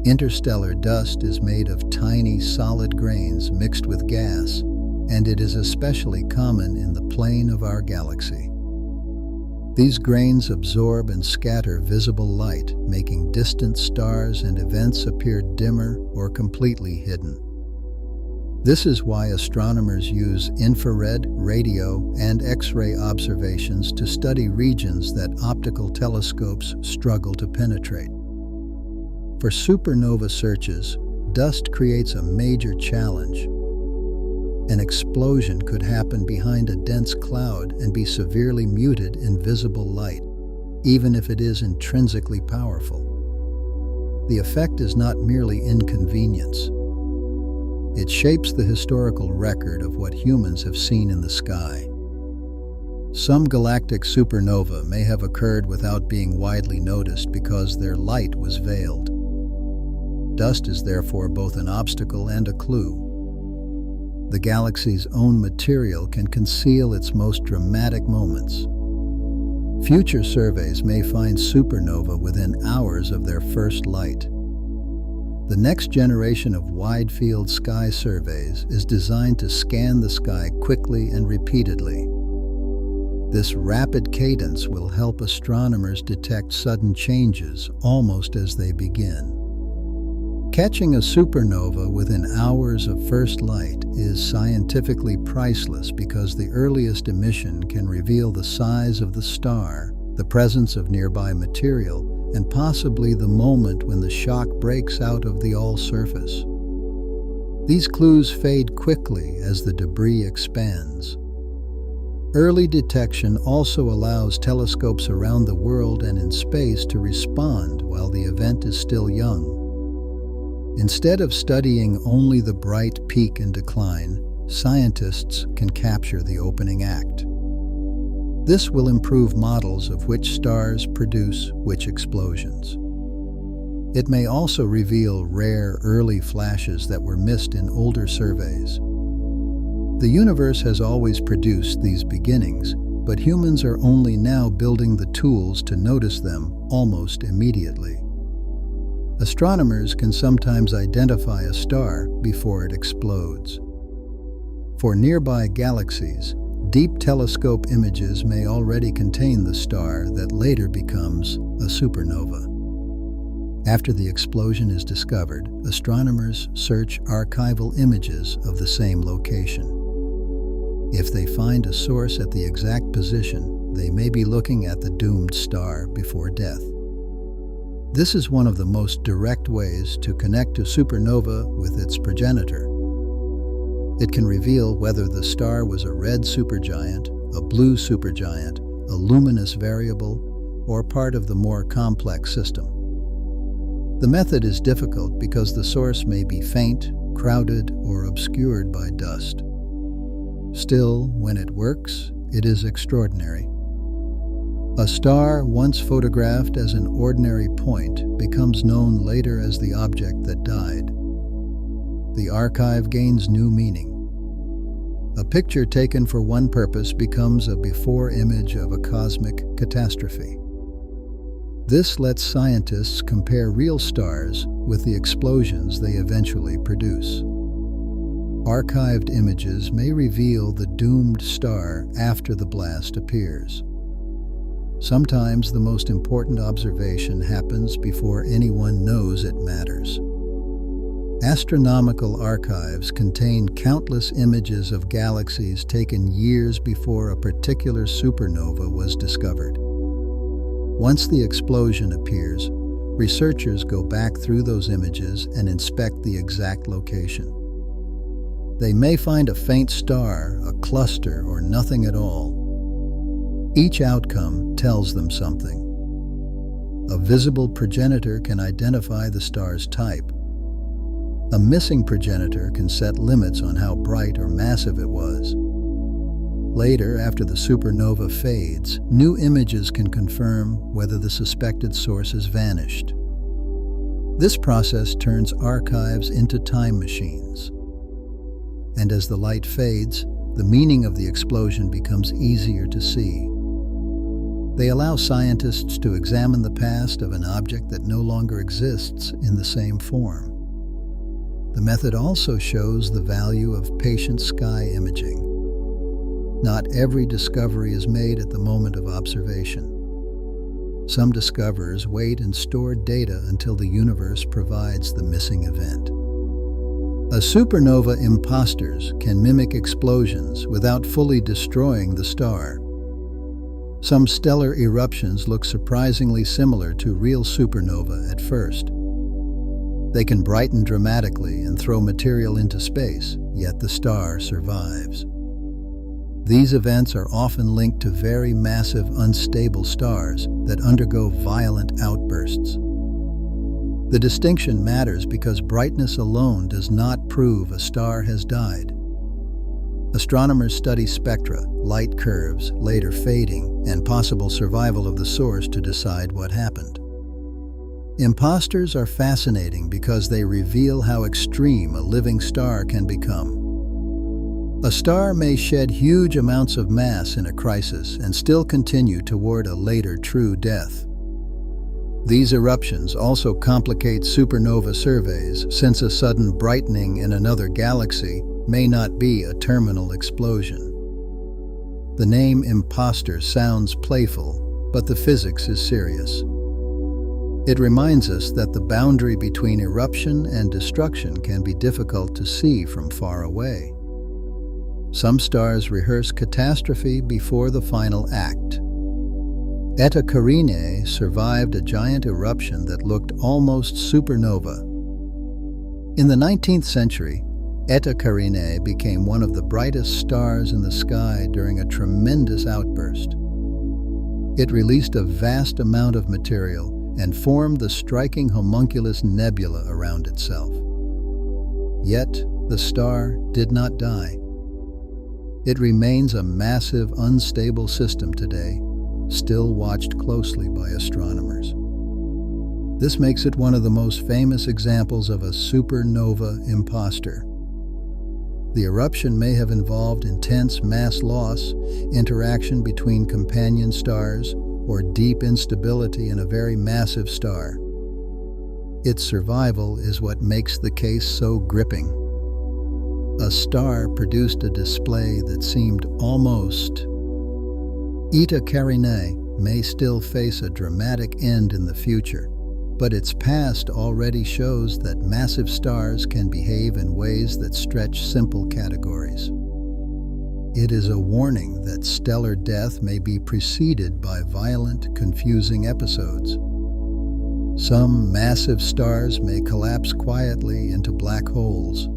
Interstellar dust is made of tiny, solid grains mixed with gas, and it is especially common in the plane of our galaxy. These grains absorb and scatter visible light, making distant stars and events appear dimmer or completely hidden. This is why astronomers use infrared, radio, and X-ray observations to study regions that optical telescopes struggle to penetrate. For supernova searches, dust creates a major challenge. An explosion could happen behind a dense cloud and be severely muted in visible light, even if it is intrinsically powerful. The effect is not merely inconvenience. It shapes the historical record of what humans have seen in the sky. Some galactic supernova may have occurred without being widely noticed because their light was veiled. Dust is therefore both an obstacle and a clue. The galaxy's own material can conceal its most dramatic moments. Future surveys may find supernova within hours of their first light. The next generation of wide-field sky surveys is designed to scan the sky quickly and repeatedly. This rapid cadence will help astronomers detect sudden changes almost as they begin. Catching a supernova within hours of first light is scientifically priceless because the earliest emission can reveal the size of the star, the presence of nearby material, and possibly the moment when the shock breaks out of the all surface. These clues fade quickly as the debris expands. Early detection also allows telescopes around the world and in space to respond while the event is still young. Instead of studying only the bright peak and decline, scientists can capture the opening act. This will improve models of which stars produce which explosions. It may also reveal rare early flashes that were missed in older surveys. The universe has always produced these beginnings, but humans are only now building the tools to notice them almost immediately. Astronomers can sometimes identify a star before it explodes. For nearby galaxies, deep telescope images may already contain the star that later becomes a supernova. After the explosion is discovered, astronomers search archival images of the same location. If they find a source at the exact position, they may be looking at the doomed star before death. This is one of the most direct ways to connect a supernova with its progenitor. It can reveal whether the star was a red supergiant, a blue supergiant, a luminous variable, or part of the more complex system. The method is difficult because the source may be faint, crowded, or obscured by dust. Still, when it works, it is extraordinary. A star once photographed as an ordinary point becomes known later as the object that died. The archive gains new meaning. A picture taken for one purpose becomes a before image of a cosmic catastrophe. This lets scientists compare real stars with the explosions they eventually produce. Archived images may reveal the doomed star after the blast appears. Sometimes the most important observation happens before anyone knows it matters. Astronomical archives contain countless images of galaxies taken years before a particular supernova was discovered. Once the explosion appears, researchers go back through those images and inspect the exact location. They may find a faint star, a cluster, or nothing at all. Each outcome tells them something. A visible progenitor can identify the star's type. A missing progenitor can set limits on how bright or massive it was. Later, after the supernova fades, new images can confirm whether the suspected source has vanished. This process turns archives into time machines. And as the light fades, the meaning of the explosion becomes easier to see. They allow scientists to examine the past of an object that no longer exists in the same form. The method also shows the value of patient sky imaging. Not every discovery is made at the moment of observation. Some discoverers wait and store data until the universe provides the missing event. A supernova imposters can mimic explosions without fully destroying the star. Some stellar eruptions look surprisingly similar to real supernova at first. They can brighten dramatically and throw material into space, yet the star survives. These events are often linked to very massive, unstable stars that undergo violent outbursts. The distinction matters because brightness alone does not prove a star has died. Astronomers study spectra, light curves, later fading, and possible survival of the source to decide what happened. Imposters are fascinating because they reveal how extreme a living star can become. A star may shed huge amounts of mass in a crisis and still continue toward a later true death. These eruptions also complicate supernova surveys, since a sudden brightening in another galaxy may not be a terminal explosion. The name imposter sounds playful, but the physics is serious. It reminds us that the boundary between eruption and destruction can be difficult to see from far away. Some stars rehearse catastrophe before the final act. Eta Carinae survived a giant eruption that looked almost supernova. In the 19th century, Eta Carinae became one of the brightest stars in the sky during a tremendous outburst. It released a vast amount of material and formed the striking homunculus nebula around itself. Yet, the star did not die. It remains a massive, unstable system today, still watched closely by astronomers. This makes it one of the most famous examples of a supernova imposter. The eruption may have involved intense mass loss, interaction between companion stars, or deep instability in a very massive star. Its survival is what makes the case so gripping. A star produced a display that seemed almost. Eta Carinae may still face a dramatic end in the future, but its past already shows that massive stars can behave in ways that stretch simple categories. It is a warning that stellar death may be preceded by violent, confusing episodes. Some massive stars may collapse quietly into black holes.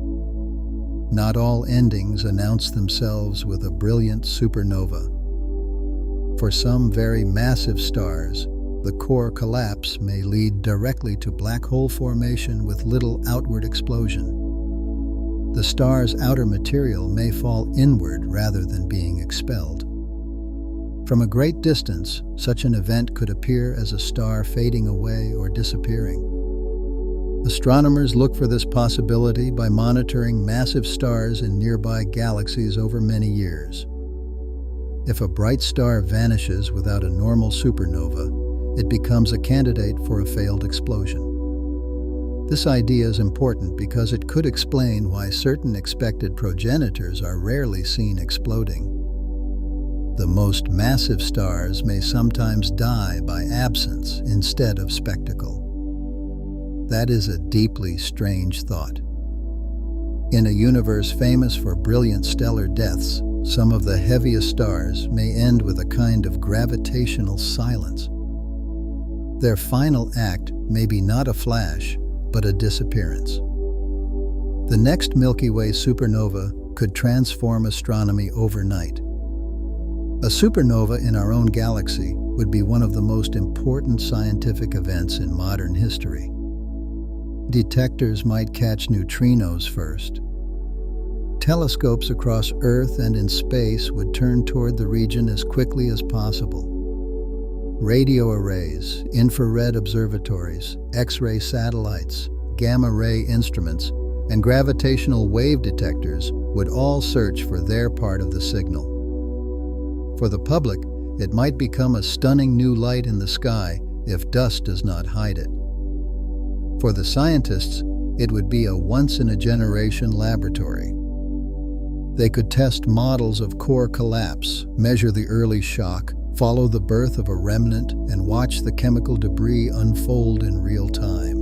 Not all endings announce themselves with a brilliant supernova. For some very massive stars, the core collapse may lead directly to black hole formation with little outward explosion. The star's outer material may fall inward rather than being expelled. From a great distance, such an event could appear as a star fading away or disappearing. Astronomers look for this possibility by monitoring massive stars in nearby galaxies over many years. If a bright star vanishes without a normal supernova, it becomes a candidate for a failed explosion. This idea is important because it could explain why certain expected progenitors are rarely seen exploding. The most massive stars may sometimes die by absence instead of spectacle. That is a deeply strange thought. In a universe famous for brilliant stellar deaths, some of the heaviest stars may end with a kind of gravitational silence. Their final act may be not a flash, but a disappearance. The next Milky Way supernova could transform astronomy overnight. A supernova in our own galaxy would be one of the most important scientific events in modern history. Detectors might catch neutrinos first. Telescopes across Earth and in space would turn toward the region as quickly as possible. Radio arrays, infrared observatories, X-ray satellites, gamma-ray instruments, and gravitational wave detectors would all search for their part of the signal. For the public, it might become a stunning new light in the sky if dust does not hide it. For the scientists, it would be a once-in-a-generation laboratory. They could test models of core collapse, measure the early shock, follow the birth of a remnant, and watch the chemical debris unfold in real time.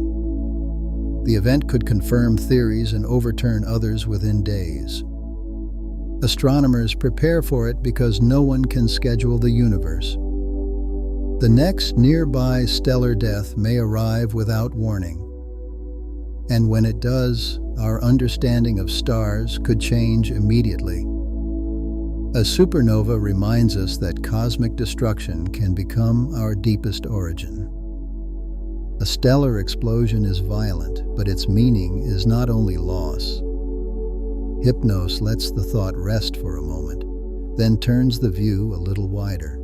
The event could confirm theories and overturn others within days. Astronomers prepare for it because no one can schedule the universe. The next nearby stellar death may arrive without warning. And when it does, our understanding of stars could change immediately. A supernova reminds us that cosmic destruction can become our deepest origin. A stellar explosion is violent, but its meaning is not only loss. Hypnos lets the thought rest for a moment, then turns the view a little wider.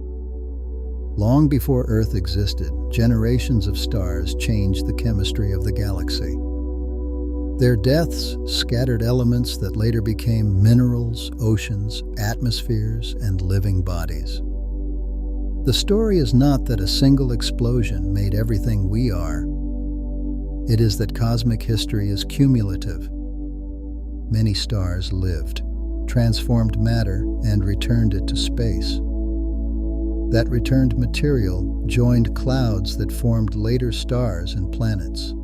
Long before Earth existed, generations of stars changed the chemistry of the galaxy. Their deaths scattered elements that later became minerals, oceans, atmospheres, and living bodies. The story is not that a single explosion made everything we are. It is that cosmic history is cumulative. Many stars lived, transformed matter, and returned it to space. That returned material joined clouds that formed later stars and planets.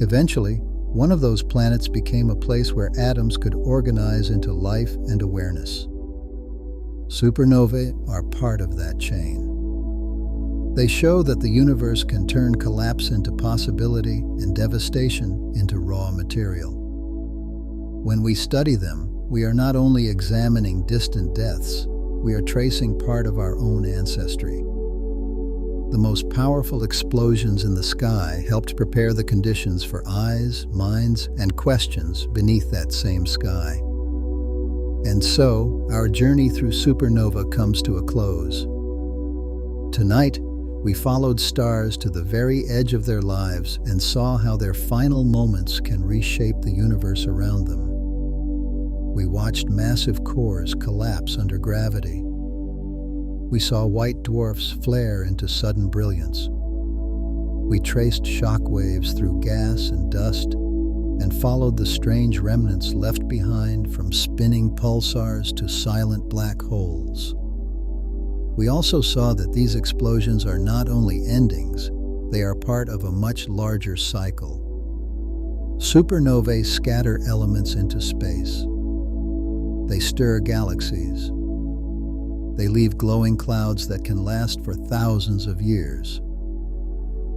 Eventually, one of those planets became a place where atoms could organize into life and awareness. Supernovae are part of that chain. They show that the universe can turn collapse into possibility and devastation into raw material. When we study them, we are not only examining distant deaths, we are tracing part of our own ancestry. The most powerful explosions in the sky helped prepare the conditions for eyes, minds, and questions beneath that same sky. And so, our journey through supernova comes to a close. Tonight, we followed stars to the very edge of their lives and saw how their final moments can reshape the universe around them. We watched massive cores collapse under gravity. We saw white dwarfs flare into sudden brilliance. We traced shock waves through gas and dust and followed the strange remnants left behind from spinning pulsars to silent black holes. We also saw that these explosions are not only endings, they are part of a much larger cycle. Supernovae scatter elements into space. They stir galaxies. They leave glowing clouds that can last for thousands of years.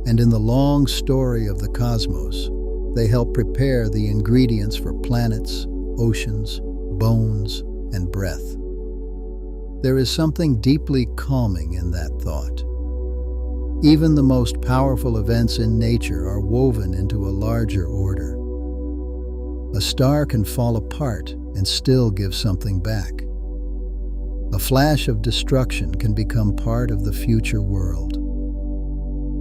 And in the long story of the cosmos, they help prepare the ingredients for planets, oceans, bones, and breath. There is something deeply calming in that thought. Even the most powerful events in nature are woven into a larger order. A star can fall apart and still give something back. A flash of destruction can become part of the future world.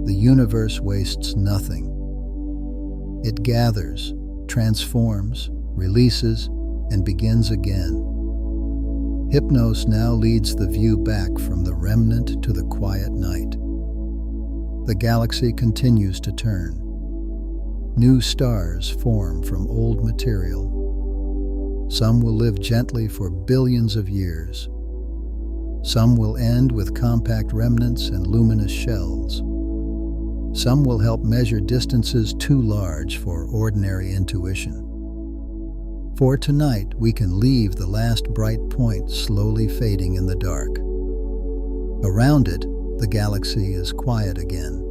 The universe wastes nothing. It gathers, transforms, releases, and begins again. Hypnos now leads the view back from the remnant to the quiet night. The galaxy continues to turn. New stars form from old material. Some will live gently for billions of years. Some will end with compact remnants and luminous shells. Some will help measure distances too large for ordinary intuition. For tonight, we can leave the last bright point slowly fading in the dark. Around it, the galaxy is quiet again.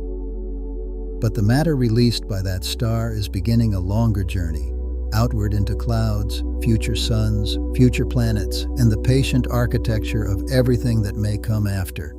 But the matter released by that star is beginning a longer journey, outward into clouds, future suns, future planets, and the patient architecture of everything that may come after.